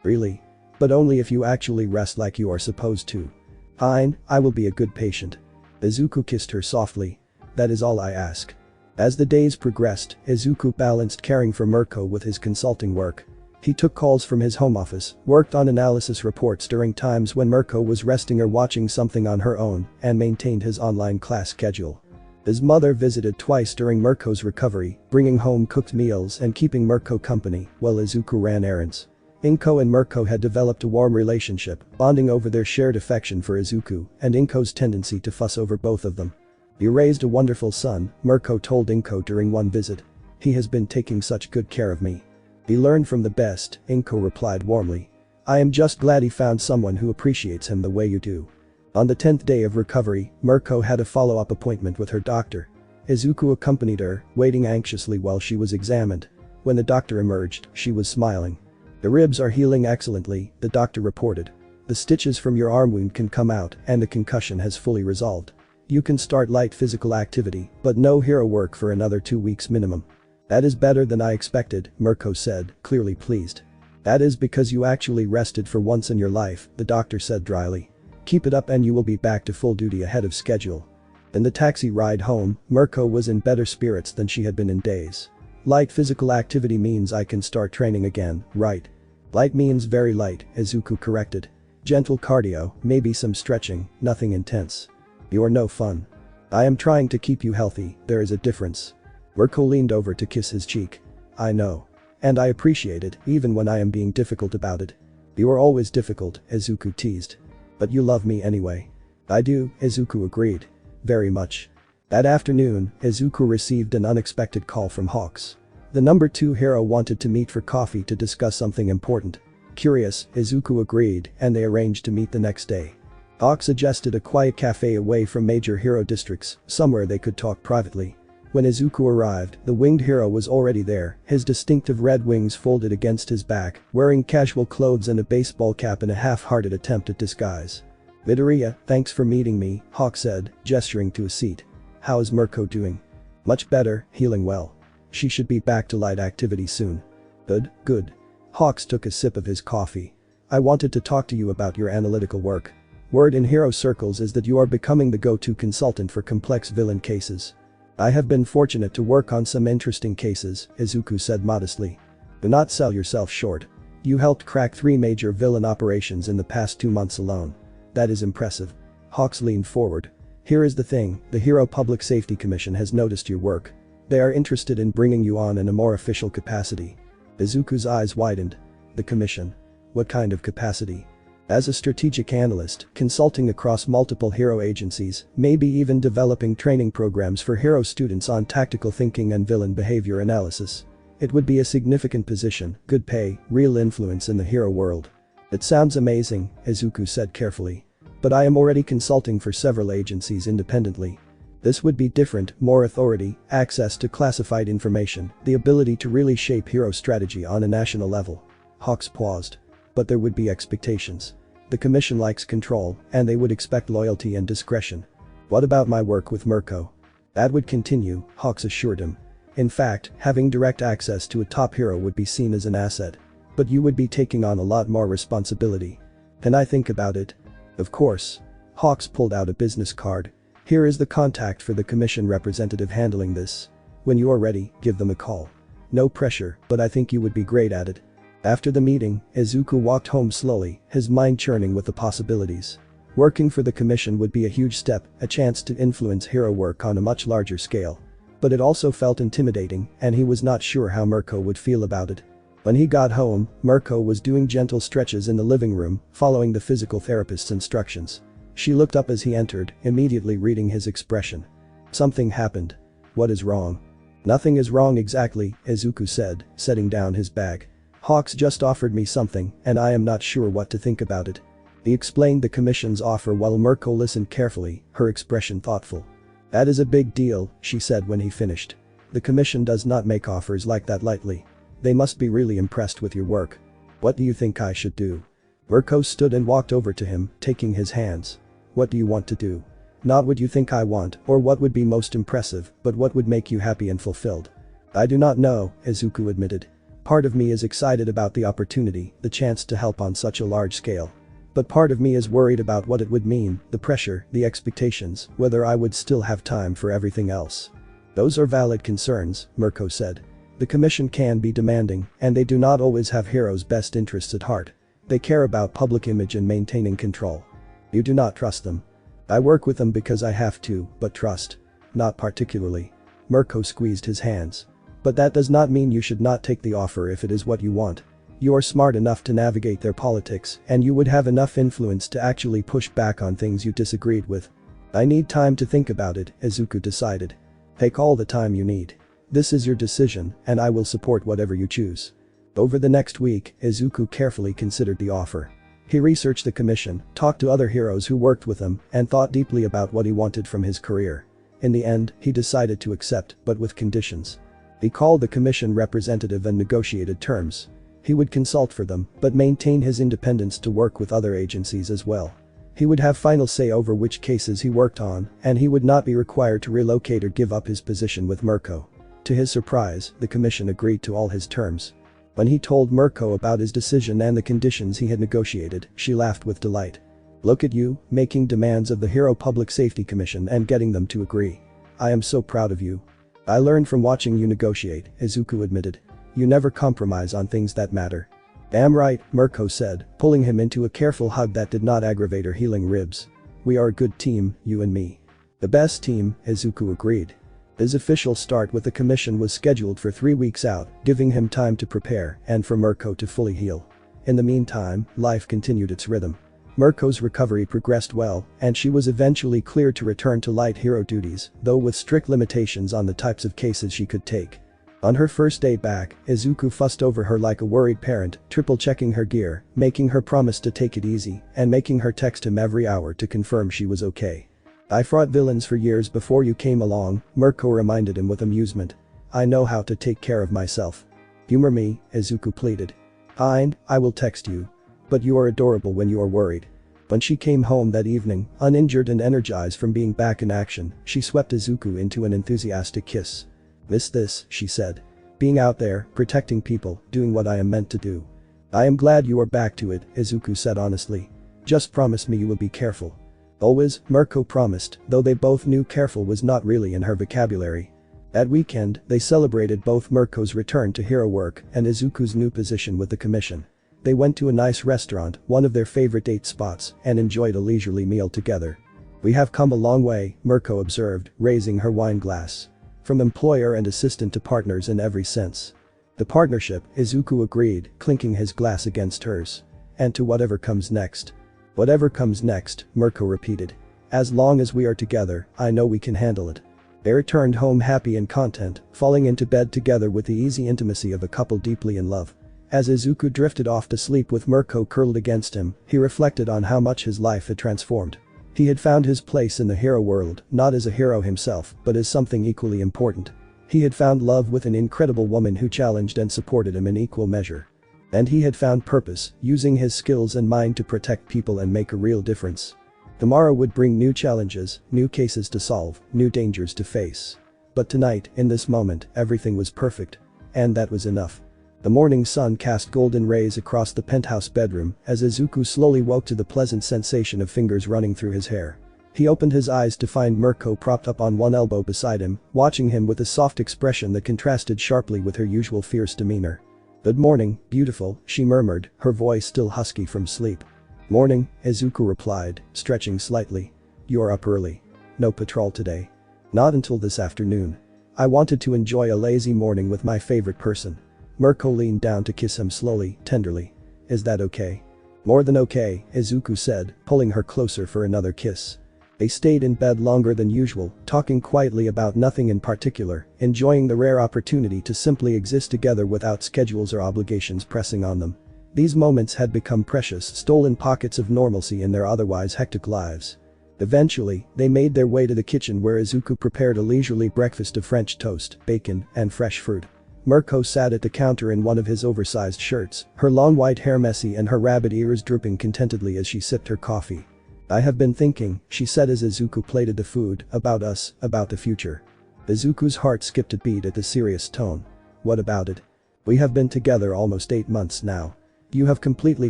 Really? But only if you actually rest like you are supposed to. Fine, I will be a good patient. Izuku kissed her softly. That is all I ask. As the days progressed, Izuku balanced caring for Mirko with his consulting work. He took calls from his home office, worked on analysis reports during times when Mirko was resting or watching something on her own, and maintained his online class schedule. His mother visited twice during Mirko's recovery, bringing home cooked meals and keeping Mirko company while Izuku ran errands. Inko and Mirko had developed a warm relationship, bonding over their shared affection for Izuku and Inko's tendency to fuss over both of them. "You raised a wonderful son," Mirko told Inko during one visit. "He has been taking such good care of me." "He learned from the best," Inko replied warmly. "I am just glad he found someone who appreciates him the way you do." On the 10th day of recovery, Mirko had a follow-up appointment with her doctor. Izuku accompanied her, waiting anxiously while she was examined. When the doctor emerged, she was smiling. "The ribs are healing excellently," the doctor reported. "The stitches from your arm wound can come out and the concussion has fully resolved. You can start light physical activity, but no hero work for another 2 weeks minimum." "That is better than I expected," Mirko said, clearly pleased. "That is because you actually rested for once in your life," the doctor said dryly. "Keep it up and you will be back to full duty ahead of schedule." In the taxi ride home, Mirko was in better spirits than she had been in days. "Light physical activity means I can start training again, right?" "Light means very light," Izuku corrected. "Gentle cardio, maybe some stretching, nothing intense." "You're no fun." "I am trying to keep you healthy, there is a difference." Mirko leaned over to kiss his cheek. "I know. And I appreciate it, even when I am being difficult about it." "You are always difficult," Izuku teased. "But you love me anyway." "I do," Izuku agreed. "Very much." That afternoon, Izuku received an unexpected call from Hawks. The number 2 hero wanted to meet for coffee to discuss something important. Curious, Izuku agreed, and they arranged to meet the next day. Hawks suggested a quiet cafe away from major hero districts, somewhere they could talk privately. When Izuku arrived, the winged hero was already there, his distinctive red wings folded against his back, wearing casual clothes and a baseball cap in a half-hearted attempt at disguise. "Midoriya, thanks for meeting me," Hawk said, gesturing to a seat. "How is Mirko doing?" "Much better, healing well. She should be back to light activity soon." "Good, good." Hawks took a sip of his coffee. "I wanted to talk to you about your analytical work. Word in hero circles is that you are becoming the go-to consultant for complex villain cases." "I have been fortunate to work on some interesting cases," Izuku said modestly. "Do not sell yourself short. You helped crack 3 major villain operations in the past 2 months alone. That is impressive." Hawks leaned forward. "Here is the thing, the Hero Public Safety Commission has noticed your work. They are interested in bringing you on in a more official capacity." Izuku's eyes widened. "The commission? What kind of capacity?" "As a strategic analyst, consulting across multiple hero agencies, maybe even developing training programs for hero students on tactical thinking and villain behavior analysis. It would be a significant position, good pay, real influence in the hero world." "It sounds amazing," Izuku said carefully. "But I am already consulting for several agencies independently. This would be different, more authority, access to classified information, the ability to really shape hero strategy on a national level." Hawks paused. "But there would be expectations. The commission likes control, and they would expect loyalty and discretion." "What about my work with Mirko?" "That would continue," Hawks assured him. "In fact, having direct access to a top hero would be seen as an asset. But you would be taking on a lot more responsibility." "Can I think about it?" "Of course." Hawks pulled out a business card. "Here is the contact for the commission representative handling this. When you are ready, give them a call. No pressure, but I think you would be great at it." After the meeting, Izuku walked home slowly, his mind churning with the possibilities. Working for the commission would be a huge step, a chance to influence hero work on a much larger scale. But it also felt intimidating, and he was not sure how Mirko would feel about it. When he got home, Mirko was doing gentle stretches in the living room, following the physical therapist's instructions. She looked up as he entered, immediately reading his expression. "Something happened. What is wrong?" "Nothing is wrong exactly," Izuku said, setting down his bag. "Hawks just offered me something, and I am not sure what to think about it." He explained the commission's offer while Mirko listened carefully, her expression thoughtful. "That is a big deal," she said when he finished. "The commission does not make offers like that lightly. They must be really impressed with your work. What do you think I should do?" Mirko stood and walked over to him, taking his hands. "What do you want to do? Not what you think I want, or what would be most impressive, but what would make you happy and fulfilled." "I do not know," Izuku admitted. "Part of me is excited about the opportunity, the chance to help on such a large scale. But part of me is worried about what it would mean, the pressure, the expectations, whether I would still have time for everything else." Those are valid concerns, Mirko said. The commission can be demanding, and they do not always have heroes' best interests at heart. They care about public image and maintaining control. You do not trust them. I work with them because I have to, but trust. Not particularly. Mirko squeezed his hands. But that does not mean you should not take the offer if it is what you want. You are smart enough to navigate their politics, and you would have enough influence to actually push back on things you disagreed with. I need time to think about it, Izuku decided. Take all the time you need. This is your decision, and I will support whatever you choose. Over the next week, Izuku carefully considered the offer. He researched the commission, talked to other heroes who worked with him, and thought deeply about what he wanted from his career. In the end, he decided to accept, but with conditions. He called the commission representative and negotiated terms. He would consult for them, but maintain his independence to work with other agencies as well. He would have final say over which cases he worked on, and he would not be required to relocate or give up his position with Mirko. To his surprise, the commission agreed to all his terms. When he told Mirko about his decision and the conditions he had negotiated, she laughed with delight. Look at you, making demands of the Hero Public Safety Commission and getting them to agree. I am so proud of you. I learned from watching you negotiate, Izuku admitted. You never compromise on things that matter. Damn right, Mirko said, pulling him into a careful hug that did not aggravate her healing ribs. We are a good team, you and me. The best team, Izuku agreed. His official start with the commission was scheduled for 3 weeks out, giving him time to prepare and for Mirko to fully heal. In the meantime, life continued its rhythm. Mirko's recovery progressed well, and she was eventually cleared to return to light hero duties, though with strict limitations on the types of cases she could take. On her first day back, Izuku fussed over her like a worried parent, triple-checking her gear, making her promise to take it easy, and making her text him every hour to confirm she was okay. I fought villains for years before you came along, Mirko reminded him with amusement. I know how to take care of myself. Humor me, Izuku pleaded. Fine, I will text you. But you are adorable when you are worried. When she came home that evening, uninjured and energized from being back in action, she swept Izuku into an enthusiastic kiss. Miss this, she said. Being out there, protecting people, doing what I am meant to do. I am glad you are back to it, Izuku said honestly. Just promise me you will be careful. Always, Mirko promised, though they both knew careful was not really in her vocabulary. That weekend, they celebrated both Mirko's return to hero work and Izuku's new position with the commission. They went to a nice restaurant, one of their favorite date spots, and enjoyed a leisurely meal together. We have come a long way, Mirko observed, raising her wine glass. From employer and assistant to partners in every sense. The partnership, Izuku agreed, clinking his glass against hers. And to whatever comes next. Whatever comes next, Mirko repeated. As long as we are together, I know we can handle it. They returned home happy and content, falling into bed together with the easy intimacy of a couple deeply in love. As Izuku drifted off to sleep with Mirko curled against him, he reflected on how much his life had transformed. He had found his place in the hero world, not as a hero himself, but as something equally important. He had found love with an incredible woman who challenged and supported him in equal measure. And he had found purpose, using his skills and mind to protect people and make a real difference. Tomorrow would bring new challenges, new cases to solve, new dangers to face. But tonight, in this moment, everything was perfect. And that was enough. The morning sun cast golden rays across the penthouse bedroom as Izuku slowly woke to the pleasant sensation of fingers running through his hair. He opened his eyes to find Mirko propped up on one elbow beside him, watching him with a soft expression that contrasted sharply with her usual fierce demeanor. Good morning, beautiful, she murmured, her voice still husky from sleep. Morning, Izuku replied, stretching slightly. You're up early. No patrol today. Not until this afternoon. I wanted to enjoy a lazy morning with my favorite person. Mirko leaned down to kiss him slowly, tenderly. Is that okay? More than okay, Izuku said, pulling her closer for another kiss. They stayed in bed longer than usual, talking quietly about nothing in particular, enjoying the rare opportunity to simply exist together without schedules or obligations pressing on them. These moments had become precious, stolen pockets of normalcy in their otherwise hectic lives. Eventually, they made their way to the kitchen where Izuku prepared a leisurely breakfast of French toast, bacon, and fresh fruit. Mirko sat at the counter in one of his oversized shirts, her long white hair messy and her rabbit ears drooping contentedly as she sipped her coffee. I have been thinking, she said as Izuku plated the food, about us, about the future. Izuku's heart skipped a beat at the serious tone. What about it? We have been together almost 8 months now. You have completely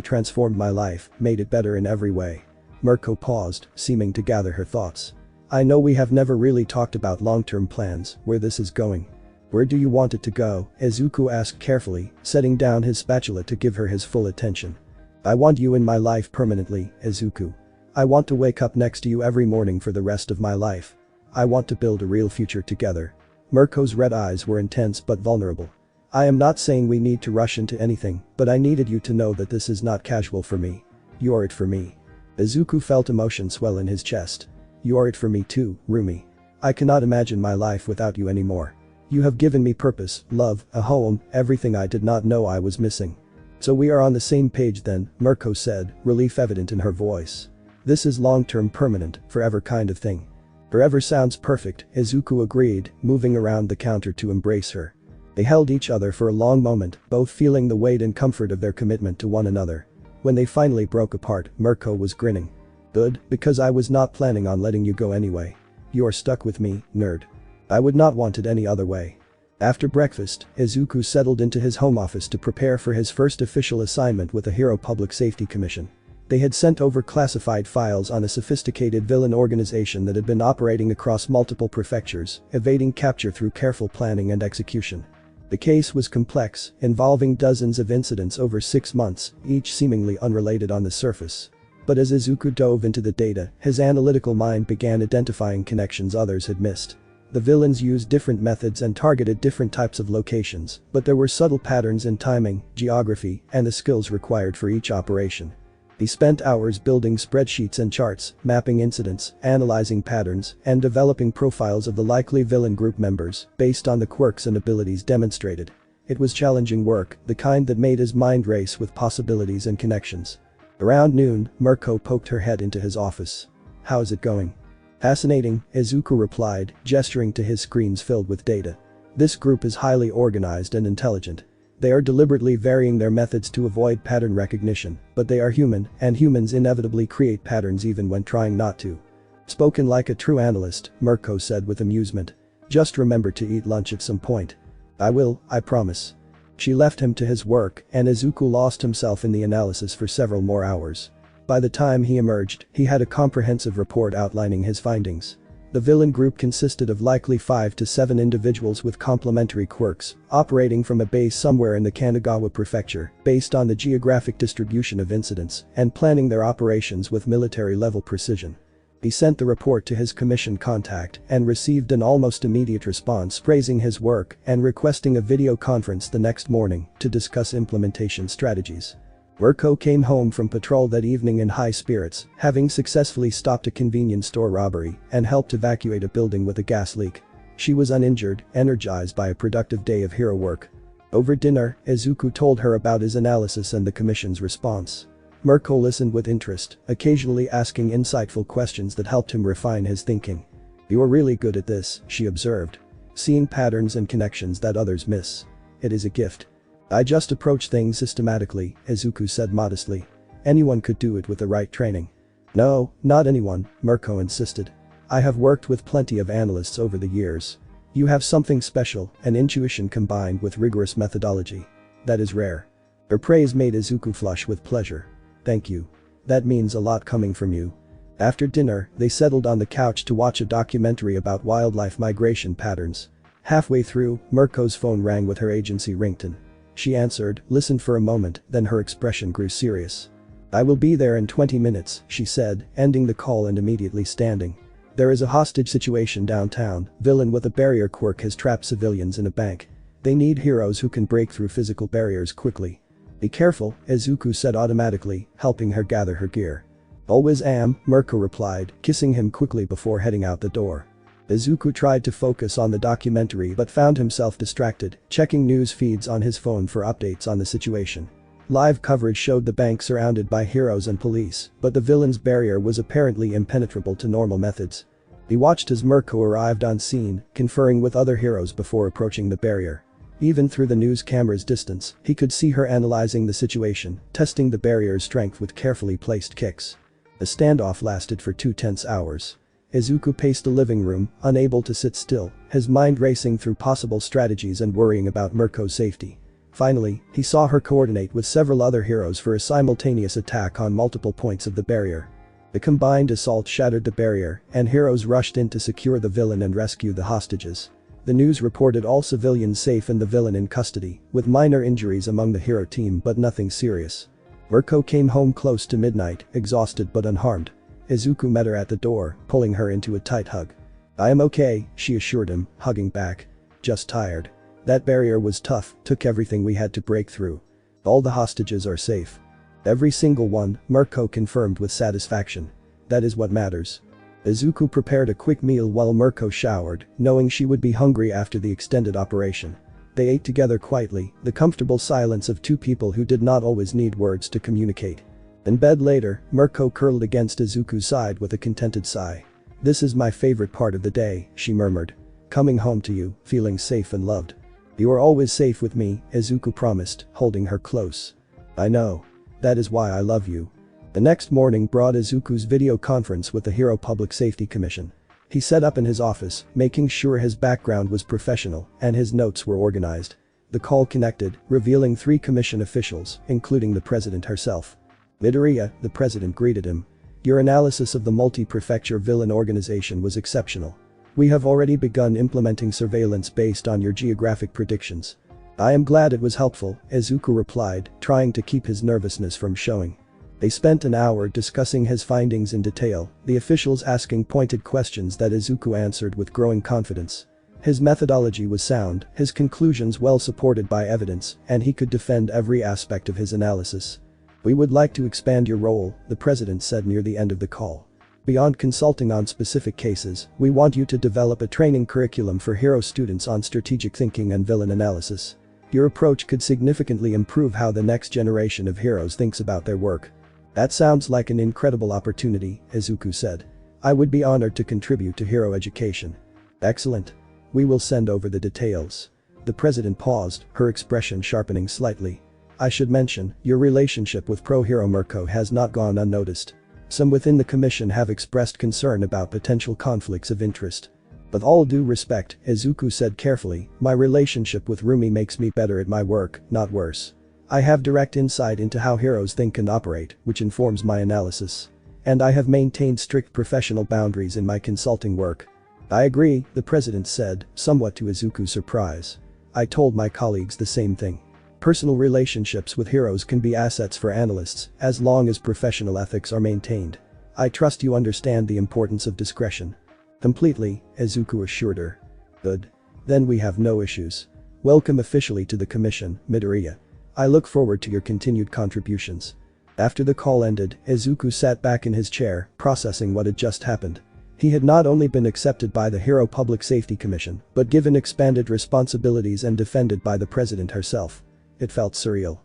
transformed my life, made it better in every way. Mirko paused, seeming to gather her thoughts. I know we have never really talked about long-term plans, where this is going. Where do you want it to go? Izuku asked carefully, setting down his spatula to give her his full attention. I want you in my life permanently, Izuku. I want to wake up next to you every morning for the rest of my life. I want to build a real future together. Mirko's red eyes were intense but vulnerable. I am not saying we need to rush into anything, but I needed you to know that this is not casual for me. You're it for me. Izuku felt emotion swell in his chest. You're it for me too, Rumi. I cannot imagine my life without you anymore. You have given me purpose, love, a home, everything I did not know I was missing. So we are on the same page then, Mirko said, relief evident in her voice. This is long-term permanent, forever kind of thing. Forever sounds perfect, Izuku agreed, moving around the counter to embrace her. They held each other for a long moment, both feeling the weight and comfort of their commitment to one another. When they finally broke apart, Mirko was grinning. Good, because I was not planning on letting you go anyway. You're stuck with me, nerd. I would not want it any other way. After breakfast, Izuku settled into his home office to prepare for his first official assignment with the Hero Public Safety Commission. They had sent over classified files on a sophisticated villain organization that had been operating across multiple prefectures, evading capture through careful planning and execution. The case was complex, involving dozens of incidents over 6 months, each seemingly unrelated on the surface. But as Izuku dove into the data, his analytical mind began identifying connections others had missed. The villains used different methods and targeted different types of locations, but there were subtle patterns in timing, geography, and the skills required for each operation. He spent hours building spreadsheets and charts, mapping incidents, analyzing patterns, and developing profiles of the likely villain group members based on the quirks and abilities demonstrated. It was challenging work, the kind that made his mind race with possibilities and connections. Around noon, Mirko poked her head into his office. How's it going? Fascinating, Izuku replied, gesturing to his screens filled with data. This group is highly organized and intelligent. They are deliberately varying their methods to avoid pattern recognition, but they are human, and humans inevitably create patterns even when trying not to. Spoken like a true analyst, Mirko said with amusement. Just remember to eat lunch at some point. I will, I promise. She left him to his work, and Izuku lost himself in the analysis for several more hours. By the time he emerged, he had a comprehensive report outlining his findings. The villain group consisted of likely 5 to 7 individuals with complementary quirks, operating from a base somewhere in the Kanagawa prefecture, based on the geographic distribution of incidents, and planning their operations with military-level precision. He sent the report to his commission contact and received an almost immediate response praising his work and requesting a video conference the next morning to discuss implementation strategies. Mirko came home from patrol that evening in high spirits, having successfully stopped a convenience store robbery and helped evacuate a building with a gas leak. She was uninjured, energized by a productive day of hero work. Over dinner, Izuku told her about his analysis and the commission's response. Mirko listened with interest, occasionally asking insightful questions that helped him refine his thinking. "You're really good at this," she observed. "Seeing patterns and connections that others miss. It is a gift." "I just approach things systematically," Izuku said modestly. "Anyone could do it with the right training." "No, not anyone," Mirko insisted. "I have worked with plenty of analysts over the years. You have something special, an intuition combined with rigorous methodology. That is rare." Her praise made Izuku flush with pleasure. "Thank you. That means a lot coming from you." After dinner, they settled on the couch to watch a documentary about wildlife migration patterns. Halfway through, Mirko's phone rang with her agency ringtone. She answered, listened for a moment, then her expression grew serious. "I will be there in 20 minutes, she said, ending the call and immediately standing. "There is a hostage situation downtown. Villain with a barrier quirk has trapped civilians in a bank. They need heroes who can break through physical barriers quickly." "Be careful," Izuku said automatically, helping her gather her gear. "Always am," Mirko replied, kissing him quickly before heading out the door. Izuku tried to focus on the documentary but found himself distracted, checking news feeds on his phone for updates on the situation. Live coverage showed the bank surrounded by heroes and police, but the villain's barrier was apparently impenetrable to normal methods. He watched as Mirko arrived on scene, conferring with other heroes before approaching the barrier. Even through the news camera's distance, he could see her analyzing the situation, testing the barrier's strength with carefully placed kicks. The standoff lasted for 2 tense hours. Izuku paced the living room, unable to sit still, his mind racing through possible strategies and worrying about Mirko's safety. Finally, he saw her coordinate with several other heroes for a simultaneous attack on multiple points of the barrier. The combined assault shattered the barrier, and heroes rushed in to secure the villain and rescue the hostages. The news reported all civilians safe and the villain in custody, with minor injuries among the hero team but nothing serious. Mirko came home close to midnight, exhausted but unharmed. Izuku met her at the door, pulling her into a tight hug. "I am okay," she assured him, hugging back. "Just tired. That barrier was tough, took everything we had to break through. All the hostages are safe." "Every single one," Mirko confirmed with satisfaction. "That is what matters." Izuku prepared a quick meal while Mirko showered, knowing she would be hungry after the extended operation. They ate together quietly, the comfortable silence of two people who did not always need words to communicate. In bed later, Mirko curled against Izuku's side with a contented sigh. "This is my favorite part of the day," she murmured. "Coming home to you, feeling safe and loved." "You are always safe with me," Izuku promised, holding her close. "I know. That is why I love you." The next morning brought Izuku's video conference with the Hero Public Safety Commission. He set up in his office, making sure his background was professional and his notes were organized. The call connected, revealing 3 commission officials, including the president herself. "Midoriya," the president greeted him. "Your analysis of the multi-prefecture villain organization was exceptional. We have already begun implementing surveillance based on your geographic predictions." "I am glad it was helpful," Izuku replied, trying to keep his nervousness from showing. They spent an hour discussing his findings in detail, the officials asking pointed questions that Izuku answered with growing confidence. His methodology was sound, his conclusions well supported by evidence, and he could defend every aspect of his analysis. "We would like to expand your role," the president said near the end of the call. "Beyond consulting on specific cases, we want you to develop a training curriculum for hero students on strategic thinking and villain analysis. Your approach could significantly improve how the next generation of heroes thinks about their work." "That sounds like an incredible opportunity," Izuku said. "I would be honored to contribute to hero education." "Excellent. We will send over the details." The president paused, her expression sharpening slightly. "I should mention, your relationship with pro-hero Mirko has not gone unnoticed. Some within the commission have expressed concern about potential conflicts of interest. With all due respect," Izuku said carefully, "my relationship with Rumi makes me better at my work, not worse. I have direct insight into how heroes think and operate, which informs my analysis. And I have maintained strict professional boundaries in my consulting work." "I agree," the president said, somewhat to Izuku's surprise. "I told my colleagues the same thing. Personal relationships with heroes can be assets for analysts, as long as professional ethics are maintained. I trust you understand the importance of discretion." "Completely," Izuku assured her. "Good. Then we have no issues. Welcome officially to the commission, Midoriya. I look forward to your continued contributions." After the call ended, Izuku sat back in his chair, processing what had just happened. He had not only been accepted by the Hero Public Safety Commission, but given expanded responsibilities and defended by the president herself. It felt surreal.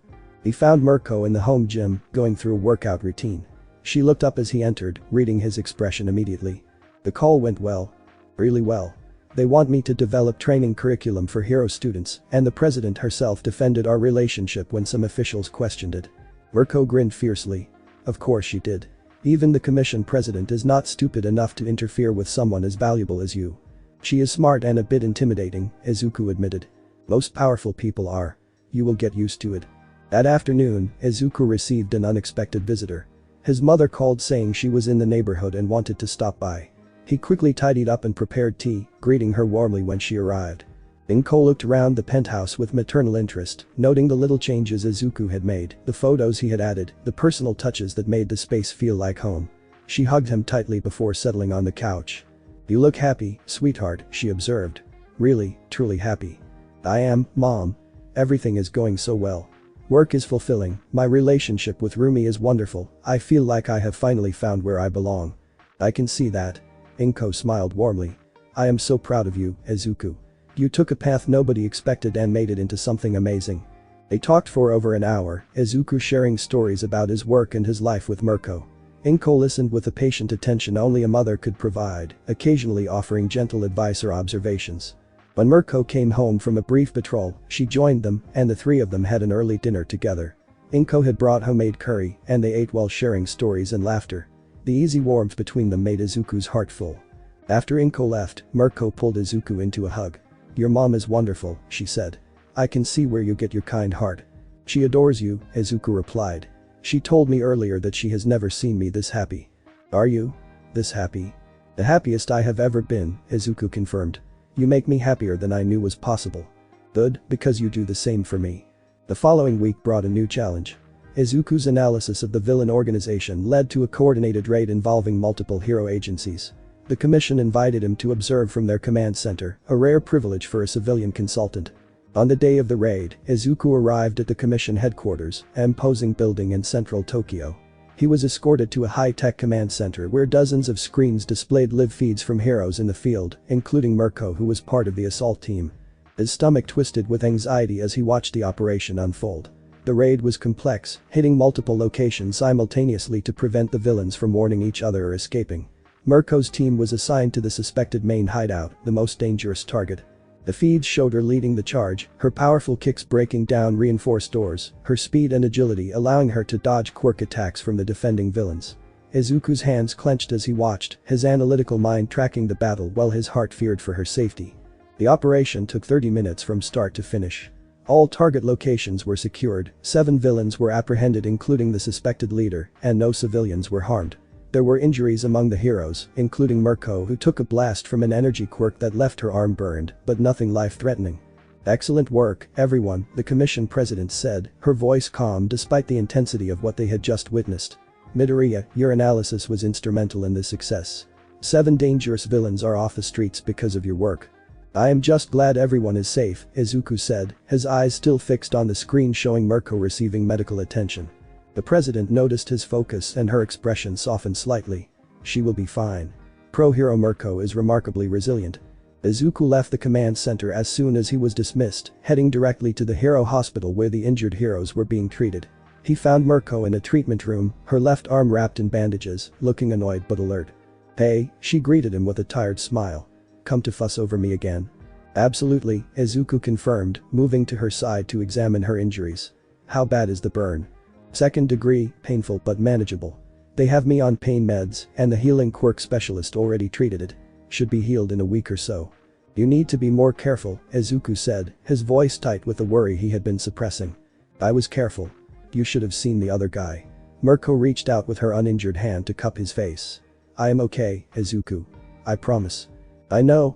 He found Mirko in the home gym, going through a workout routine. She looked up as he entered, reading his expression immediately. "The call went well. Really well. They want me to develop training curriculum for hero students, and the president herself defended our relationship when some officials questioned it." Mirko grinned fiercely. "Of course she did. Even the commission president is not stupid enough to interfere with someone as valuable as you." "She is smart and a bit intimidating," Izuku admitted. "Most powerful people are. You will get used to it." That afternoon, Izuku received an unexpected visitor. His mother called saying she was in the neighborhood and wanted to stop by. He quickly tidied up and prepared tea, greeting her warmly when she arrived. Inko looked around the penthouse with maternal interest, noting the little changes Izuku had made, the photos he had added, the personal touches that made the space feel like home. She hugged him tightly before settling on the couch. "You look happy, sweetheart," she observed. "Really, truly happy." "I am, Mom. Everything is going so well. Work is fulfilling, my relationship with Rumi is wonderful, I feel like I have finally found where I belong." "I can see that." Inko smiled warmly. "I am so proud of you, Izuku. You took a path nobody expected and made it into something amazing." They talked for over an hour, Izuku sharing stories about his work and his life with Mirko. Inko listened with the patient attention only a mother could provide, occasionally offering gentle advice or observations. When Mirko came home from a brief patrol, she joined them, and the 3 of them had an early dinner together. Inko had brought homemade curry, and they ate while sharing stories and laughter. The easy warmth between them made Izuku's heart full. After Inko left, Mirko pulled Izuku into a hug. "Your mom is wonderful," she said. "I can see where you get your kind heart." "She adores you," Izuku replied. "She told me earlier that she has never seen me this happy." Are you? This happy? The happiest I have ever been, Izuku confirmed. You make me happier than I knew was possible. Good, because you do the same for me. The following week brought a new challenge. Izuku's analysis of the villain organization led to a coordinated raid involving multiple hero agencies. The commission invited him to observe from their command center, a rare privilege for a civilian consultant. On the day of the raid, Izuku arrived at the commission headquarters, an imposing building in central Tokyo. He was escorted to a high-tech command center where dozens of screens displayed live feeds from heroes in the field, including Mirko, who was part of the assault team. His stomach twisted with anxiety as he watched the operation unfold. The raid was complex, hitting multiple locations simultaneously to prevent the villains from warning each other or escaping. Mirko's team was assigned to the suspected main hideout, the most dangerous target. The feeds showed her leading the charge, her powerful kicks breaking down reinforced doors, her speed and agility allowing her to dodge quirk attacks from the defending villains. Izuku's hands clenched as he watched, his analytical mind tracking the battle while his heart feared for her safety. The operation took 30 minutes from start to finish. All target locations were secured, 7 villains were apprehended including the suspected leader, and no civilians were harmed. There were injuries among the heroes, including Mirko, who took a blast from an energy quirk that left her arm burned, but nothing life-threatening. Excellent work, everyone, the commission president said, her voice calm despite the intensity of what they had just witnessed. Midoriya, your analysis was instrumental in this success. 7 dangerous villains are off the streets because of your work. I am just glad everyone is safe, Izuku said, his eyes still fixed on the screen showing Mirko receiving medical attention. The president noticed his focus and her expression softened slightly. She will be fine. Pro-hero Mirko is remarkably resilient. Izuku left the command center as soon as he was dismissed, heading directly to the hero hospital where the injured heroes were being treated. He found Mirko in a treatment room, her left arm wrapped in bandages, looking annoyed but alert. Hey, she greeted him with a tired smile. Come to fuss over me again? Absolutely, Izuku confirmed, moving to her side to examine her injuries. How bad is the burn? 2nd degree, painful but manageable. They have me on pain meds, and the healing quirk specialist already treated it. Should be healed in a week or so. You need to be more careful, Izuku said, his voice tight with the worry he had been suppressing. I was careful. You should have seen the other guy. Mirko reached out with her uninjured hand to cup his face. I am okay, Izuku. I promise. I know,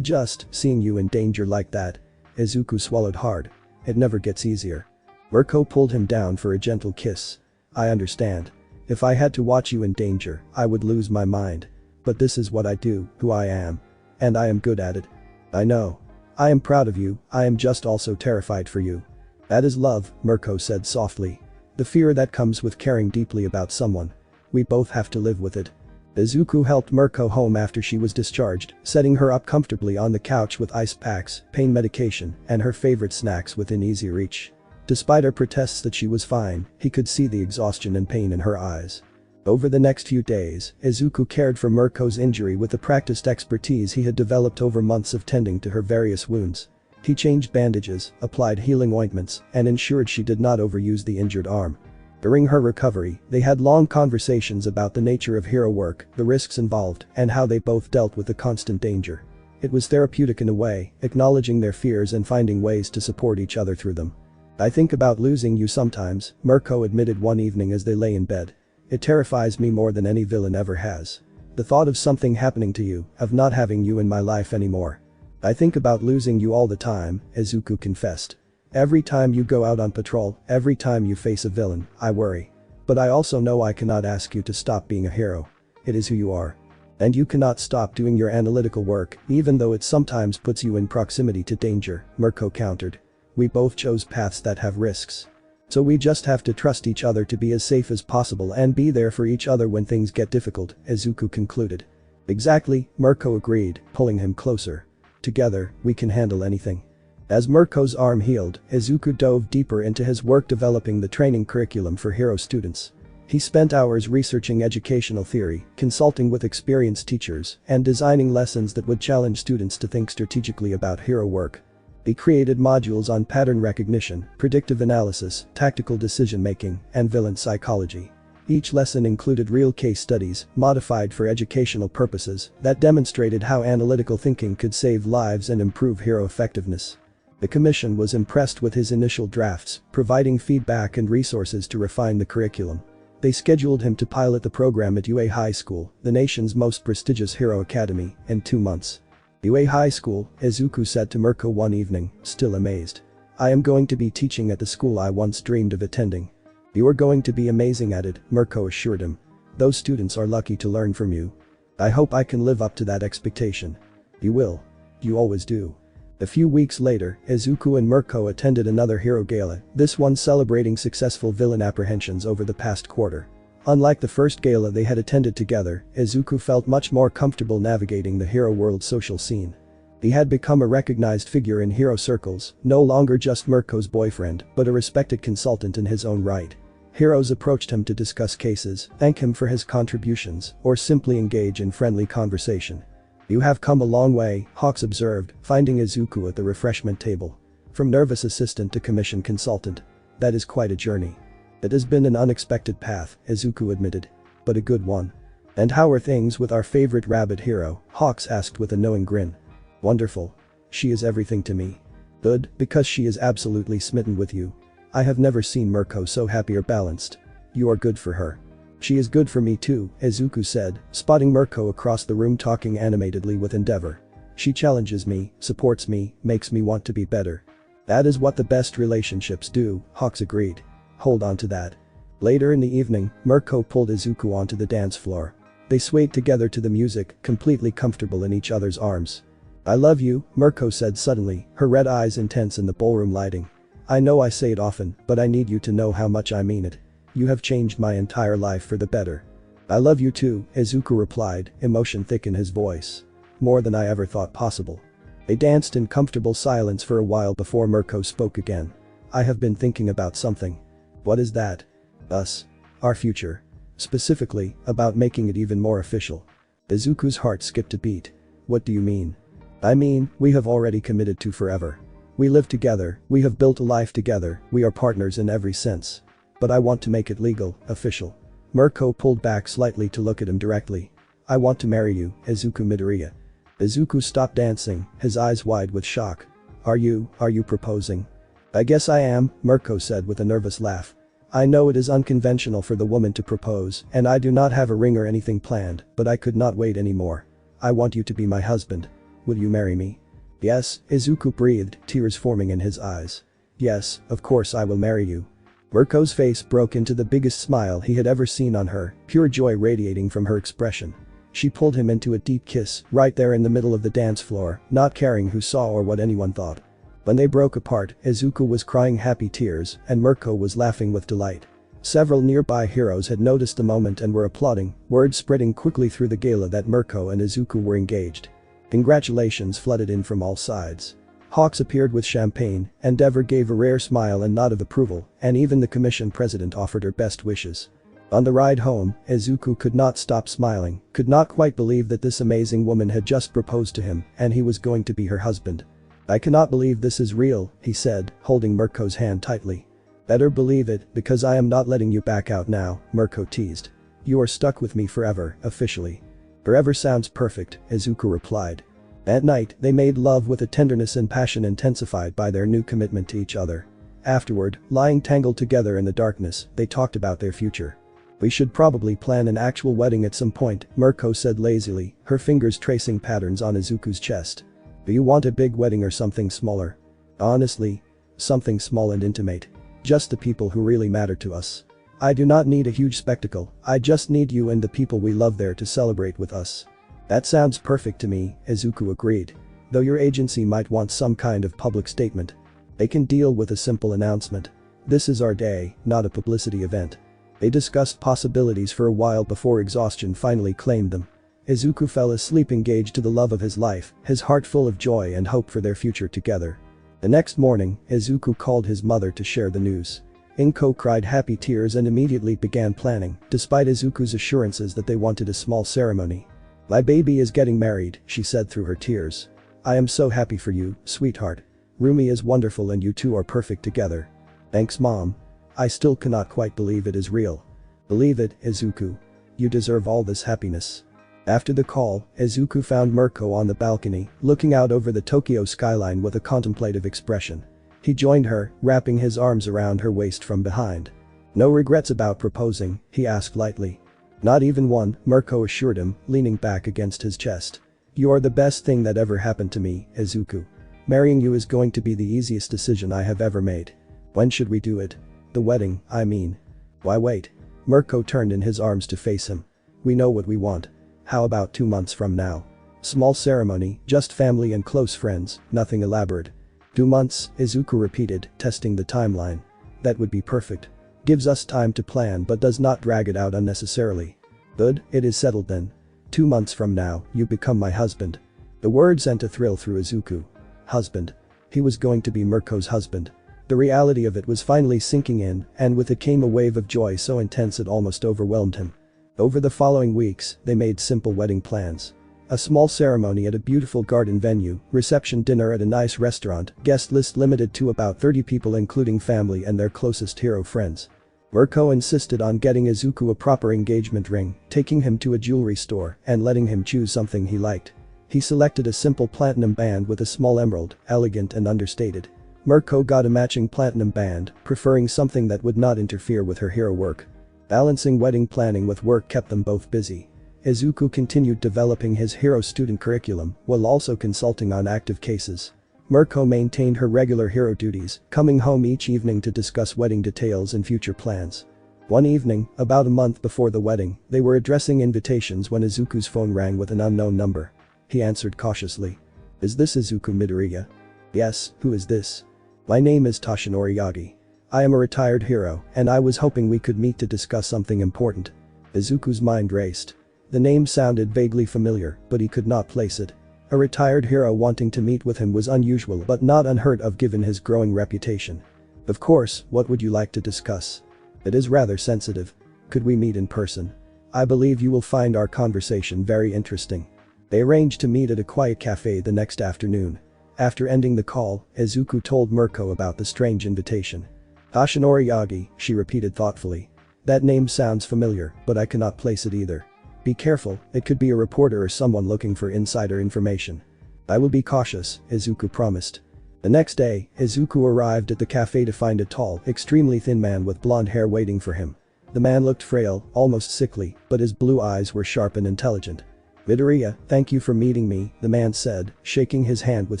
seeing you in danger like that. Izuku swallowed hard. It never gets easier. Mirko pulled him down for a gentle kiss. I understand. If I had to watch you in danger, I would lose my mind. But this is what I do, who I am. And I am good at it. I know. I am proud of you, I am just also terrified for you. That is love, Mirko said softly. The fear that comes with caring deeply about someone. We both have to live with it. Izuku helped Mirko home after she was discharged, setting her up comfortably on the couch with ice packs, pain medication, and her favorite snacks within easy reach. Despite her protests that she was fine, he could see the exhaustion and pain in her eyes. Over the next few days, Izuku cared for Mirko's injury with the practiced expertise he had developed over months of tending to her various wounds. He changed bandages, applied healing ointments, and ensured she did not overuse the injured arm. During her recovery, they had long conversations about the nature of hero work, the risks involved, and how they both dealt with the constant danger. It was therapeutic in a way, acknowledging their fears and finding ways to support each other through them. I think about losing you sometimes, Mirko admitted one evening as they lay in bed. It terrifies me more than any villain ever has. The thought of something happening to you, of not having you in my life anymore. I think about losing you all the time, Izuku confessed. Every time you go out on patrol, every time you face a villain, I worry. But I also know I cannot ask you to stop being a hero. It is who you are. And you cannot stop doing your analytical work, even though it sometimes puts you in proximity to danger, Mirko countered. We both chose paths that have risks. So we just have to trust each other to be as safe as possible and be there for each other when things get difficult, Izuku concluded. Exactly, Mirko agreed, pulling him closer. Together, we can handle anything. As Mirko's arm healed, Izuku dove deeper into his work developing the training curriculum for hero students. He spent hours researching educational theory, consulting with experienced teachers, and designing lessons that would challenge students to think strategically about hero work. He created modules on pattern recognition, predictive analysis, tactical decision-making, and villain psychology. Each lesson included real case studies, modified for educational purposes, that demonstrated how analytical thinking could save lives and improve hero effectiveness. The commission was impressed with his initial drafts, providing feedback and resources to refine the curriculum. They scheduled him to pilot the program at UA High School, the nation's most prestigious hero academy, in 2 months. UA High School, Izuku said to Mirko one evening, still amazed. I am going to be teaching at the school I once dreamed of attending. You are going to be amazing at it, Mirko assured him. Those students are lucky to learn from you. I hope I can live up to that expectation. You will. You always do. A few weeks later, Izuku and Mirko attended another hero gala, this one celebrating successful villain apprehensions over the past quarter. Unlike the first gala they had attended together, Izuku felt much more comfortable navigating the hero world social scene. He had become a recognized figure in hero circles, no longer just Mirko's boyfriend, but a respected consultant in his own right. Heroes approached him to discuss cases, thank him for his contributions, or simply engage in friendly conversation. You have come a long way, Hawks observed, finding Izuku at the refreshment table. From nervous assistant to commission consultant. That is quite a journey. It has been an unexpected path, Izuku admitted. But a good one. And how are things with our favorite rabbit hero, Hawks asked with a knowing grin. Wonderful. She is everything to me. Good, because she is absolutely smitten with you. I have never seen Mirko so happy or balanced. You are good for her. She is good for me too, Izuku said, spotting Mirko across the room talking animatedly with endeavor. She challenges me, supports me, makes me want to be better. That is what the best relationships do, Hawks agreed. Hold on to that. Later in the evening, Mirko pulled Izuku onto the dance floor. They swayed together to the music, completely comfortable in each other's arms. I love you, Mirko said suddenly, her red eyes intense in the ballroom lighting. I know I say it often, but I need you to know how much I mean it. You have changed my entire life for the better. I love you too, Izuku replied, emotion thick in his voice. More than I ever thought possible. They danced in comfortable silence for a while before Mirko spoke again. I have been thinking about something. What is that? Us. Our future. Specifically, about making it even more official. Izuku's heart skipped a beat. What do you mean? I mean, we have already committed to forever. We live together, we have built a life together, we are partners in every sense. But I want to make it legal, official. Mirko pulled back slightly to look at him directly. I want to marry you, Izuku Midoriya. Izuku stopped dancing, his eyes wide with shock. Are you proposing? I guess I am, Mirko said with a nervous laugh. I know it is unconventional for the woman to propose, and I do not have a ring or anything planned, but I could not wait anymore. I want you to be my husband. Will you marry me? Yes, Izuku breathed, tears forming in his eyes. Yes, of course I will marry you. Mirko's face broke into the biggest smile he had ever seen on her, pure joy radiating from her expression. She pulled him into a deep kiss, right there in the middle of the dance floor, not caring who saw or what anyone thought. When they broke apart, Izuku was crying happy tears, and Mirko was laughing with delight. Several nearby heroes had noticed the moment and were applauding, word spreading quickly through the gala that Mirko and Izuku were engaged. Congratulations flooded in from all sides. Hawks appeared with champagne, Endeavor gave a rare smile and nod of approval, and even the commission president offered her best wishes. On the ride home, Izuku could not stop smiling, could not quite believe that this amazing woman had just proposed to him, and he was going to be her husband. I cannot believe this is real, he said, holding Mirko's hand tightly. Better believe it, because I am not letting you back out now, Mirko teased. You are stuck with me forever, officially. Forever sounds perfect, Izuku replied. At night, they made love with a tenderness and passion intensified by their new commitment to each other. Afterward, lying tangled together in the darkness, they talked about their future. We should probably plan an actual wedding at some point, Mirko said lazily, her fingers tracing patterns on Izuku's chest. Do you want a big wedding or something smaller? Honestly, something small and intimate. Just the people who really matter to us. I do not need a huge spectacle, I just need you and the people we love there to celebrate with us. That sounds perfect to me, Izuku agreed. Though your agency might want some kind of public statement. They can deal with a simple announcement. This is our day, not a publicity event. They discussed possibilities for a while before exhaustion finally claimed them. Izuku fell asleep engaged to the love of his life, his heart full of joy and hope for their future together. The next morning, Izuku called his mother to share the news. Inko cried happy tears and immediately began planning, despite Izuku's assurances that they wanted a small ceremony. My baby is getting married, she said through her tears. I am so happy for you, sweetheart. Rumi is wonderful and you two are perfect together. Thanks mom. I still cannot quite believe it is real. Believe it, Izuku. You deserve all this happiness. After the call, Izuku found Mirko on the balcony, looking out over the Tokyo skyline with a contemplative expression. He joined her, wrapping his arms around her waist from behind. No regrets about proposing, he asked lightly. Not even one, Mirko assured him, leaning back against his chest. You are the best thing that ever happened to me, Izuku. Marrying you is going to be the easiest decision I have ever made. When should we do it? The wedding, I mean. Why wait? Mirko turned in his arms to face him. We know what we want. How about 2 months from now? Small ceremony, just family and close friends, nothing elaborate. 2 months, Izuku repeated, testing the timeline. That would be perfect. Gives us time to plan but does not drag it out unnecessarily. Good, it is settled then. 2 months from now, you become my husband. The word sent a thrill through Izuku. Husband. He was going to be Mirko's husband. The reality of it was finally sinking in, and with it came a wave of joy so intense it almost overwhelmed him. Over the following weeks, they made simple wedding plans. A small ceremony at a beautiful garden venue, reception dinner at a nice restaurant, guest list limited to about 30 people including family and their closest hero friends. Mirko insisted on getting Izuku a proper engagement ring, taking him to a jewelry store and letting him choose something he liked. He selected a simple platinum band with a small emerald, elegant and understated. Mirko got a matching platinum band, preferring something that would not interfere with her hero work. Balancing wedding planning with work kept them both busy. Izuku continued developing his hero student curriculum while also consulting on active cases. Mirko maintained her regular hero duties, coming home each evening to discuss wedding details and future plans. One evening, about a month before the wedding, they were addressing invitations when Izuku's phone rang with an unknown number. He answered cautiously. Is this Izuku Midoriya? Yes, who is this? My name is Toshinori Yagi. I am a retired hero, and I was hoping we could meet to discuss something important. Izuku's mind raced. The name sounded vaguely familiar, but he could not place it. A retired hero wanting to meet with him was unusual but not unheard of given his growing reputation. Of course, what would you like to discuss? It is rather sensitive. Could we meet in person? I believe you will find our conversation very interesting. They arranged to meet at a quiet cafe the next afternoon. After ending the call, Izuku told Mirko about the strange invitation. Toshinori Yagi, she repeated thoughtfully. That name sounds familiar, but I cannot place it either. Be careful, it could be a reporter or someone looking for insider information. I will be cautious, Izuku promised. The next day, Izuku arrived at the cafe to find a tall, extremely thin man with blonde hair waiting for him. The man looked frail, almost sickly, but his blue eyes were sharp and intelligent. Midoriya, thank you for meeting me, the man said, shaking his hand with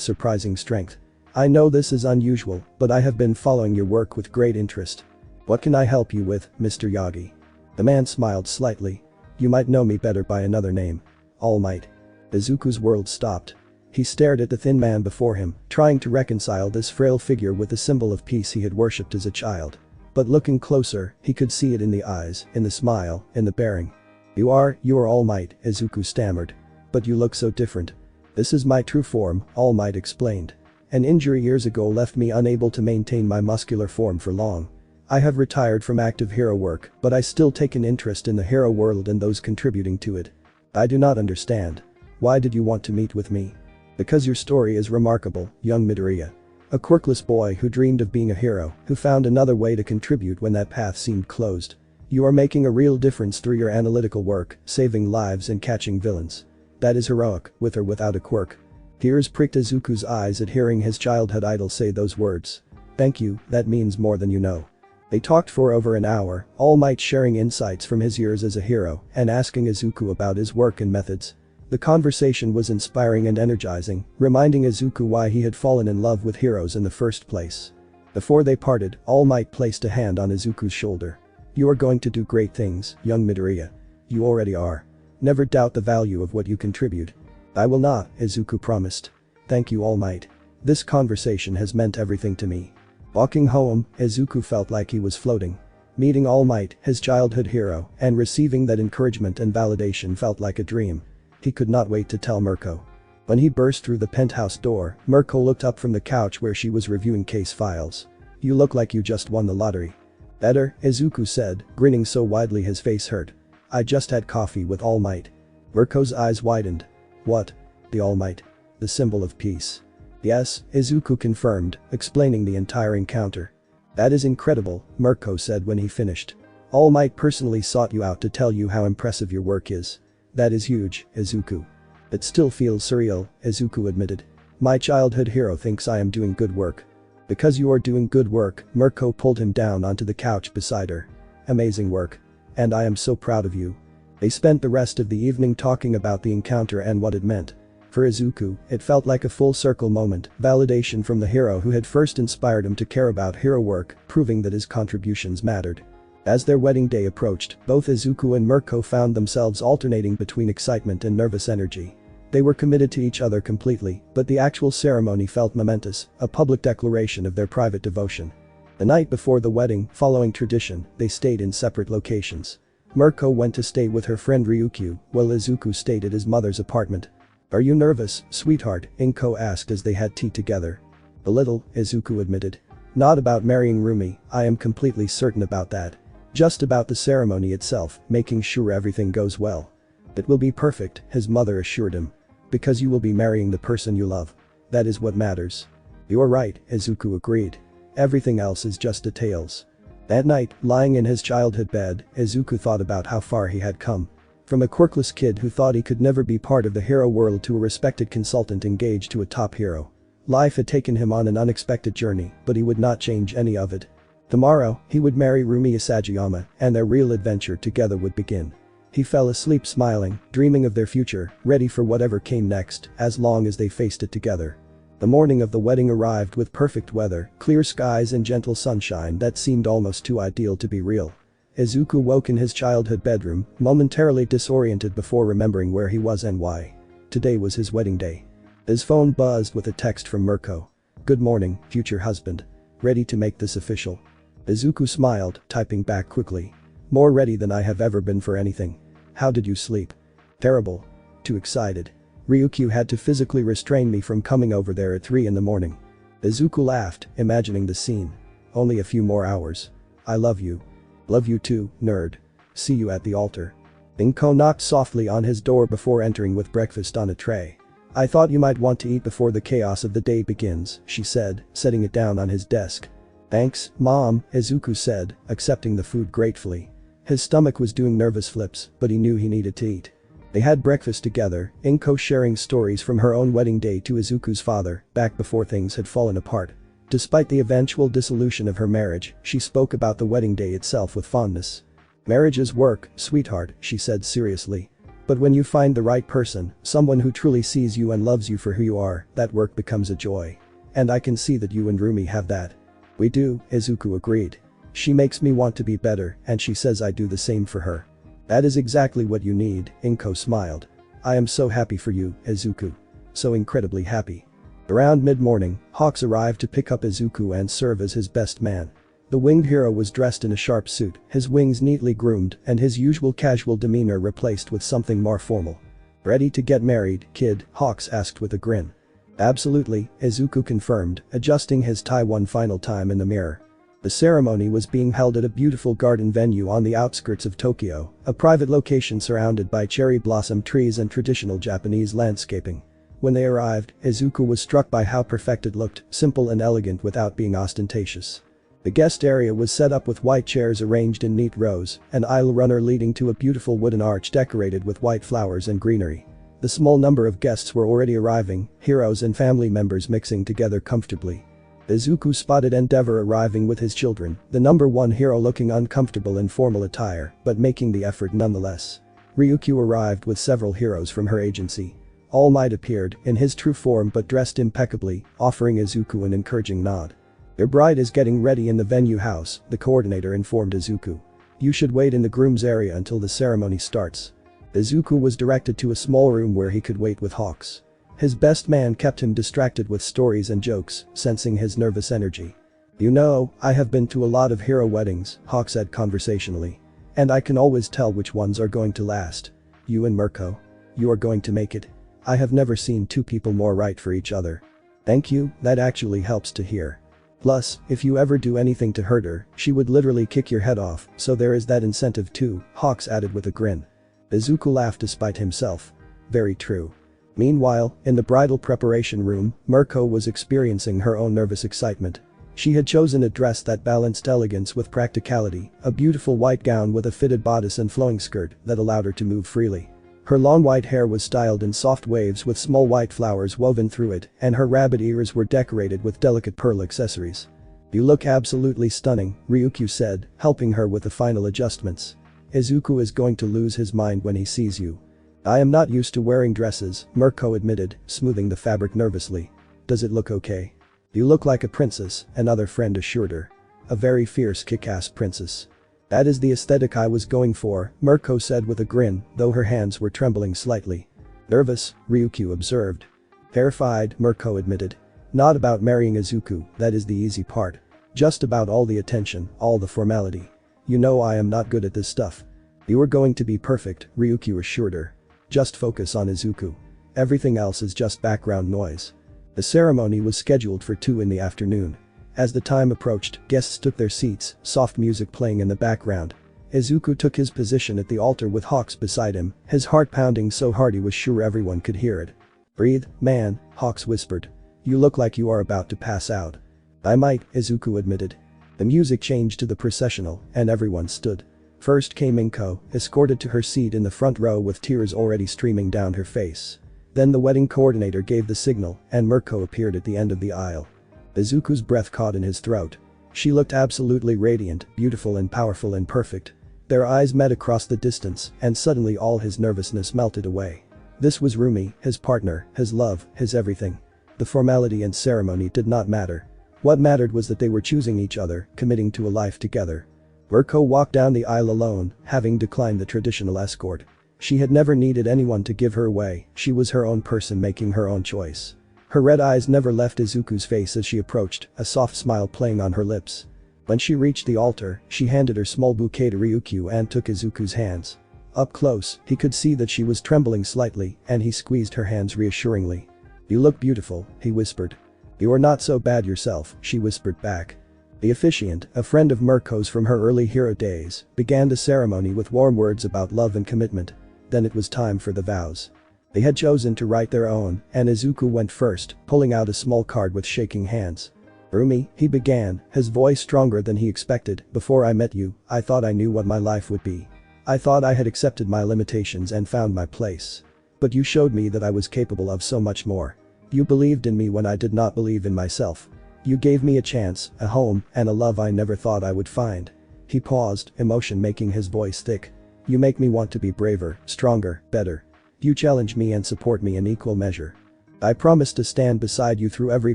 surprising strength. I know this is unusual, but I have been following your work with great interest. What can I help you with, Mr. Yagi? The man smiled slightly. You might know me better by another name. All Might. Izuku's world stopped. He stared at the thin man before him, trying to reconcile this frail figure with the symbol of peace he had worshipped as a child. But looking closer, he could see it in the eyes, in the smile, in the bearing. You are All Might, Izuku stammered. But you look so different. This is my true form, All Might explained. An injury years ago left me unable to maintain my muscular form for long. I have retired from active hero work, but I still take an interest in the hero world and those contributing to it. I do not understand. Why did you want to meet with me? Because your story is remarkable, young Midoriya. A quirkless boy who dreamed of being a hero, who found another way to contribute when that path seemed closed. You are making a real difference through your analytical work, saving lives and catching villains. That is heroic, with or without a quirk. Tears pricked Izuku's eyes at hearing his childhood idol say those words. Thank you, that means more than you know. They talked for over an hour, All Might sharing insights from his years as a hero and asking Izuku about his work and methods. The conversation was inspiring and energizing, reminding Izuku why he had fallen in love with heroes in the first place. Before they parted, All Might placed a hand on Izuku's shoulder. You are going to do great things, young Midoriya. You already are. Never doubt the value of what you contribute. I will not, Izuku promised. Thank you, All Might. This conversation has meant everything to me. Walking home, Izuku felt like he was floating. Meeting All Might, his childhood hero, and receiving that encouragement and validation felt like a dream. He could not wait to tell Mirko. When he burst through the penthouse door, Mirko looked up from the couch where she was reviewing case files. You look like you just won the lottery. Better, Izuku said, grinning so widely his face hurt. I just had coffee with All Might. Mirko's eyes widened. What? The All Might? The symbol of peace. Yes, Izuku confirmed, explaining the entire encounter. That is incredible, Mirko said when he finished. All Might personally sought you out to tell you how impressive your work is. That is huge, Izuku. It still feels surreal, Izuku admitted. My childhood hero thinks I am doing good work. Because you are doing good work, Mirko pulled him down onto the couch beside her. amazing work. And I am so proud of you." They spent the rest of the evening talking about the encounter and what it meant. For Izuku, it felt like a full circle moment, validation from the hero who had first inspired him to care about hero work, proving that his contributions mattered. As their wedding day approached, both Izuku and Mirko found themselves alternating between excitement and nervous energy. They were committed to each other completely, but the actual ceremony felt momentous, a public declaration of their private devotion. The night before the wedding, following tradition, they stayed in separate locations. Mirko went to stay with her friend Ryukyu, while Izuku stayed at his mother's apartment. "Are you nervous, sweetheart?" Inko asked as they had tea together. "A little," Izuku admitted. "Not about marrying Rumi, I am completely certain about that. Just about the ceremony itself, making sure everything goes well." "It will be perfect," his mother assured him. "Because you will be marrying the person you love. That is what matters." "You're right," Izuku agreed. "Everything else is just details." That night, lying in his childhood bed, Izuku thought about how far he had come. From a quirkless kid who thought he could never be part of the hero world to a respected consultant engaged to a top hero. Life had taken him on an unexpected journey, but he would not change any of it. Tomorrow, he would marry Rumi Isagayama, and their real adventure together would begin. He fell asleep smiling, dreaming of their future, ready for whatever came next, as long as they faced it together. The morning of the wedding arrived with perfect weather, clear skies and gentle sunshine that seemed almost too ideal to be real. Izuku woke in his childhood bedroom, momentarily disoriented before remembering where he was and why. Today was his wedding day. His phone buzzed with a text from Mirko. "Good morning, future husband. Ready to make this official?" Izuku smiled, typing back quickly. "More ready than I have ever been for anything. How did you sleep?" "Terrible. Too excited. Ryukyu had to physically restrain me from coming over there at 3 in the morning." Izuku laughed, imagining the scene. "Only a few more hours. I love you." "Love you too, nerd. See you at the altar." Inko knocked softly on his door before entering with breakfast on a tray. "I thought you might want to eat before the chaos of the day begins," she said, setting it down on his desk. "Thanks, Mom," Izuku said, accepting the food gratefully. His stomach was doing nervous flips, but he knew he needed to eat. They had breakfast together, Inko sharing stories from her own wedding day to Izuku's father, back before things had fallen apart. Despite the eventual dissolution of her marriage, she spoke about the wedding day itself with fondness. "Marriage is work, sweetheart," she said seriously. "But when you find the right person, someone who truly sees you and loves you for who you are, that work becomes a joy. And I can see that you and Rumi have that." "We do," Izuku agreed. "She makes me want to be better, and she says I do the same for her." "That is exactly what you need," Inko smiled. "I am so happy for you, Izuku. So incredibly happy." Around mid-morning, Hawks arrived to pick up Izuku and serve as his best man. The winged hero was dressed in a sharp suit, his wings neatly groomed, and his usual casual demeanor replaced with something more formal. "Ready to get married, kid?" Hawks asked with a grin. "Absolutely," Izuku confirmed, adjusting his tie one final time in the mirror. The ceremony was being held at a beautiful garden venue on the outskirts of Tokyo, a private location surrounded by cherry blossom trees and traditional Japanese landscaping. When they arrived, Izuku was struck by how perfect it looked, simple and elegant without being ostentatious. The guest area was set up with white chairs arranged in neat rows, an aisle runner leading to a beautiful wooden arch decorated with white flowers and greenery. The small number of guests were already arriving, heroes and family members mixing together comfortably. Izuku spotted Endeavor arriving with his children, the number one hero looking uncomfortable in formal attire, but making the effort nonetheless. Ryukyu arrived with several heroes from her agency. All Might appeared, in his true form but dressed impeccably, offering Izuku an encouraging nod. "Their bride is getting ready in the venue house," the coordinator informed Izuku. "You should wait in the groom's area until the ceremony starts." Izuku was directed to a small room where he could wait with Hawks. His best man kept him distracted with stories and jokes, sensing his nervous energy. "You know, I have been to a lot of hero weddings," Hawk said conversationally. "And I can always tell which ones are going to last. You and Mirko. You are going to make it. I have never seen two people more right for each other." "Thank you, that actually helps to hear. Plus, if you ever do anything to hurt her, she would literally kick your head off, so there is that incentive too," Hawks added with a grin. Izuku laughed despite himself. "Very true." Meanwhile, in the bridal preparation room, Mirko was experiencing her own nervous excitement. She had chosen a dress that balanced elegance with practicality, a beautiful white gown with a fitted bodice and flowing skirt that allowed her to move freely. Her long white hair was styled in soft waves with small white flowers woven through it, and her rabbit ears were decorated with delicate pearl accessories. "You look absolutely stunning," Ryukyu said, helping her with the final adjustments. "Izuku is going to lose his mind when he sees you." "I am not used to wearing dresses," Mirko admitted, smoothing the fabric nervously. "Does it look okay?" "You look like a princess," another friend assured her. "A very fierce kick-ass princess." "That is the aesthetic I was going for," Mirko said with a grin, though her hands were trembling slightly. "Nervous," Ryukyu observed. "Terrified," Mirko admitted. "Not about marrying Izuku, that is the easy part. Just about all the attention, all the formality. You know I am not good at this stuff." "You are going to be perfect," Ryukyu assured her. "Just focus on Izuku. Everything else is just background noise." The ceremony was scheduled for 2 in the afternoon. As the time approached, guests took their seats, soft music playing in the background. Izuku took his position at the altar with Hawks beside him, his heart pounding so hard he was sure everyone could hear it. "Breathe, man," Hawks whispered. "You look like you are about to pass out." "I might," Izuku admitted. The music changed to the processional, and everyone stood. First came Inko, escorted to her seat in the front row with tears already streaming down her face. Then the wedding coordinator gave the signal, and Mirko appeared at the end of the aisle. Izuku's breath caught in his throat. She looked absolutely radiant, beautiful and powerful and perfect. Their eyes met across the distance, and suddenly all his nervousness melted away. This was Rumi, his partner, his love, his everything. The formality and ceremony did not matter. What mattered was that they were choosing each other, committing to a life together. Mirko walked down the aisle alone, having declined the traditional escort. She had never needed anyone to give her away, she was her own person making her own choice. Her red eyes never left Izuku's face as she approached, a soft smile playing on her lips. When she reached the altar, she handed her small bouquet to Ryukyu and took Izuku's hands. Up close, he could see that she was trembling slightly, and he squeezed her hands reassuringly. "You look beautiful," he whispered. "You are not so bad yourself," she whispered back. The officiant, a friend of Mirko's from her early hero days, began the ceremony with warm words about love and commitment. Then it was time for the vows. They had chosen to write their own, and Izuku went first, pulling out a small card with shaking hands. "Rumi," he began, his voice stronger than he expected, "before I met you, I thought I knew what my life would be. I thought I had accepted my limitations and found my place. But you showed me that I was capable of so much more. You believed in me when I did not believe in myself. You gave me a chance, a home, and a love I never thought I would find." He paused, emotion making his voice thick. "You make me want to be braver, stronger, better. You challenge me and support me in equal measure. I promise to stand beside you through every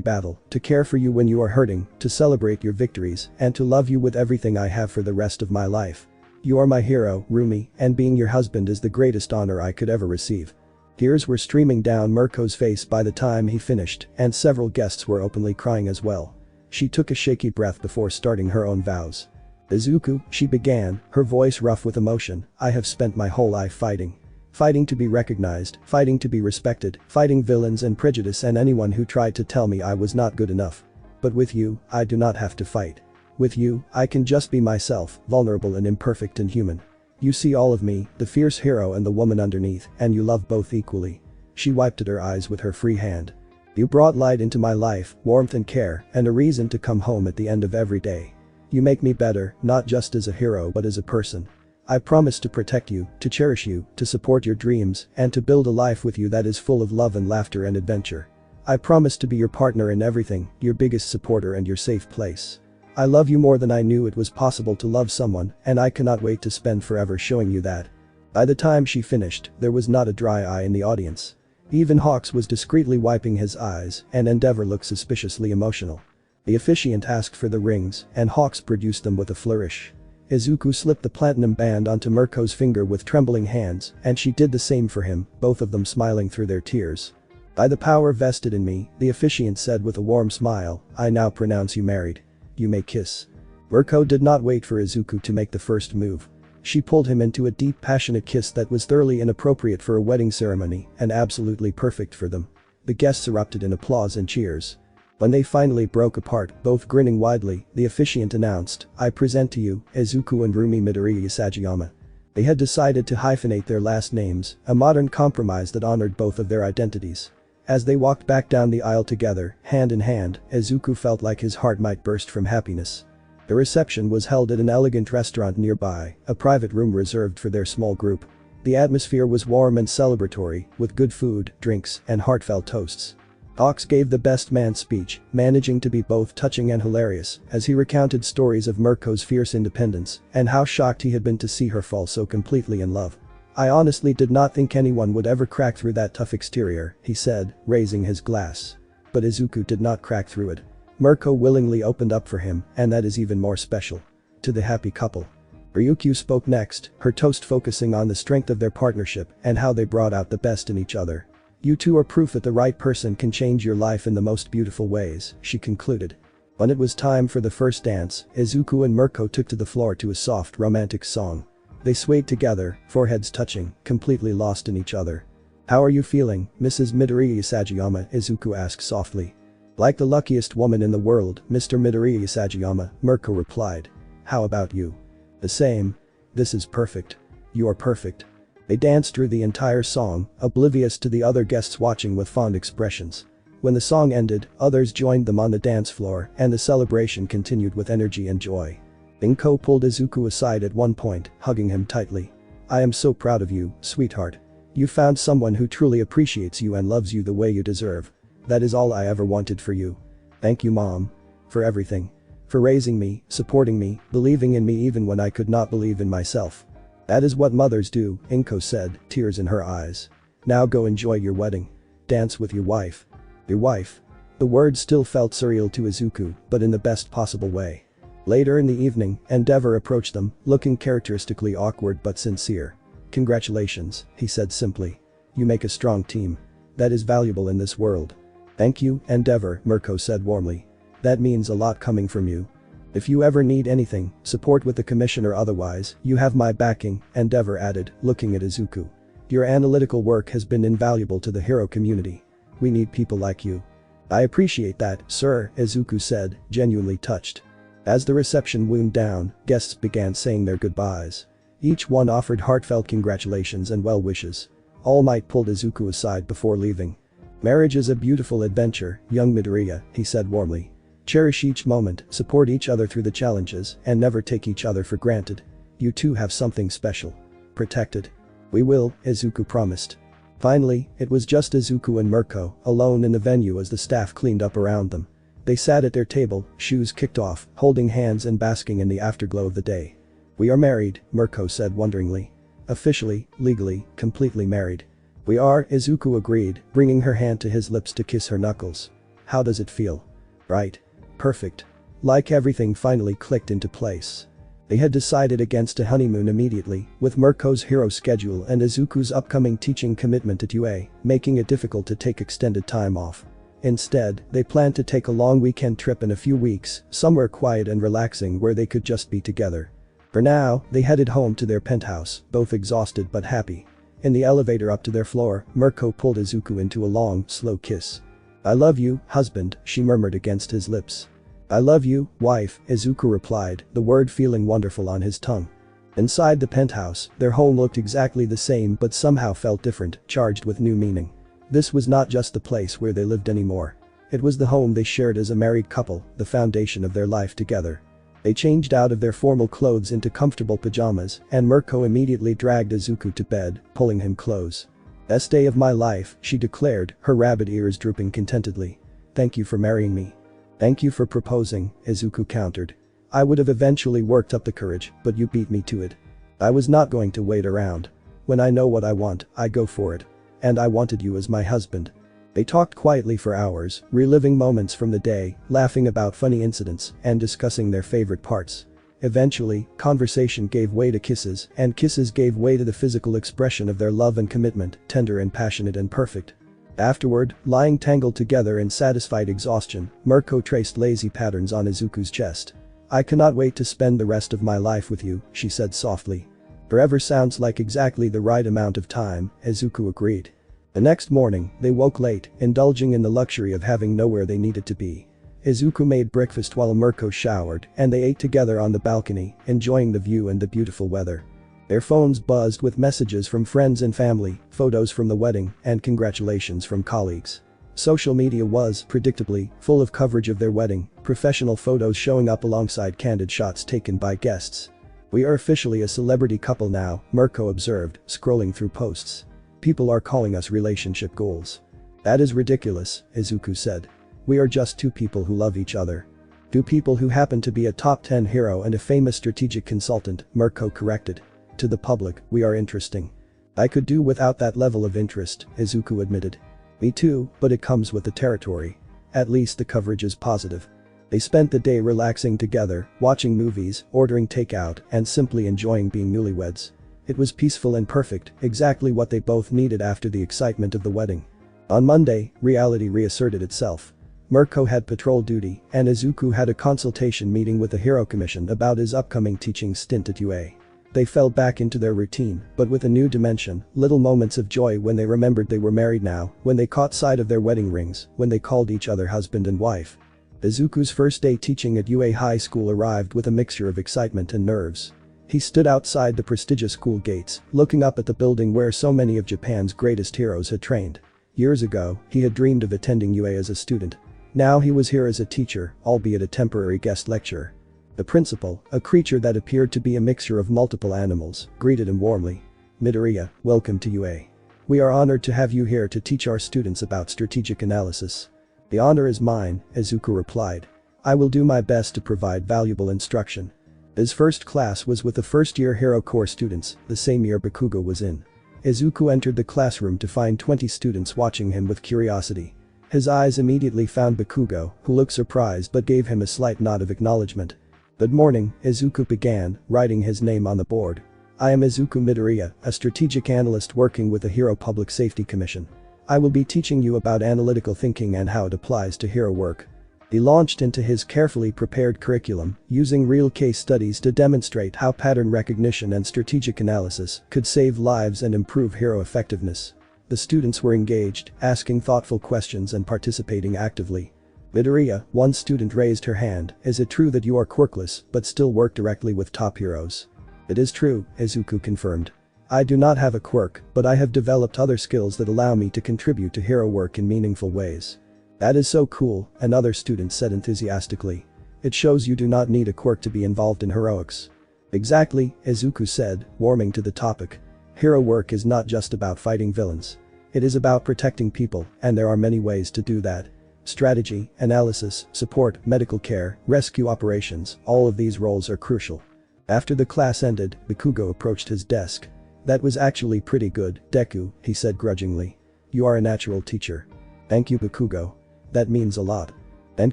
battle, to care for you when you are hurting, to celebrate your victories, and to love you with everything I have for the rest of my life. You are my hero, Rumi, and being your husband is the greatest honor I could ever receive." Tears were streaming down Mirko's face by the time he finished, and several guests were openly crying as well. She took a shaky breath before starting her own vows. "Izuku," she began, her voice rough with emotion, "I have spent my whole life fighting. Fighting to be recognized, fighting to be respected, fighting villains and prejudice and anyone who tried to tell me I was not good enough. But with you, I do not have to fight. With you, I can just be myself, vulnerable and imperfect and human. You see all of me, the fierce hero and the woman underneath, and you love both equally." She wiped at her eyes with her free hand. "You brought light into my life, warmth and care, and a reason to come home at the end of every day. You make me better, not just as a hero but as a person. I promise to protect you, to cherish you, to support your dreams, and to build a life with you that is full of love and laughter and adventure. I promise to be your partner in everything, your biggest supporter and your safe place. I love you more than I knew it was possible to love someone, and I cannot wait to spend forever showing you that." By the time she finished, there was not a dry eye in the audience. Even Hawks was discreetly wiping his eyes, and Endeavor looked suspiciously emotional. The officiant asked for the rings, and Hawks produced them with a flourish. Izuku slipped the platinum band onto Mirko's finger with trembling hands, and she did the same for him, both of them smiling through their tears. "By the power vested in me," the officiant said with a warm smile, "I now pronounce you married. You may kiss." Mirko did not wait for Izuku to make the first move. She pulled him into a deep passionate kiss that was thoroughly inappropriate for a wedding ceremony and absolutely perfect for them. The guests erupted in applause and cheers. When they finally broke apart, both grinning widely, the officiant announced, "I present to you, Izuku and Rumi Midoriya Sagayama." They had decided to hyphenate their last names, a modern compromise that honored both of their identities. As they walked back down the aisle together, hand in hand, Izuku felt like his heart might burst from happiness. The reception was held at an elegant restaurant nearby, a private room reserved for their small group. The atmosphere was warm and celebratory, with good food, drinks, and heartfelt toasts. Ox gave the best man speech, managing to be both touching and hilarious as he recounted stories of Mirko's fierce independence and how shocked he had been to see her fall so completely in love. "I honestly did not think anyone would ever crack through that tough exterior," he said, raising his glass. But Izuku did not crack through it. Mirko willingly opened up for him, and that is even more special. To the happy couple. Ryukyu spoke next, her toast focusing on the strength of their partnership and how they brought out the best in each other. "You two are proof that the right person can change your life in the most beautiful ways," she concluded. When it was time for the first dance, Izuku and Mirko took to the floor to a soft, romantic song. They swayed together, foreheads touching, completely lost in each other. "How are you feeling, Mrs. Midoriya Sagayama?" Izuku asked softly. "Like the luckiest woman in the world, Mr. Midoriya Sagayama," Mirko replied. "How about you?" "The same. This is perfect. You are perfect." They danced through the entire song, oblivious to the other guests watching with fond expressions. When the song ended, others joined them on the dance floor, and the celebration continued with energy and joy. Inko pulled Izuku aside at one point, hugging him tightly. "I am so proud of you, sweetheart. You found someone who truly appreciates you and loves you the way you deserve. That is all I ever wanted for you. Thank you, Mom. For everything. For raising me, supporting me, believing in me even when I could not believe in myself." "That is what mothers do," Inko said, tears in her eyes. "Now go enjoy your wedding. Dance with your wife." Your wife. The word still felt surreal to Izuku, but in the best possible way. Later in the evening, Endeavor approached them, looking characteristically awkward but sincere. "Congratulations," he said simply. "You make a strong team. That is valuable in this world." "Thank you, Endeavor," Mirko said warmly. "That means a lot coming from you. If you ever need anything, support with the commission or otherwise, you have my backing," Endeavor added, looking at Izuku. "Your analytical work has been invaluable to the hero community. We need people like you." "I appreciate that, sir," Izuku said, genuinely touched. As the reception wound down, guests began saying their goodbyes. Each one offered heartfelt congratulations and well wishes. All Might pulled Izuku aside before leaving. "Marriage is a beautiful adventure, young Midoriya," he said warmly. "Cherish each moment, support each other through the challenges, and never take each other for granted. You two have something special. Protect it." "We will," Izuku promised. Finally, it was just Izuku and Mirko, alone in the venue as the staff cleaned up around them. They sat at their table, shoes kicked off, holding hands and basking in the afterglow of the day. "We are married," Mirko said wonderingly. "Officially, legally, completely married." "We are," Izuku agreed, bringing her hand to his lips to kiss her knuckles. "How does it feel?" "Right. Perfect." Like everything finally clicked into place. They had decided against a honeymoon immediately, with Mirko's hero schedule and Izuku's upcoming teaching commitment at UA, making it difficult to take extended time off. Instead, they planned to take a long weekend trip in a few weeks, somewhere quiet and relaxing where they could just be together. For now, they headed home to their penthouse, both exhausted but happy. In the elevator up to their floor, Mirko pulled Izuku into a long, slow kiss. "I love you, husband," she murmured against his lips. "I love you, wife," Izuku replied, the word feeling wonderful on his tongue. Inside the penthouse, their home looked exactly the same but somehow felt different, charged with new meaning. This was not just the place where they lived anymore. It was the home they shared as a married couple, the foundation of their life together. They changed out of their formal clothes into comfortable pajamas, and Mirko immediately dragged Izuku to bed, pulling him close. "Best day of my life," she declared, her rabbit ears drooping contentedly. "Thank you for marrying me." "Thank you for proposing," Izuku countered. "I would have eventually worked up the courage, but you beat me to it. I was not going to wait around. When I know what I want, I go for it. And I wanted you as my husband." They talked quietly for hours, reliving moments from the day, laughing about funny incidents, and discussing their favorite parts. Eventually, conversation gave way to kisses, and kisses gave way to the physical expression of their love and commitment, tender and passionate and perfect. Afterward, lying tangled together in satisfied exhaustion, Mirko traced lazy patterns on Izuku's chest. "I cannot wait to spend the rest of my life with you," she said softly. "Forever sounds like exactly the right amount of time," Izuku agreed. The next morning, they woke late, indulging in the luxury of having nowhere they needed to be. Izuku made breakfast while Mirko showered, and they ate together on the balcony, enjoying the view and the beautiful weather. Their phones buzzed with messages from friends and family, photos from the wedding, and congratulations from colleagues. Social media was, predictably, full of coverage of their wedding, professional photos showing up alongside candid shots taken by guests. "We are officially a celebrity couple now," Mirko observed, scrolling through posts. "People are calling us relationship goals." That is ridiculous, Izuku said. We are just two people who love each other. Two people who happen to be a top 10 hero and a famous strategic consultant, Mirko corrected. To the public, we are interesting. I could do without that level of interest, Izuku admitted. Me too, but it comes with the territory. At least the coverage is positive. They spent the day relaxing together, watching movies, ordering takeout, and simply enjoying being newlyweds. It was peaceful and perfect, exactly what they both needed after the excitement of the wedding. On Monday, reality reasserted itself. Mirko had patrol duty, and Izuku had a consultation meeting with the Hero Commission about his upcoming teaching stint at UA. They fell back into their routine, but with a new dimension, little moments of joy when they remembered they were married now, when they caught sight of their wedding rings, when they called each other husband and wife. Izuku's first day teaching at UA High School arrived with a mixture of excitement and nerves. He stood outside the prestigious school gates, looking up at the building where so many of Japan's greatest heroes had trained. Years ago, he had dreamed of attending UA as a student. Now he was here as a teacher, albeit a temporary guest lecturer. The principal, a creature that appeared to be a mixture of multiple animals, greeted him warmly. Midoriya, welcome to UA. We are honored to have you here to teach our students about strategic analysis. The honor is mine, Izuku replied. I will do my best to provide valuable instruction. His first class was with the first-year Hero Corps students, the same year Bakugo was in. Izuku entered the classroom to find 20 students watching him with curiosity. His eyes immediately found Bakugo, who looked surprised but gave him a slight nod of acknowledgement. Good morning, Izuku began, writing his name on the board. I am Izuku Midoriya, a strategic analyst working with the Hero Public Safety Commission. I will be teaching you about analytical thinking and how it applies to hero work. He launched into his carefully prepared curriculum, using real case studies to demonstrate how pattern recognition and strategic analysis could save lives and improve hero effectiveness. The students were engaged, asking thoughtful questions and participating actively. Midoriya, one student raised her hand, is it true that you are quirkless but still work directly with top heroes? It is true, Izuku confirmed. I do not have a quirk, but I have developed other skills that allow me to contribute to hero work in meaningful ways. That is so cool, another student said enthusiastically. It shows you do not need a quirk to be involved in heroics. Exactly, Izuku said, warming to the topic. Hero work is not just about fighting villains. It is about protecting people, and there are many ways to do that. Strategy, analysis, support, medical care, rescue operations, all of these roles are crucial. After the class ended, Bakugo approached his desk. That was actually pretty good, Deku, he said grudgingly. You are a natural teacher. Thank you, Bakugo. That means a lot. And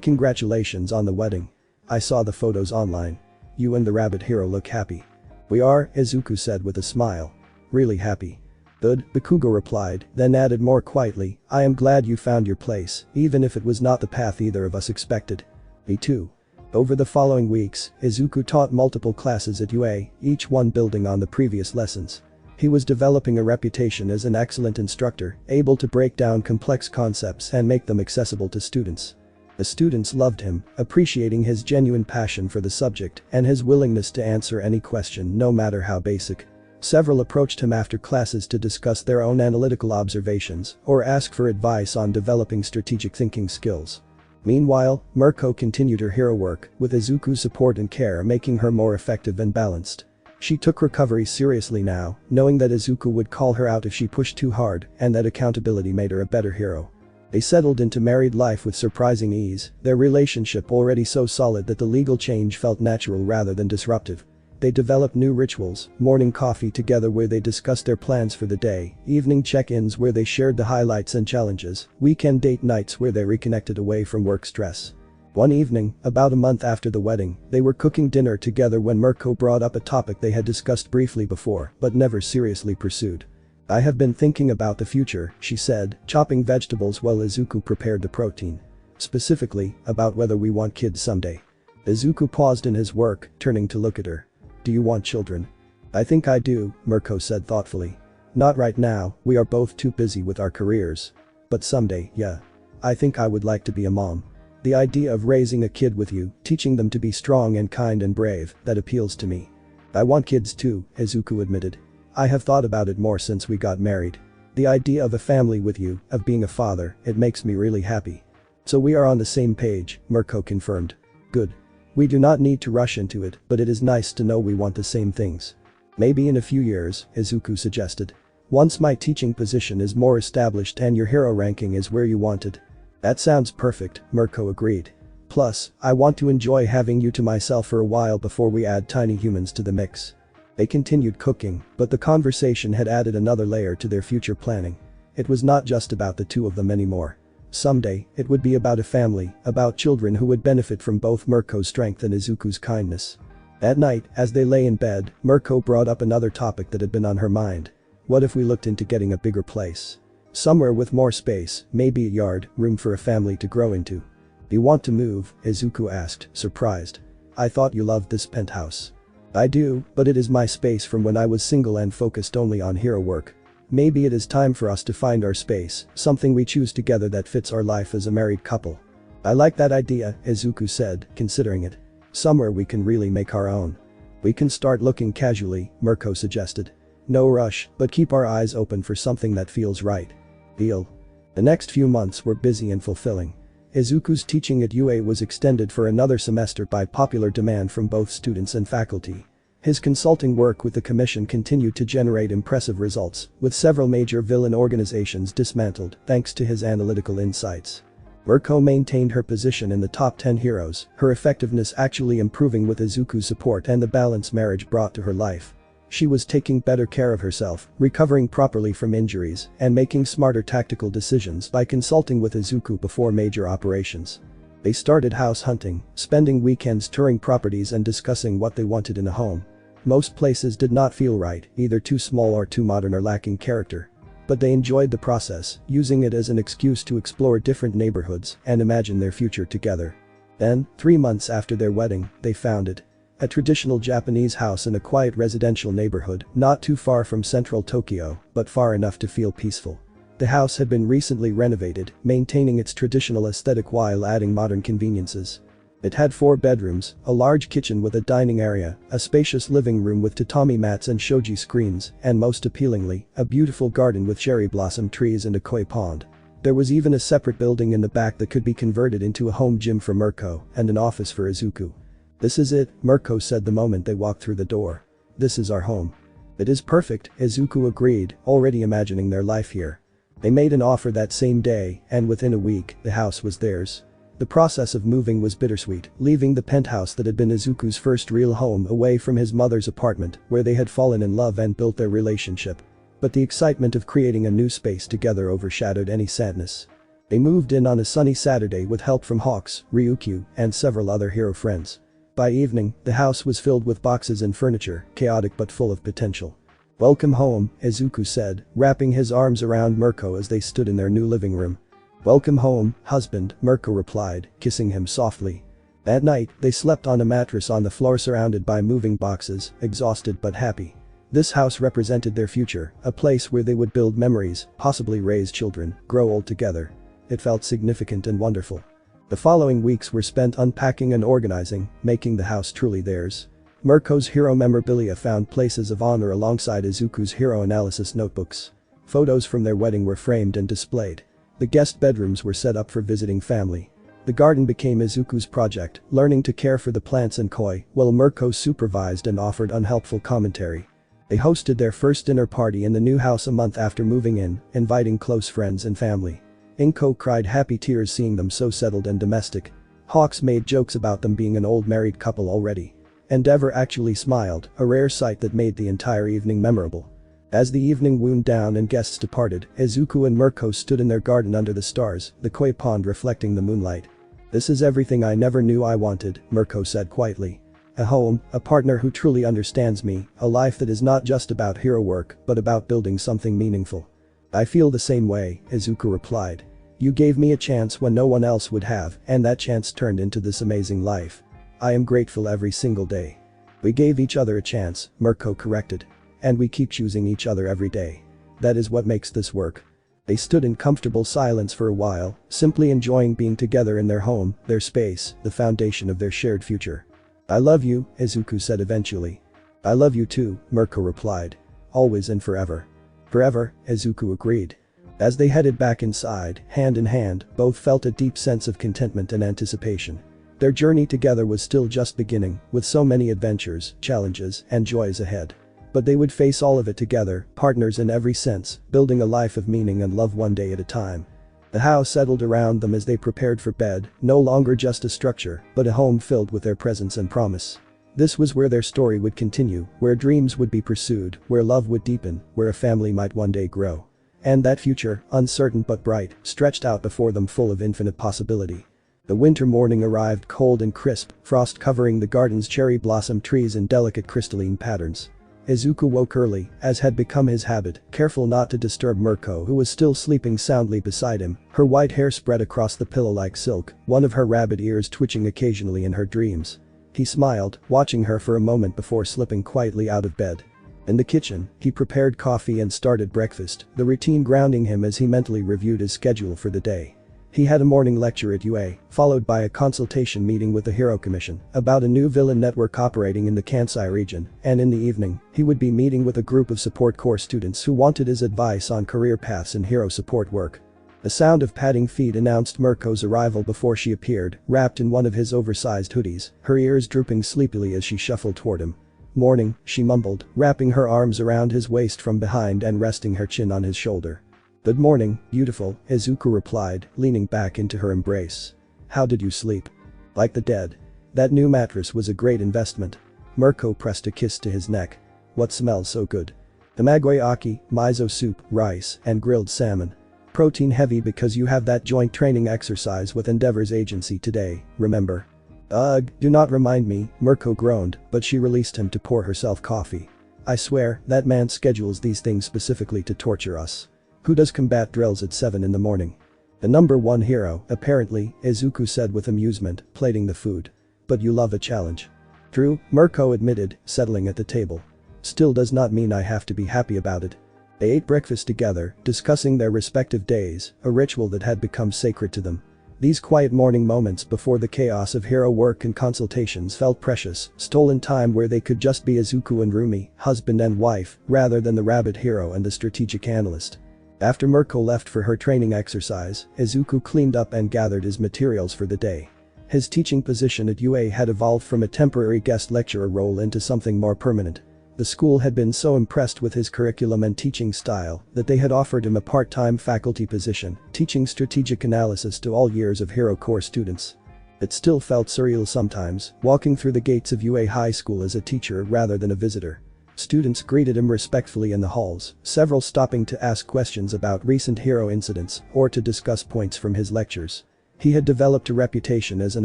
congratulations on the wedding. I saw the photos online. You and the rabbit hero look happy. We are, Izuku said with a smile. Really happy. Good, Bakugo replied, then added more quietly, I am glad you found your place, even if it was not the path either of us expected. Me too. Over the following weeks, Izuku taught multiple classes at UA, each one building on the previous lessons. He was developing a reputation as an excellent instructor, able to break down complex concepts and make them accessible to students. The students loved him, appreciating his genuine passion for the subject and his willingness to answer any question no matter how basic. Several approached him after classes to discuss their own analytical observations or ask for advice on developing strategic thinking skills. Meanwhile, Mirko continued her hero work, with Izuku's support and care making her more effective and balanced. She took recovery seriously now, knowing that Izuku would call her out if she pushed too hard and that accountability made her a better hero. They settled into married life with surprising ease, their relationship already so solid that the legal change felt natural rather than disruptive. They developed new rituals, morning coffee together where they discussed their plans for the day, evening check-ins where they shared the highlights and challenges, weekend date nights where they reconnected away from work stress. One evening, about a month after the wedding, they were cooking dinner together when Mirko brought up a topic they had discussed briefly before but never seriously pursued. I have been thinking about the future, she said, chopping vegetables while Izuku prepared the protein. Specifically, about whether we want kids someday. Izuku paused in his work, turning to look at her. Do you want children? I think I do, Mirko said thoughtfully. Not right now, we are both too busy with our careers. But someday, yeah. I think I would like to be a mom. The idea of raising a kid with you, teaching them to be strong and kind and brave, that appeals to me. I want kids too, Izuku admitted. I have thought about it more since we got married. The idea of a family with you, of being a father, it makes me really happy. So we are on the same page, Mirko confirmed. Good. We do not need to rush into it, but it is nice to know we want the same things. Maybe in a few years, Izuku suggested. Once my teaching position is more established and your hero ranking is where you want it. That sounds perfect, Mirko agreed. Plus, I want to enjoy having you to myself for a while before we add tiny humans to the mix. They continued cooking, but the conversation had added another layer to their future planning. It was not just about the two of them anymore. Someday, it would be about a family, about children who would benefit from both Mirko's strength and Izuku's kindness. That night, as they lay in bed, Mirko brought up another topic that had been on her mind. What if we looked into getting a bigger place? Somewhere with more space, maybe a yard, room for a family to grow into. Do you want to move? Izuku asked, surprised. I thought you loved this penthouse. I do, but it is my space from when I was single and focused only on hero work. Maybe it is time for us to find our space, something we choose together that fits our life as a married couple. I like that idea, Izuku said, considering it. Somewhere we can really make our own. We can start looking casually, Mirko suggested. No rush, but keep our eyes open for something that feels right. Deal. The next few months were busy and fulfilling. Izuku's teaching at UA was extended for another semester by popular demand from both students and faculty. His consulting work with the commission continued to generate impressive results, with several major villain organizations dismantled thanks to his analytical insights. Mirko maintained her position in the top 10 heroes, her effectiveness actually improving with Izuku's support and the balance marriage brought to her life. She was taking better care of herself, recovering properly from injuries, and making smarter tactical decisions by consulting with Izuku before major operations. They started house hunting, spending weekends touring properties and discussing what they wanted in a home. Most places did not feel right, either too small or too modern or lacking character. But they enjoyed the process, using it as an excuse to explore different neighborhoods and imagine their future together. Then, 3 months after their wedding, they found it. A traditional Japanese house in a quiet residential neighborhood, not too far from central Tokyo, but far enough to feel peaceful. The house had been recently renovated, maintaining its traditional aesthetic while adding modern conveniences. It had 4 bedrooms, a large kitchen with a dining area, a spacious living room with tatami mats and shoji screens, and most appealingly, a beautiful garden with cherry blossom trees and a koi pond. There was even a separate building in the back that could be converted into a home gym for Mirko and an office for Izuku. This is it, Mirko said the moment they walked through the door. This is our home. It is perfect, Izuku agreed, already imagining their life here. They made an offer that same day, and within a week, the house was theirs. The process of moving was bittersweet, leaving the penthouse that had been Izuku's first real home away from his mother's apartment, where they had fallen in love and built their relationship. But the excitement of creating a new space together overshadowed any sadness. They moved in on a sunny Saturday with help from Hawks, Ryukyu, and several other hero friends. By evening, the house was filled with boxes and furniture, chaotic but full of potential. Welcome home, Izuku said, wrapping his arms around Mirko as they stood in their new living room. Welcome home, husband, Mirko replied, kissing him softly. That night, they slept on a mattress on the floor surrounded by moving boxes, exhausted but happy. This house represented their future, a place where they would build memories, possibly raise children, grow old together. It felt significant and wonderful. The following weeks were spent unpacking and organizing, making the house truly theirs. Mirko's hero memorabilia found places of honor alongside Izuku's hero analysis notebooks. Photos from their wedding were framed and displayed. The guest bedrooms were set up for visiting family. The garden became Izuku's project, learning to care for the plants and koi, while Mirko supervised and offered unhelpful commentary. They hosted their first dinner party in the new house a month after moving in, inviting close friends and family. Inko cried happy tears seeing them so settled and domestic. Hawks made jokes about them being an old married couple already. Endeavor actually smiled, a rare sight that made the entire evening memorable. As the evening wound down and guests departed, Izuku and Mirko stood in their garden under the stars, the koi pond reflecting the moonlight. This is everything I never knew I wanted, Mirko said quietly. A home, a partner who truly understands me, a life that is not just about hero work, but about building something meaningful. I feel the same way, Izuku replied. You gave me a chance when no one else would have, and that chance turned into this amazing life. I am grateful every single day. We gave each other a chance, Mirko corrected. And we keep choosing each other every day. That is what makes this work. They stood in comfortable silence for a while, simply enjoying being together in their home, their space, the foundation of their shared future. I love you, Izuku said eventually. I love you too, Mirko replied. Always and forever. Forever, Izuku agreed. As they headed back inside, hand in hand, both felt a deep sense of contentment and anticipation. Their journey together was still just beginning, with so many adventures, challenges, and joys ahead. But they would face all of it together, partners in every sense, building a life of meaning and love one day at a time. The house settled around them as they prepared for bed, no longer just a structure, but a home filled with their presence and promise. This was where their story would continue, where dreams would be pursued, where love would deepen, where a family might one day grow. And that future, uncertain but bright, stretched out before them full of infinite possibility. The winter morning arrived cold and crisp, frost covering the garden's cherry blossom trees in delicate crystalline patterns. Izuku woke early, as had become his habit, careful not to disturb Mirko who was still sleeping soundly beside him, her white hair spread across the pillow like silk, one of her rabbit ears twitching occasionally in her dreams. He smiled, watching her for a moment before slipping quietly out of bed. In the kitchen, he prepared coffee and started breakfast, the routine grounding him as he mentally reviewed his schedule for the day. He had a morning lecture at UA, followed by a consultation meeting with the Hero Commission about a new villain network operating in the Kansai region, and in the evening, he would be meeting with a group of support corps students who wanted his advice on career paths in hero support work. The sound of padding feet announced Mirko's arrival before she appeared, wrapped in one of his oversized hoodies, her ears drooping sleepily as she shuffled toward him. "Morning," she mumbled, wrapping her arms around his waist from behind and resting her chin on his shoulder. "Good morning, beautiful," Izuku replied, leaning back into her embrace. "How did you sleep?" "Like the dead. That new mattress was a great investment." Mirko pressed a kiss to his neck. "What smells so good?" "Tamagoyaki, miso soup, rice, and grilled salmon. Protein heavy because you have that joint training exercise with Endeavor's agency today, remember?" "Ugh, do not remind me," Mirko groaned, but she released him to pour herself coffee. "I swear, that man schedules these things specifically to torture us. Who does combat drills at 7 in the morning?" "The number one hero, apparently," Izuku said with amusement, plating the food. "But you love a challenge." "True," Mirko admitted, settling at the table. "Still does not mean I have to be happy about it." They ate breakfast together, discussing their respective days, a ritual that had become sacred to them. These quiet morning moments before the chaos of hero work and consultations felt precious, stolen time where they could just be Izuku and Rumi, husband and wife, rather than the rabbit hero and the strategic analyst. After Mirko left for her training exercise, Izuku cleaned up and gathered his materials for the day. His teaching position at UA had evolved from a temporary guest lecturer role into something more permanent. The school had been so impressed with his curriculum and teaching style that they had offered him a part-time faculty position, teaching strategic analysis to all years of Hero Corps students. It still felt surreal sometimes, walking through the gates of UA High School as a teacher rather than a visitor. Students greeted him respectfully in the halls, several stopping to ask questions about recent hero incidents or to discuss points from his lectures. He had developed a reputation as an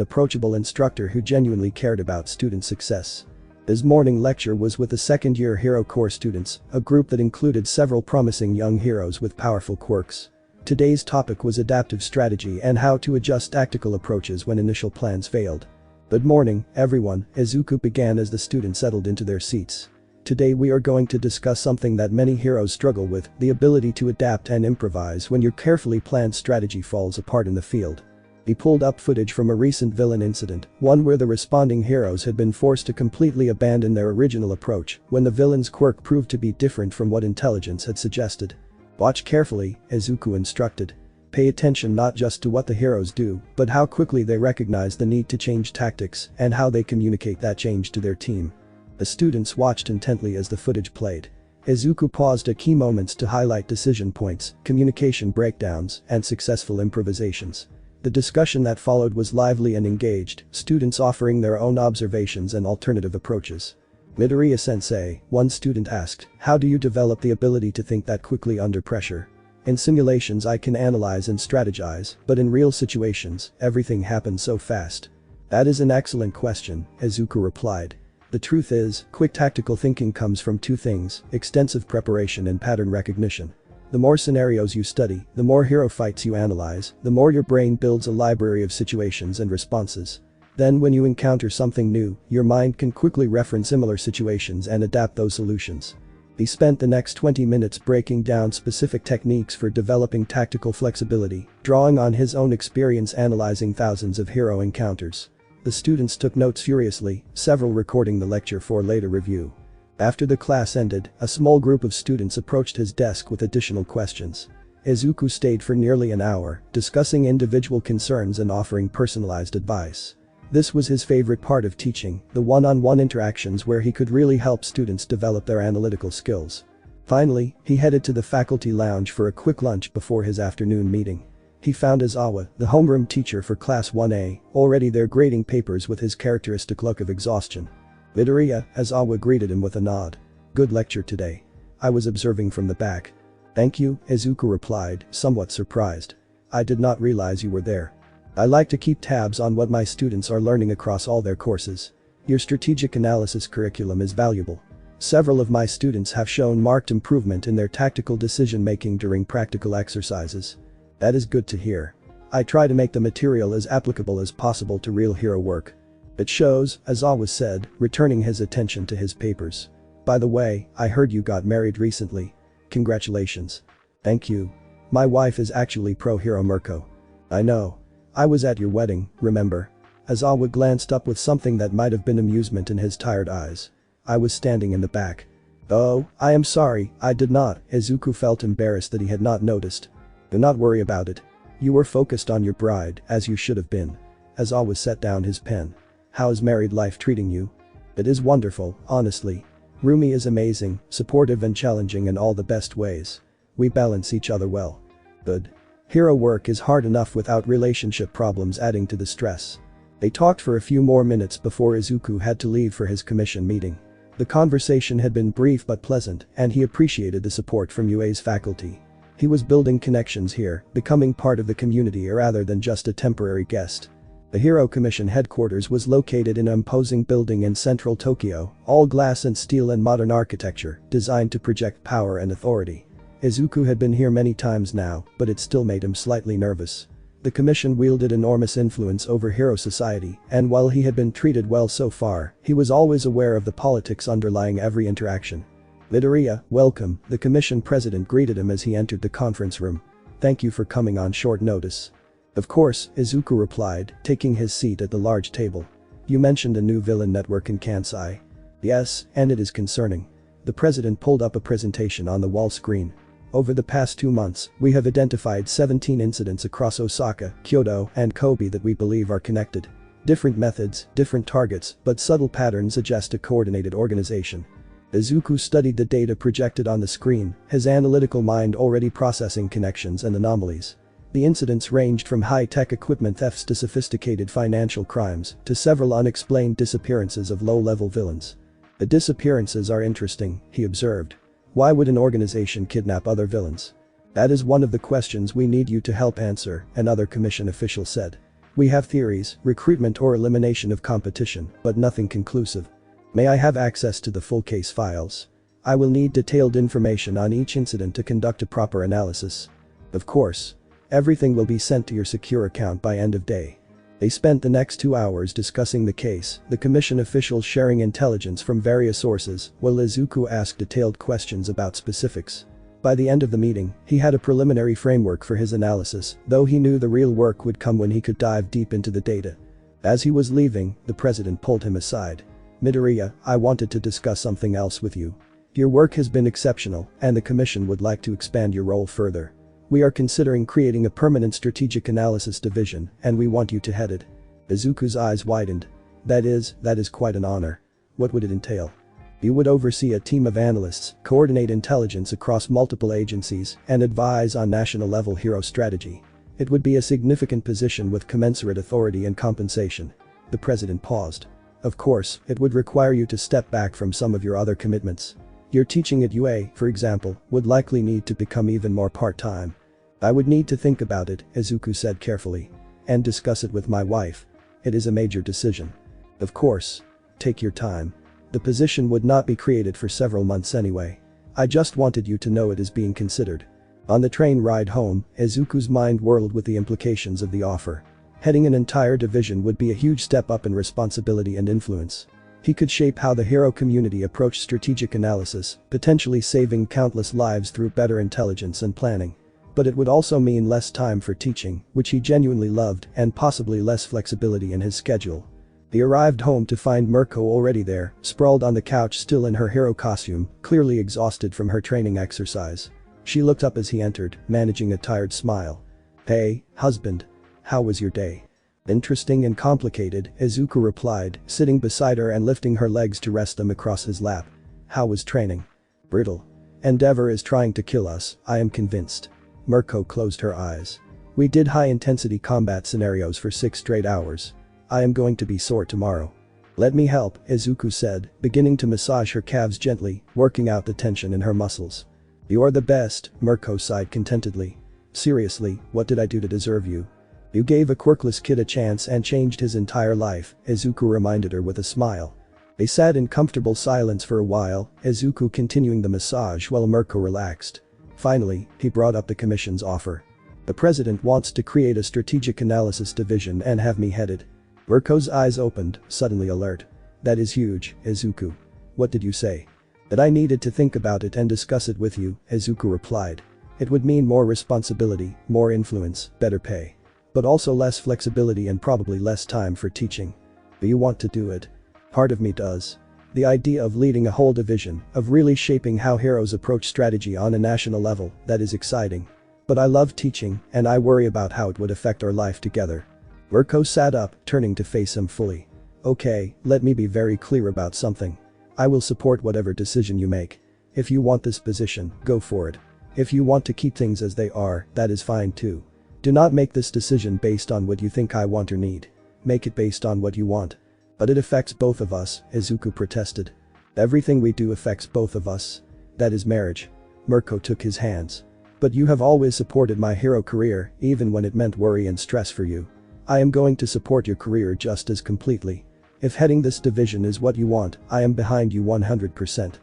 approachable instructor who genuinely cared about student success. His morning lecture was with the second-year Hero Corps students, a group that included several promising young heroes with powerful quirks. Today's topic was adaptive strategy and how to adjust tactical approaches when initial plans failed. "Good morning, everyone," Izuku began as the students settled into their seats. "Today we are going to discuss something that many heroes struggle with, the ability to adapt and improvise when your carefully planned strategy falls apart in the field." He pulled up footage from a recent villain incident, one where the responding heroes had been forced to completely abandon their original approach when the villain's quirk proved to be different from what intelligence had suggested. "Watch carefully," Izuku instructed. "Pay attention not just to what the heroes do, but how quickly they recognize the need to change tactics and how they communicate that change to their team." The students watched intently as the footage played. Izuku paused at key moments to highlight decision points, communication breakdowns, and successful improvisations. The discussion that followed was lively and engaged, students offering their own observations and alternative approaches. "Midoriya-sensei," one student asked, "how do you develop the ability to think that quickly under pressure?" "In simulations I can analyze and strategize, but in real situations, everything happens so fast." "That is an excellent question," Izuku replied. "The truth is, quick tactical thinking comes from two things: extensive preparation and pattern recognition. The more scenarios you study, the more hero fights you analyze, the more your brain builds a library of situations and responses. Then when you encounter something new, your mind can quickly reference similar situations and adapt those solutions." He spent the next 20 minutes breaking down specific techniques for developing tactical flexibility, drawing on his own experience analyzing thousands of hero encounters. The students took notes furiously, several recording the lecture for later review. After the class ended, a small group of students approached his desk with additional questions. Izuku stayed for nearly an hour, discussing individual concerns and offering personalized advice. This was his favorite part of teaching, the one-on-one interactions where he could really help students develop their analytical skills. Finally, he headed to the faculty lounge for a quick lunch before his afternoon meeting. He found Izawa, the homeroom teacher for Class 1A, already there grading papers with his characteristic look of exhaustion. "Midoriya," Izawa greeted him with a nod. "Good lecture today. I was observing from the back." "Thank you," Izuku replied, somewhat surprised. "I did not realize you were there. I like to keep tabs on what my students are learning across all their courses. Your strategic analysis curriculum is valuable. Several of my students have shown marked improvement in their tactical decision-making during practical exercises." "That is good to hear. I try to make the material as applicable as possible to real hero work." "It shows," Izawa said, returning his attention to his papers. "By the way, I heard you got married recently. Congratulations." "Thank you. My wife is actually pro-hero Mirko." "I know. I was at your wedding, remember?" Izawa glanced up with something that might have been amusement in his tired eyes. "I was standing in the back." "Oh, I am sorry, I did not." Izuku felt embarrassed that he had not noticed. "Do not worry about it. You were focused on your bride, as you should have been." Izawa set down his pen. "How's married life treating you?" "It is wonderful, honestly. Rumi is amazing, supportive and challenging in all the best ways. We balance each other well." "Good. Hero work is hard enough without relationship problems adding to the stress." They talked for a few more minutes before Izuku had to leave for his commission meeting. The conversation had been brief but pleasant, and he appreciated the support from UA's faculty. He was building connections here, becoming part of the community rather than just a temporary guest. The Hero Commission headquarters was located in an imposing building in central Tokyo, all glass and steel and modern architecture, designed to project power and authority. Izuku had been here many times now, but it still made him slightly nervous. The commission wielded enormous influence over hero society, and while he had been treated well so far, he was always aware of the politics underlying every interaction. "Midoriya, welcome," the commission president greeted him as he entered the conference room. "Thank you for coming on short notice." "Of course," Izuku replied, taking his seat at the large table. "You mentioned a new villain network in Kansai." "Yes, and it is concerning." The president pulled up a presentation on the wall screen. "Over the past 2 months, we have identified 17 incidents across Osaka, Kyoto, and Kobe that we believe are connected. Different methods, different targets, but subtle patterns suggest a coordinated organization." Izuku studied the data projected on the screen, his analytical mind already processing connections and anomalies. The incidents ranged from high-tech equipment thefts to sophisticated financial crimes, to several unexplained disappearances of low-level villains. "The disappearances are interesting," he observed. "Why would an organization kidnap other villains?" "That is one of the questions we need you to help answer," another commission official said. "We have theories, recruitment or elimination of competition, but nothing conclusive." "May I have access to the full case files? I will need detailed information on each incident to conduct a proper analysis." "Of course. Everything will be sent to your secure account by end of day." They spent the next 2 hours discussing the case, the commission officials sharing intelligence from various sources, while Izuku asked detailed questions about specifics. By the end of the meeting, he had a preliminary framework for his analysis, though he knew the real work would come when he could dive deep into the data. As he was leaving, the president pulled him aside. "Midoriya, I wanted to discuss something else with you. Your work has been exceptional, and the commission would like to expand your role further. We are considering creating a permanent strategic analysis division, and we want you to head it." Izuku's eyes widened. That is quite an honor. What would it entail?" "You would oversee a team of analysts, coordinate intelligence across multiple agencies, and advise on national-level hero strategy. It would be a significant position with commensurate authority and compensation." The president paused. "Of course, it would require you to step back from some of your other commitments. Your teaching at UA, for example, would likely need to become even more part-time." "I would need to think about it," Izuku said carefully. "And discuss it with my wife. It is a major decision." "Of course. Take your time. The position would not be created for several months anyway. I just wanted you to know it is being considered." On the train ride home, Izuku's mind whirled with the implications of the offer. Heading an entire division would be a huge step up in responsibility and influence. He could shape how the hero community approached strategic analysis, potentially saving countless lives through better intelligence and planning. But it would also mean less time for teaching, which he genuinely loved, and possibly less flexibility in his schedule. He arrived home to find Mirko already there, sprawled on the couch still in her hero costume, clearly exhausted from her training exercise. She looked up as he entered, managing a tired smile. "Hey, husband. How was your day?" Interesting and complicated, Izuku replied, sitting beside her and lifting her legs to rest them across his lap. How was training? Brutal. Endeavor is trying to kill us, I am convinced. Mirko closed her eyes. We did high-intensity combat scenarios for 6 straight hours. I am going to be sore tomorrow. Let me help, Izuku said, beginning to massage her calves gently, working out the tension in her muscles. You're the best, Mirko sighed contentedly. Seriously, what did I do to deserve you? You gave a quirkless kid a chance and changed his entire life, Izuku reminded her with a smile. They sat in comfortable silence for a while, Izuku continuing the massage while Mirko relaxed. Finally, he brought up the commission's offer. The president wants to create a strategic analysis division and have me headed. Mirko's eyes opened, suddenly alert. That is huge, Izuku. What did you say? That I needed to think about it and discuss it with you, Izuku replied. It would mean more responsibility, more influence, better pay. But also less flexibility and probably less time for teaching. Do you want to do it? Part of me does. The idea of leading a whole division, of really shaping how heroes approach strategy on a national level, that is exciting. But I love teaching, and I worry about how it would affect our life together. Mirko sat up, turning to face him fully. Okay, let me be very clear about something. I will support whatever decision you make. If you want this position, go for it. If you want to keep things as they are, that is fine too. Do not make this decision based on what you think I want or need. Make it based on what you want. But it affects both of us, Izuku protested. Everything we do affects both of us. That is marriage. Mirko took his hands. But you have always supported my hero career, even when it meant worry and stress for you. I am going to support your career just as completely. If heading this division is what you want, I am behind you 100%.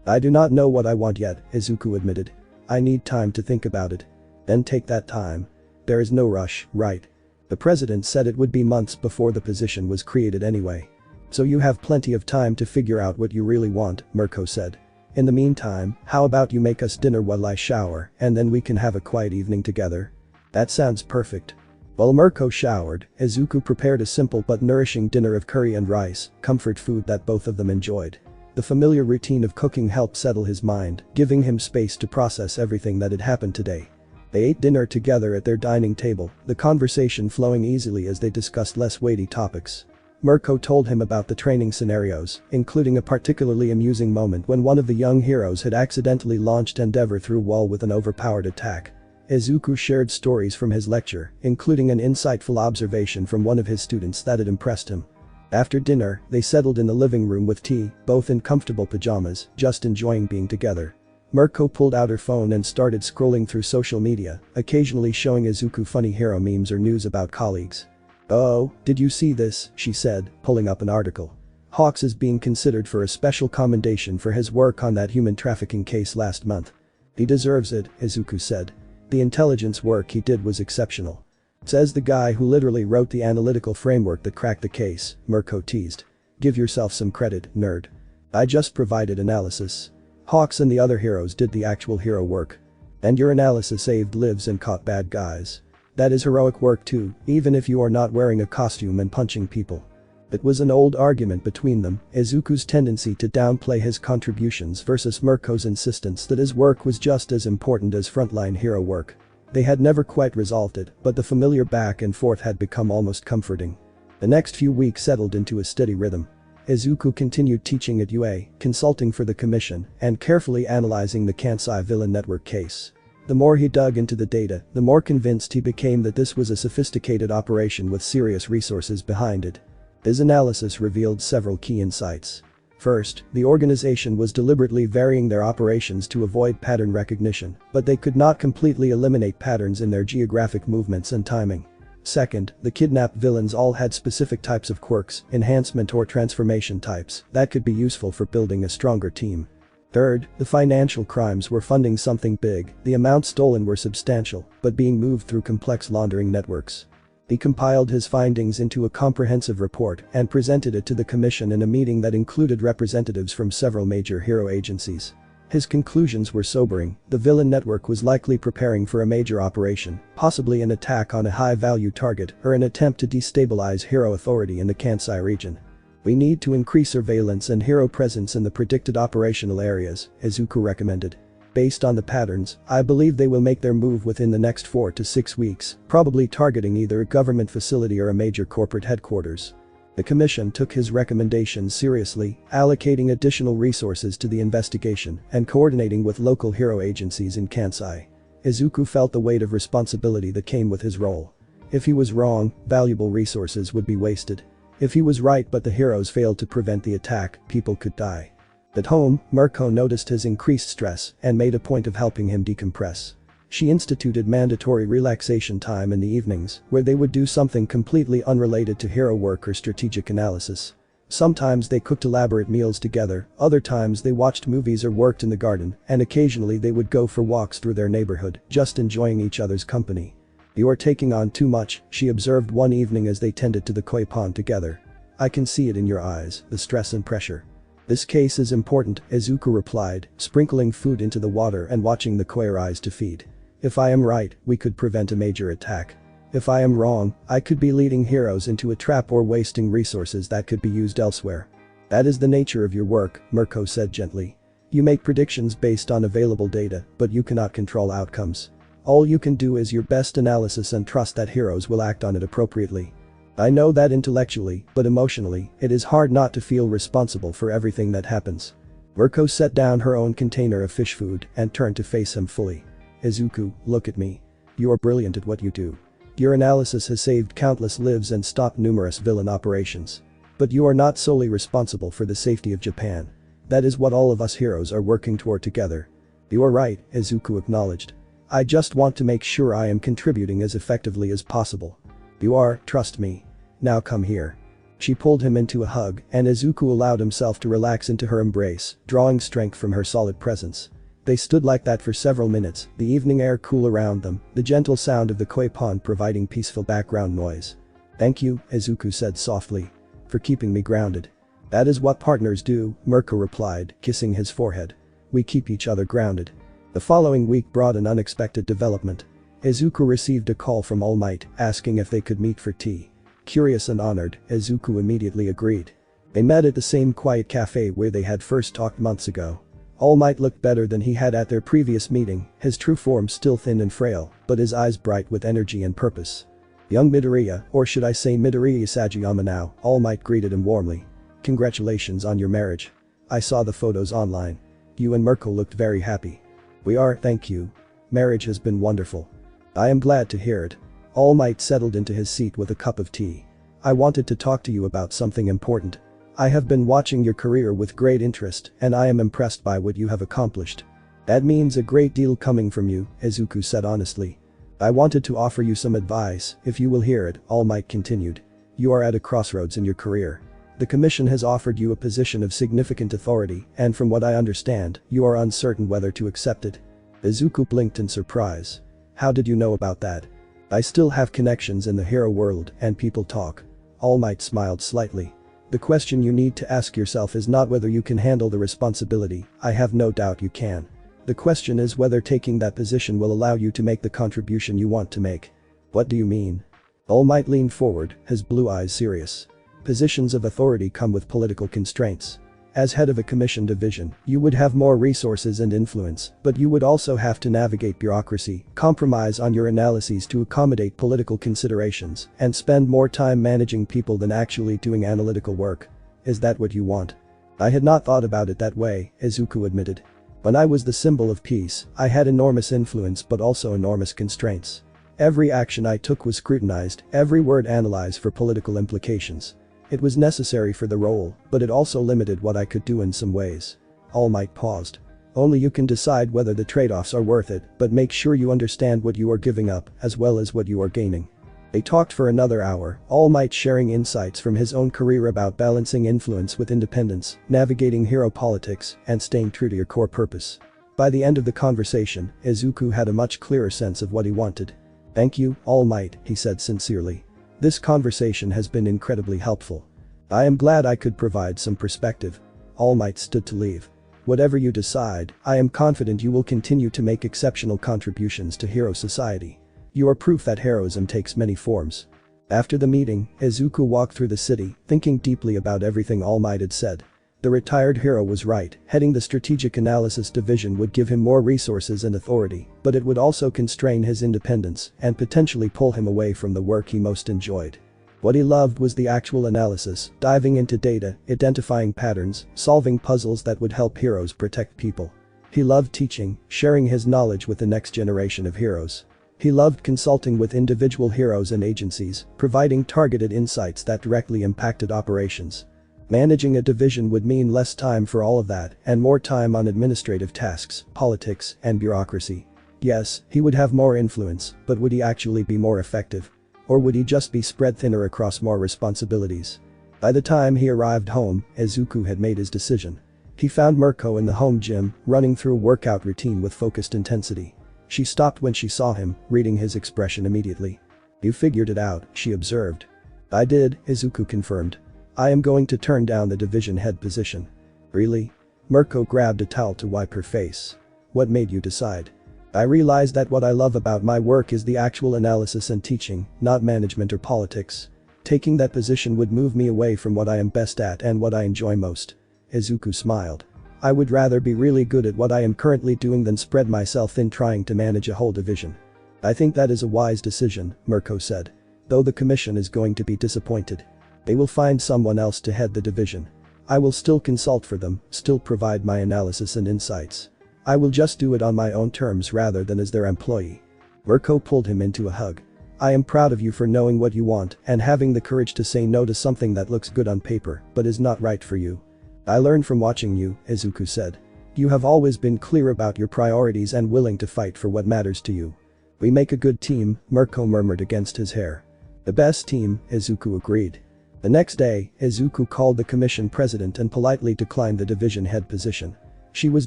I do not know what I want yet, Izuku admitted. I need time to think about it. Then take that time. There is no rush, right? The president said it would be months before the position was created anyway. So you have plenty of time to figure out what you really want, Mirko said. In the meantime, how about you make us dinner while I shower, and then we can have a quiet evening together? That sounds perfect. While Mirko showered, Izuku prepared a simple but nourishing dinner of curry and rice, comfort food that both of them enjoyed. The familiar routine of cooking helped settle his mind, giving him space to process everything that had happened today. They ate dinner together at their dining table, the conversation flowing easily as they discussed less weighty topics. Mirko told him about the training scenarios, including a particularly amusing moment when one of the young heroes had accidentally launched Endeavor through a wall with an overpowered attack. Izuku shared stories from his lecture, including an insightful observation from one of his students that had impressed him. After dinner, they settled in the living room with tea, both in comfortable pajamas, just enjoying being together. Mirko pulled out her phone and started scrolling through social media, occasionally showing Izuku funny hero memes or news about colleagues. Oh, did you see this, she said, pulling up an article. Hawks is being considered for a special commendation for his work on that human trafficking case last month. He deserves it, Izuku said. The intelligence work he did was exceptional. Says the guy who literally wrote the analytical framework that cracked the case, Mirko teased. Give yourself some credit, nerd. I just provided analysis. Hawks and the other heroes did the actual hero work. And your analysis saved lives and caught bad guys. That is heroic work too, even if you are not wearing a costume and punching people. It was an old argument between them, Izuku's tendency to downplay his contributions versus Mirko's insistence that his work was just as important as frontline hero work. They had never quite resolved it, but the familiar back and forth had become almost comforting. The next few weeks settled into a steady rhythm. Izuku continued teaching at UA, consulting for the commission, and carefully analyzing the Kansai villain network case. The more he dug into the data, the more convinced he became that this was a sophisticated operation with serious resources behind it. His analysis revealed several key insights. First, the organization was deliberately varying their operations to avoid pattern recognition, but they could not completely eliminate patterns in their geographic movements and timing. Second, the kidnapped villains all had specific types of quirks, enhancement or transformation types, that could be useful for building a stronger team. Third, the financial crimes were funding something big, the amounts stolen were substantial, but being moved through complex laundering networks. He compiled his findings into a comprehensive report and presented it to the commission in a meeting that included representatives from several major hero agencies. His conclusions were sobering. The villain network was likely preparing for a major operation, possibly an attack on a high-value target or an attempt to destabilize hero authority in the Kansai region. We need to increase surveillance and hero presence in the predicted operational areas, Izuku recommended. Based on the patterns, I believe they will make their move within the next 4 to 6 weeks, probably targeting either a government facility or a major corporate headquarters. The commission took his recommendations seriously, allocating additional resources to the investigation and coordinating with local hero agencies in Kansai. Izuku felt the weight of responsibility that came with his role. If he was wrong, valuable resources would be wasted. If he was right but the heroes failed to prevent the attack, people could die. At home, Mirko noticed his increased stress and made a point of helping him decompress. She instituted mandatory relaxation time in the evenings, where they would do something completely unrelated to hero work or strategic analysis. Sometimes they cooked elaborate meals together, other times they watched movies or worked in the garden, and occasionally they would go for walks through their neighborhood, just enjoying each other's company. "You are taking on too much," she observed one evening as they tended to the koi pond together. "I can see it in your eyes, the stress and pressure." "This case is important," Izuku replied, sprinkling food into the water and watching the koi rise to feed. "If I am right, we could prevent a major attack. If I am wrong, I could be leading heroes into a trap or wasting resources that could be used elsewhere." "That is the nature of your work," Mirko said gently. "You make predictions based on available data, but you cannot control outcomes. All you can do is your best analysis and trust that heroes will act on it appropriately." "I know that intellectually, but emotionally, it is hard not to feel responsible for everything that happens." Mirko set down her own container of fish food and turned to face him fully. "Izuku, look at me. You are brilliant at what you do. Your analysis has saved countless lives and stopped numerous villain operations. But you are not solely responsible for the safety of Japan. That is what all of us heroes are working toward together." "You are right," Izuku acknowledged. "I just want to make sure I am contributing as effectively as possible." "You are, trust me. Now come here." She pulled him into a hug, and Izuku allowed himself to relax into her embrace, drawing strength from her solid presence. They stood like that for several minutes, the evening air cool around them, the gentle sound of the koi pond providing peaceful background noise. "Thank you," Izuku said softly. "For keeping me grounded." "That is what partners do," Mirko replied, kissing his forehead. "We keep each other grounded." The following week brought an unexpected development. Izuku received a call from All Might, asking if they could meet for tea. Curious and honored, Izuku immediately agreed. They met at the same quiet cafe where they had first talked months ago. All Might looked better than he had at their previous meeting, his true form still thin and frail, but his eyes bright with energy and purpose. "Young Midoriya, or should I say Midoriya Sagayama now," All Might greeted him warmly. "Congratulations on your marriage. I saw the photos online. You and Mirko looked very happy." "We are, thank you. Marriage has been wonderful." "I am glad to hear it." All Might settled into his seat with a cup of tea. "I wanted to talk to you about something important. I have been watching your career with great interest and I am impressed by what you have accomplished." "That means a great deal coming from you," Izuku said honestly. "I wanted to offer you some advice, if you will hear it," All Might continued. "You are at a crossroads in your career. The commission has offered you a position of significant authority and from what I understand, you are uncertain whether to accept it." Izuku blinked in surprise. "How did you know about that?" "I still have connections in the hero world and people talk." All Might smiled slightly. "The question you need to ask yourself is not whether you can handle the responsibility, I have no doubt you can. The question is whether taking that position will allow you to make the contribution you want to make." "What do you mean?" All Might leaned forward, his blue eyes serious. "Positions of authority come with political constraints. As head of a commission division, you would have more resources and influence, but you would also have to navigate bureaucracy, compromise on your analyses to accommodate political considerations, and spend more time managing people than actually doing analytical work. Is that what you want?" "I had not thought about it that way," Izuku admitted. "When I was the symbol of peace, I had enormous influence but also enormous constraints. Every action I took was scrutinized, every word analyzed for political implications. It was necessary for the role, but it also limited what I could do in some ways." All Might paused. "Only you can decide whether the trade-offs are worth it, but make sure you understand what you are giving up, as well as what you are gaining." They talked for another hour, All Might sharing insights from his own career about balancing influence with independence, navigating hero politics, and staying true to your core purpose. By the end of the conversation, Izuku had a much clearer sense of what he wanted. "Thank you, All Might," he said sincerely. "This conversation has been incredibly helpful. I am glad I could provide some perspective." All Might stood to leave. "Whatever you decide, I am confident you will continue to make exceptional contributions to hero society. You are proof that heroism takes many forms." After the meeting, Izuku walked through the city, thinking deeply about everything All Might had said. The retired hero was right, heading the strategic analysis division would give him more resources and authority, but it would also constrain his independence and potentially pull him away from the work he most enjoyed. What he loved was the actual analysis, diving into data, identifying patterns, solving puzzles that would help heroes protect people. He loved teaching, sharing his knowledge with the next generation of heroes. He loved consulting with individual heroes and agencies, providing targeted insights that directly impacted operations. Managing a division would mean less time for all of that and more time on administrative tasks, politics, and bureaucracy. Yes, he would have more influence, but would he actually be more effective? Or would he just be spread thinner across more responsibilities? By the time he arrived home, Izuku had made his decision. He found Mirko in the home gym, running through a workout routine with focused intensity. She stopped when she saw him, reading his expression immediately. "You figured it out," she observed. "I did," Izuku confirmed. "I am going to turn down the division head position." "Really?" Mirko grabbed a towel to wipe her face. "What made you decide?" "I realized that what I love about my work is the actual analysis and teaching, not management or politics. Taking that position would move me away from what I am best at and what I enjoy most." Izuku smiled. "I would rather be really good at what I am currently doing than spread myself thin trying to manage a whole division." "I think that is a wise decision," Mirko said. "Though the commission is going to be disappointed. They will find someone else to head the division. I will still consult for them, still provide my analysis and insights. I will just do it on my own terms rather than as their employee." Mirko pulled him into a hug. "I am proud of you for knowing what you want and having the courage to say no to something that looks good on paper but is not right for you." "I learned from watching you," Izuku said. "You have always been clear about your priorities and willing to fight for what matters to you." "We make a good team," Mirko murmured against his hair. "The best team," Izuku agreed. The next day, Izuku called the commission president and politely declined the division head position. She was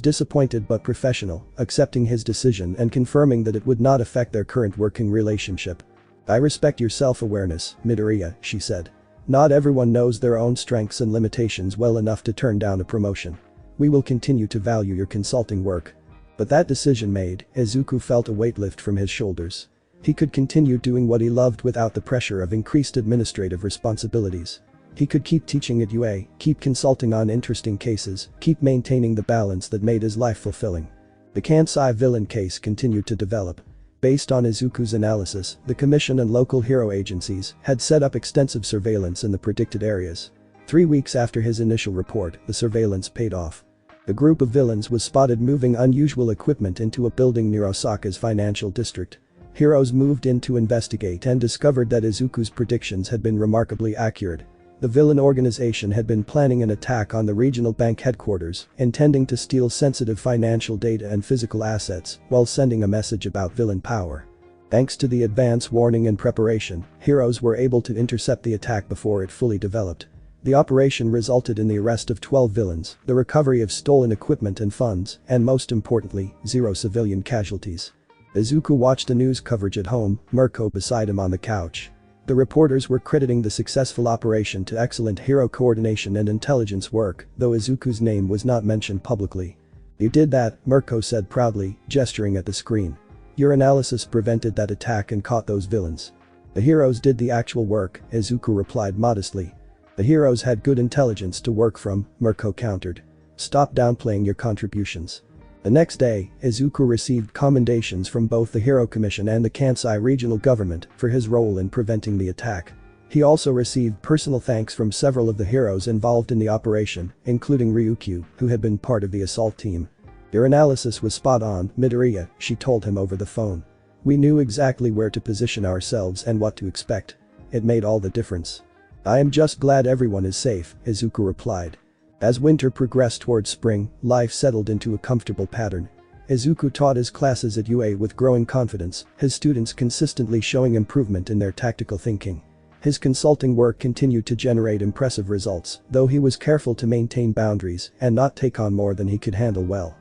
disappointed but professional, accepting his decision and confirming that it would not affect their current working relationship. "I respect your self-awareness, Midoriya," she said. "Not everyone knows their own strengths and limitations well enough to turn down a promotion. We will continue to value your consulting work." But that decision made, Izuku felt a weight lift from his shoulders. He could continue doing what he loved without the pressure of increased administrative responsibilities. He could keep teaching at UA, keep consulting on interesting cases, keep maintaining the balance that made his life fulfilling. The Kansai villain case continued to develop. Based on Izuku's analysis, the commission and local hero agencies had set up extensive surveillance in the predicted areas. 3 weeks after his initial report, the surveillance paid off. The group of villains was spotted moving unusual equipment into a building near Osaka's financial district. Heroes moved in to investigate and discovered that Izuku's predictions had been remarkably accurate. The villain organization had been planning an attack on the regional bank headquarters, intending to steal sensitive financial data and physical assets while sending a message about villain power. Thanks to the advance warning and preparation, heroes were able to intercept the attack before it fully developed. The operation resulted in the arrest of 12 villains, the recovery of stolen equipment and funds, and most importantly, 0 civilian casualties. Izuku watched the news coverage at home, Mirko beside him on the couch. The reporters were crediting the successful operation to excellent hero coordination and intelligence work, though Izuku's name was not mentioned publicly. "You did that," Mirko said proudly, gesturing at the screen. "Your analysis prevented that attack and caught those villains." "The heroes did the actual work," Izuku replied modestly. "The heroes had good intelligence to work from," Mirko countered. "Stop downplaying your contributions." The next day, Izuku received commendations from both the Hero Commission and the Kansai regional government for his role in preventing the attack. He also received personal thanks from several of the heroes involved in the operation, including Ryukyu, who had been part of the assault team. "Your analysis was spot on, Midoriya," she told him over the phone. "We knew exactly where to position ourselves and what to expect. It made all the difference." "I am just glad everyone is safe," Izuku replied. As winter progressed towards spring, life settled into a comfortable pattern. Izuku taught his classes at UA with growing confidence, his students consistently showing improvement in their tactical thinking. His consulting work continued to generate impressive results, though he was careful to maintain boundaries and not take on more than he could handle well.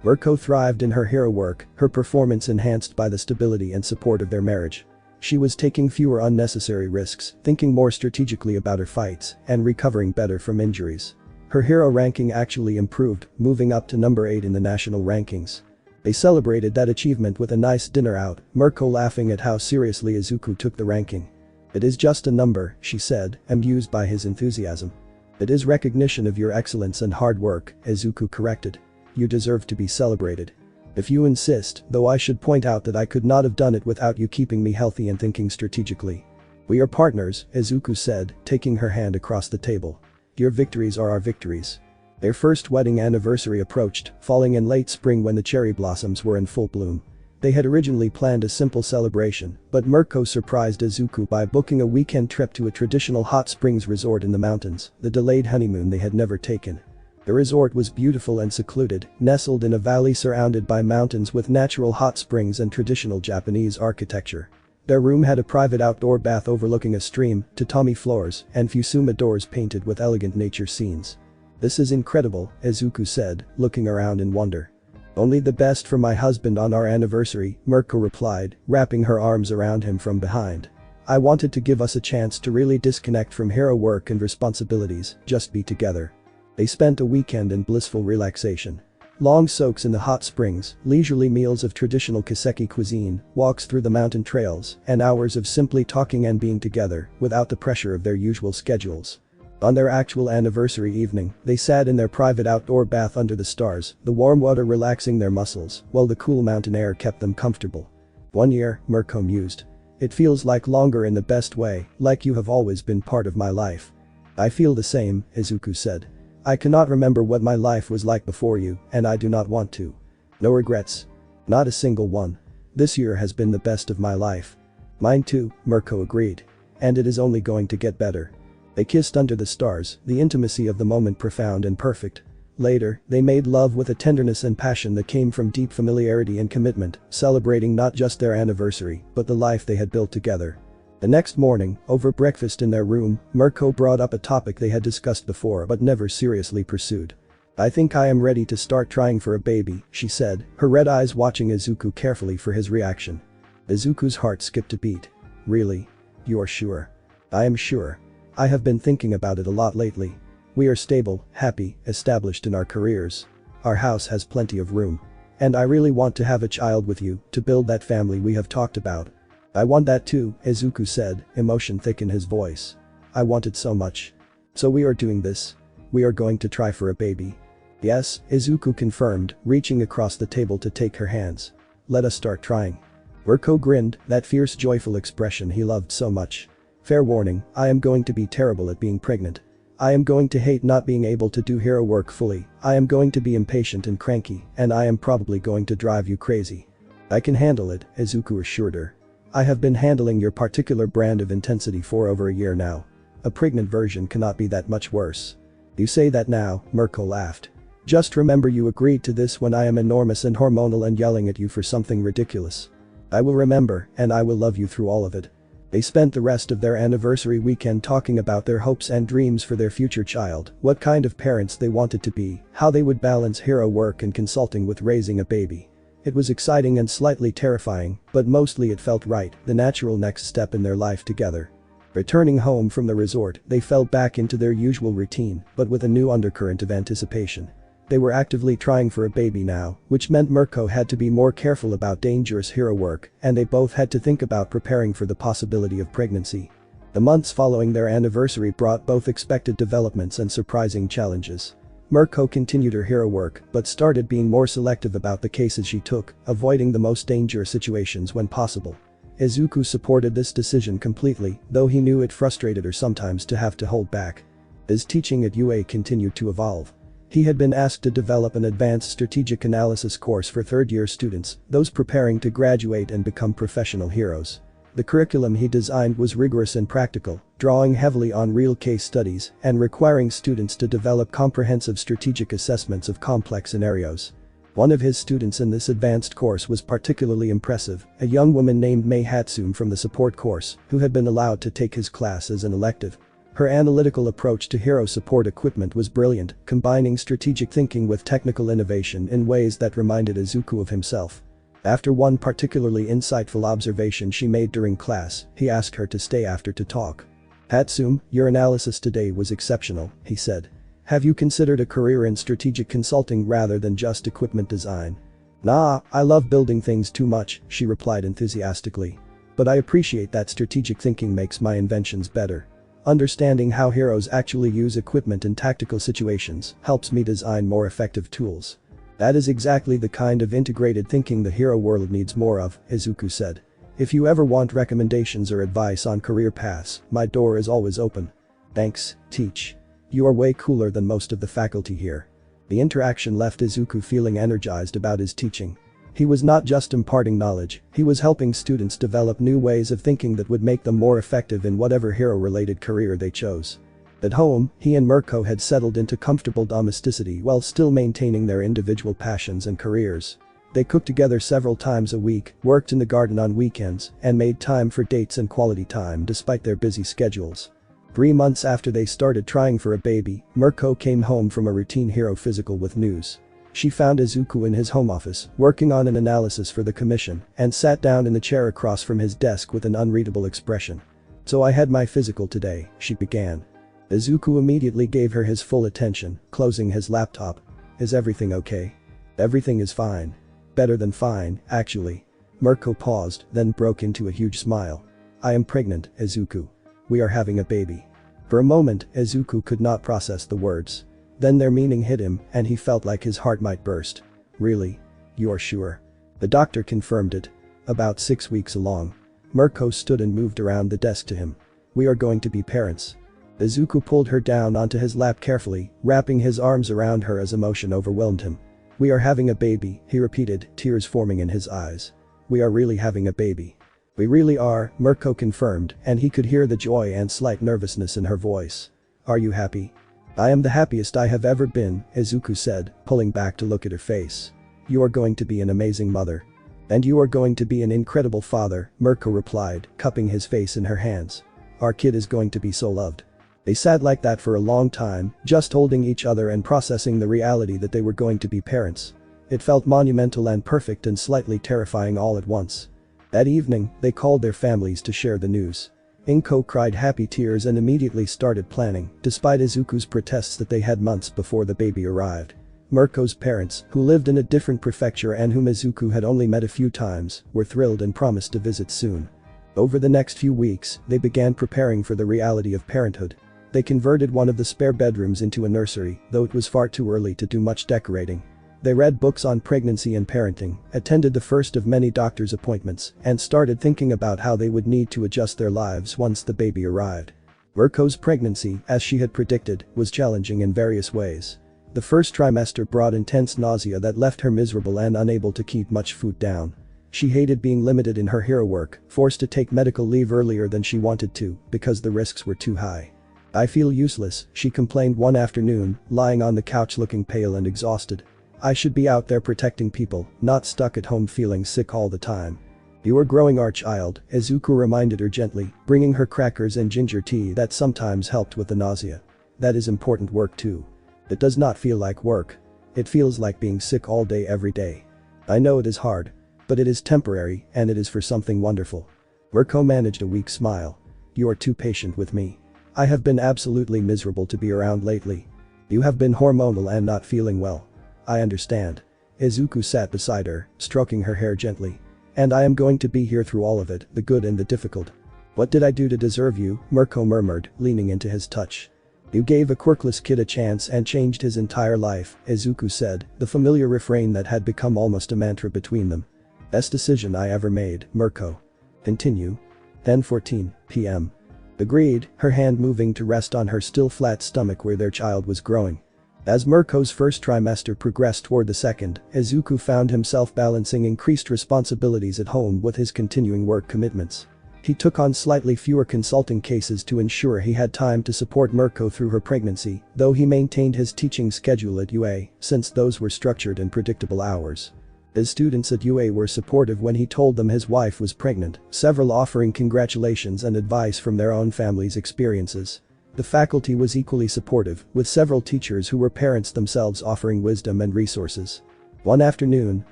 Mirko thrived in her hero work, her performance enhanced by the stability and support of their marriage. She was taking fewer unnecessary risks, thinking more strategically about her fights, and recovering better from injuries. Her hero ranking actually improved, moving up to number 8 in the national rankings. They celebrated that achievement with a nice dinner out, Mirko laughing at how seriously Izuku took the ranking. "It is just a number," she said, amused by his enthusiasm. It is recognition of your excellence and hard work, Izuku corrected. You deserve to be celebrated. If you insist, though I should point out that I could not have done it without you keeping me healthy and thinking strategically. We are partners, Izuku said, taking her hand across the table. Your victories are our victories. Their first wedding anniversary approached, falling in late spring when the cherry blossoms were in full bloom. They had originally planned a simple celebration, but Mirko surprised Izuku by booking a weekend trip to a traditional hot springs resort in the mountains, the delayed honeymoon they had never taken. The resort was beautiful and secluded, nestled in a valley surrounded by mountains with natural hot springs and traditional Japanese architecture. Their room had a private outdoor bath overlooking a stream, tatami floors, and fusuma doors painted with elegant nature scenes. This is incredible, Izuku said, looking around in wonder. Only the best for my husband on our anniversary, Mirko replied, wrapping her arms around him from behind. I wanted to give us a chance to really disconnect from hero work and responsibilities, just be together. They spent a weekend in blissful relaxation. Long soaks in the hot springs, leisurely meals of traditional Kiseki cuisine, walks through the mountain trails, and hours of simply talking and being together, without the pressure of their usual schedules. On their actual anniversary evening, they sat in their private outdoor bath under the stars, the warm water relaxing their muscles, while the cool mountain air kept them comfortable. 1 year, Mirko mused. It feels like longer in the best way, like you have always been part of my life. I feel the same, Izuku said. I cannot remember what my life was like before you, and I do not want to. No regrets. Not a single one. This year has been the best of my life. Mine too, Mirko agreed. And it is only going to get better. They kissed under the stars, the intimacy of the moment profound and perfect. Later, they made love with a tenderness and passion that came from deep familiarity and commitment, celebrating not just their anniversary, but the life they had built together. The next morning, over breakfast in their room, Mirko brought up a topic they had discussed before but never seriously pursued. I think I am ready to start trying for a baby, she said, her red eyes watching Izuku carefully for his reaction. Izuku's heart skipped a beat. Really? You are sure? I am sure. I have been thinking about it a lot lately. We are stable, happy, established in our careers. Our house has plenty of room. And I really want to have a child with you, to build that family we have talked about. I want that too, Izuku said, emotion thick in his voice. I want it so much. So we are doing this. We are going to try for a baby. Yes, Izuku confirmed, reaching across the table to take her hands. Let us start trying. Mirko grinned, that fierce joyful expression he loved so much. Fair warning, I am going to be terrible at being pregnant. I am going to hate not being able to do hero work fully, I am going to be impatient and cranky, and I am probably going to drive you crazy. I can handle it, Izuku assured her. I have been handling your particular brand of intensity for over a year now. A pregnant version cannot be that much worse. You say that now, Mirko laughed. Just remember you agreed to this when I am enormous and hormonal and yelling at you for something ridiculous. I will remember, and I will love you through all of it. They spent the rest of their anniversary weekend talking about their hopes and dreams for their future child, what kind of parents they wanted to be, how they would balance hero work and consulting with raising a baby. It was exciting and slightly terrifying, but mostly it felt right, the natural next step in their life together. Returning home from the resort, they fell back into their usual routine, but with a new undercurrent of anticipation. They were actively trying for a baby now, which meant Mirko had to be more careful about dangerous hero work, and they both had to think about preparing for the possibility of pregnancy. The months following their anniversary brought both expected developments and surprising challenges. Mirko continued her hero work, but started being more selective about the cases she took, avoiding the most dangerous situations when possible. Izuku supported this decision completely, though he knew it frustrated her sometimes to have to hold back. His teaching at UA continued to evolve. He had been asked to develop an advanced strategic analysis course for third-year students, those preparing to graduate and become professional heroes. The curriculum he designed was rigorous and practical, drawing heavily on real case studies and requiring students to develop comprehensive strategic assessments of complex scenarios. One of his students in this advanced course was particularly impressive, a young woman named Mei Hatsum from the support course, who had been allowed to take his class as an elective. Her analytical approach to hero support equipment was brilliant, combining strategic thinking with technical innovation in ways that reminded Izuku of himself. After one particularly insightful observation she made during class, he asked her to stay after to talk. Hatsum, your analysis today was exceptional, he said. Have you considered a career in strategic consulting rather than just equipment design? Nah, I love building things too much, she replied enthusiastically. But I appreciate that strategic thinking makes my inventions better. Understanding how heroes actually use equipment in tactical situations helps me design more effective tools. That is exactly the kind of integrated thinking the hero world needs more of, Izuku said. If you ever want recommendations or advice on career paths, my door is always open. Thanks, Teach. You are way cooler than most of the faculty here. The interaction left Izuku feeling energized about his teaching. He was not just imparting knowledge, he was helping students develop new ways of thinking that would make them more effective in whatever hero-related career they chose. At home, he and Mirko had settled into comfortable domesticity while still maintaining their individual passions and careers. They cooked together several times a week, worked in the garden on weekends, and made time for dates and quality time despite their busy schedules. 3 months after they started trying for a baby, Mirko came home from a routine hero physical with news. She found Izuku in his home office, working on an analysis for the commission, and sat down in the chair across from his desk with an unreadable expression. "So I had my physical today," she began. Izuku immediately gave her his full attention, closing his laptop. "Is everything okay?" "Everything is fine. Better than fine, actually." Mirko paused, then broke into a huge smile. "I am pregnant, Izuku. We are having a baby." For a moment, Izuku could not process the words. Then their meaning hit him, and he felt like his heart might burst. "Really? You are sure?" The doctor confirmed it. "About 6 weeks along." Mirko stood and moved around the desk to him. "We are going to be parents." Izuku pulled her down onto his lap carefully, wrapping his arms around her as emotion overwhelmed him. "We are having a baby," he repeated, tears forming in his eyes. "We are really having a baby." "We really are," Mirko confirmed, and he could hear the joy and slight nervousness in her voice. "Are you happy?" "I am the happiest I have ever been," Izuku said, pulling back to look at her face. "You are going to be an amazing mother." "And you are going to be an incredible father," Mirko replied, cupping his face in her hands. "Our kid is going to be so loved." They sat like that for a long time, just holding each other and processing the reality that they were going to be parents. It felt monumental and perfect and slightly terrifying all at once. That evening, they called their families to share the news. Inko cried happy tears and immediately started planning, despite Izuku's protests that they had months before the baby arrived. Mirko's parents, who lived in a different prefecture and whom Izuku had only met a few times, were thrilled and promised to visit soon. Over the next few weeks, they began preparing for the reality of parenthood. They converted one of the spare bedrooms into a nursery, though it was far too early to do much decorating. They read books on pregnancy and parenting, attended the first of many doctor's appointments, and started thinking about how they would need to adjust their lives once the baby arrived. Mirko's pregnancy, as she had predicted, was challenging in various ways. The first trimester brought intense nausea that left her miserable and unable to keep much food down. She hated being limited in her hero work, forced to take medical leave earlier than she wanted to, because the risks were too high. "I feel useless," she complained one afternoon, lying on the couch looking pale and exhausted. "I should be out there protecting people, not stuck at home feeling sick all the time." "You are growing, our child," Izuku reminded her gently, bringing her crackers and ginger tea that sometimes helped with the nausea. "That is important work too. It does not feel like work. It feels like being sick all day every day. I know it is hard. But it is temporary, and it is for something wonderful." Mirko managed a weak smile. "You are too patient with me. I have been absolutely miserable to be around lately. You have been hormonal and not feeling well. I understand." Izuku sat beside her, stroking her hair gently. "And I am going to be here through all of it, the good and the difficult." "What did I do to deserve you?" Mirko murmured, leaning into his touch. "You gave a quirkless kid a chance and changed his entire life," Izuku said, the familiar refrain that had become almost a mantra between them. "Best decision I ever made, Mirko." "Continue." 10:14 p.m. Agreed, her hand moving to rest on her still flat stomach where their child was growing. As Mirko's first trimester progressed toward the second, Izuku found himself balancing increased responsibilities at home with his continuing work commitments. He took on slightly fewer consulting cases to ensure he had time to support Mirko through her pregnancy, though he maintained his teaching schedule at UA, since those were structured and predictable hours. His students at UA were supportive when he told them his wife was pregnant, several offering congratulations and advice from their own family's experiences. The faculty was equally supportive, with several teachers who were parents themselves offering wisdom and resources. One afternoon,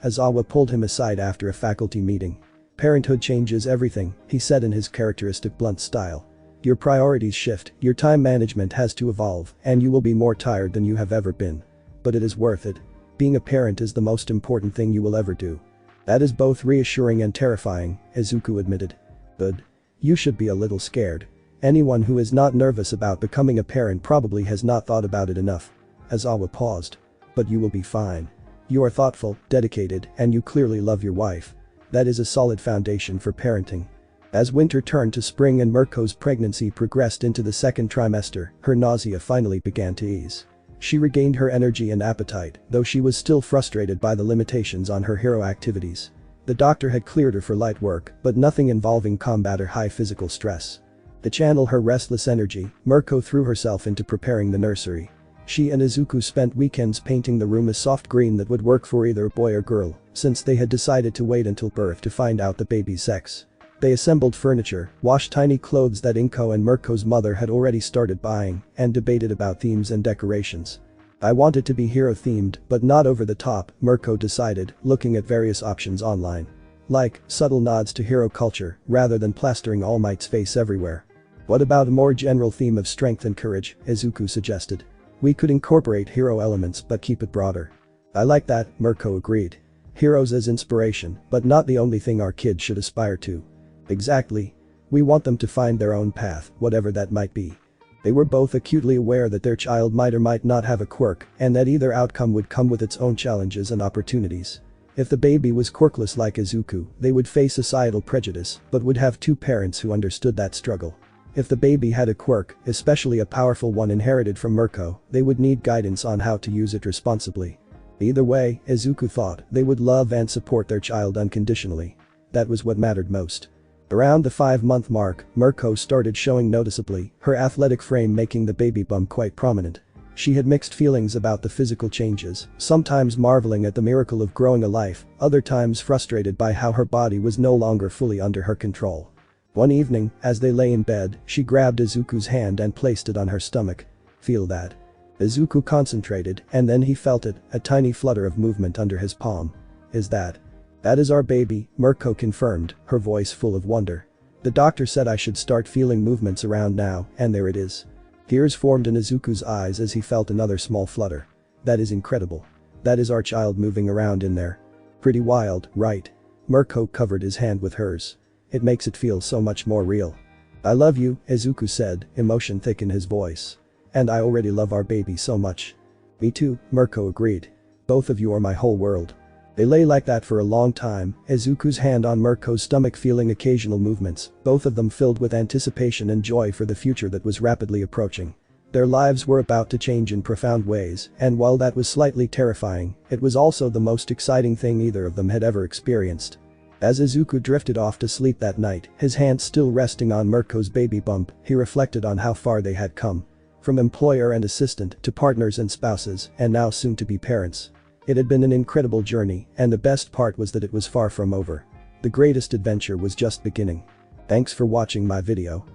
Aizawa pulled him aside after a faculty meeting. "Parenthood changes everything," he said in his characteristic blunt style. "Your priorities shift, your time management has to evolve, and you will be more tired than you have ever been. But it is worth it. Being a parent is the most important thing you will ever do." "That is both reassuring and terrifying," Izuku admitted. "Good. You should be a little scared." Anyone who is not nervous about becoming a parent probably has not thought about it enough. Aizawa paused. But you will be fine. You are thoughtful, dedicated, and you clearly love your wife. That is a solid foundation for parenting. As winter turned to spring and Mirko's pregnancy progressed into the second trimester, her nausea finally began to ease. She regained her energy and appetite, though she was still frustrated by the limitations on her hero activities. The doctor had cleared her for light work, but nothing involving combat or high physical stress. To channel her restless energy, Mirko threw herself into preparing the nursery. She and Izuku spent weekends painting the room a soft green that would work for either a boy or girl, since they had decided to wait until birth to find out the baby's sex. They assembled furniture, washed tiny clothes that Inko and Mirko's mother had already started buying, and debated about themes and decorations. I want it to be hero-themed, but not over the top, Mirko decided, looking at various options online. Like, subtle nods to hero culture, rather than plastering All Might's face everywhere. What about a more general theme of strength and courage, Izuku suggested. We could incorporate hero elements but keep it broader. I like that, Mirko agreed. Heroes as inspiration, but not the only thing our kids should aspire to. Exactly. We want them to find their own path, whatever that might be. They were both acutely aware that their child might or might not have a quirk, and that either outcome would come with its own challenges and opportunities. If the baby was quirkless like Izuku, they would face societal prejudice, but would have two parents who understood that struggle. If the baby had a quirk, especially a powerful one inherited from Mirko, they would need guidance on how to use it responsibly. Either way, Izuku thought, they would love and support their child unconditionally. That was what mattered most. Around the 5-month mark, Mirko started showing noticeably, her athletic frame making the baby bump quite prominent. She had mixed feelings about the physical changes, sometimes marveling at the miracle of growing a life, other times frustrated by how her body was no longer fully under her control. One evening, as they lay in bed, she grabbed Izuku's hand and placed it on her stomach. Feel that? Izuku concentrated, and then he felt it, a tiny flutter of movement under his palm. Is that? That is our baby, Mirko confirmed, her voice full of wonder. The doctor said I should start feeling movements around now, and there it is. Tears formed in Izuku's eyes as he felt another small flutter. That is incredible. That is our child moving around in there. Pretty wild, right? Mirko covered his hand with hers. It makes it feel so much more real. I love you, Izuku said, emotion thick in his voice. And I already love our baby so much. Me too, Mirko agreed. Both of you are my whole world. They lay like that for a long time, Izuku's hand on Mirko's stomach feeling occasional movements, both of them filled with anticipation and joy for the future that was rapidly approaching. Their lives were about to change in profound ways, and while that was slightly terrifying, it was also the most exciting thing either of them had ever experienced. As Izuku drifted off to sleep that night, his hand still resting on Mirko's baby bump, he reflected on how far they had come. From employer and assistant to partners and spouses, and now soon to be parents. It had been an incredible journey, and the best part was that it was far from over. The greatest adventure was just beginning. Thanks for watching my video.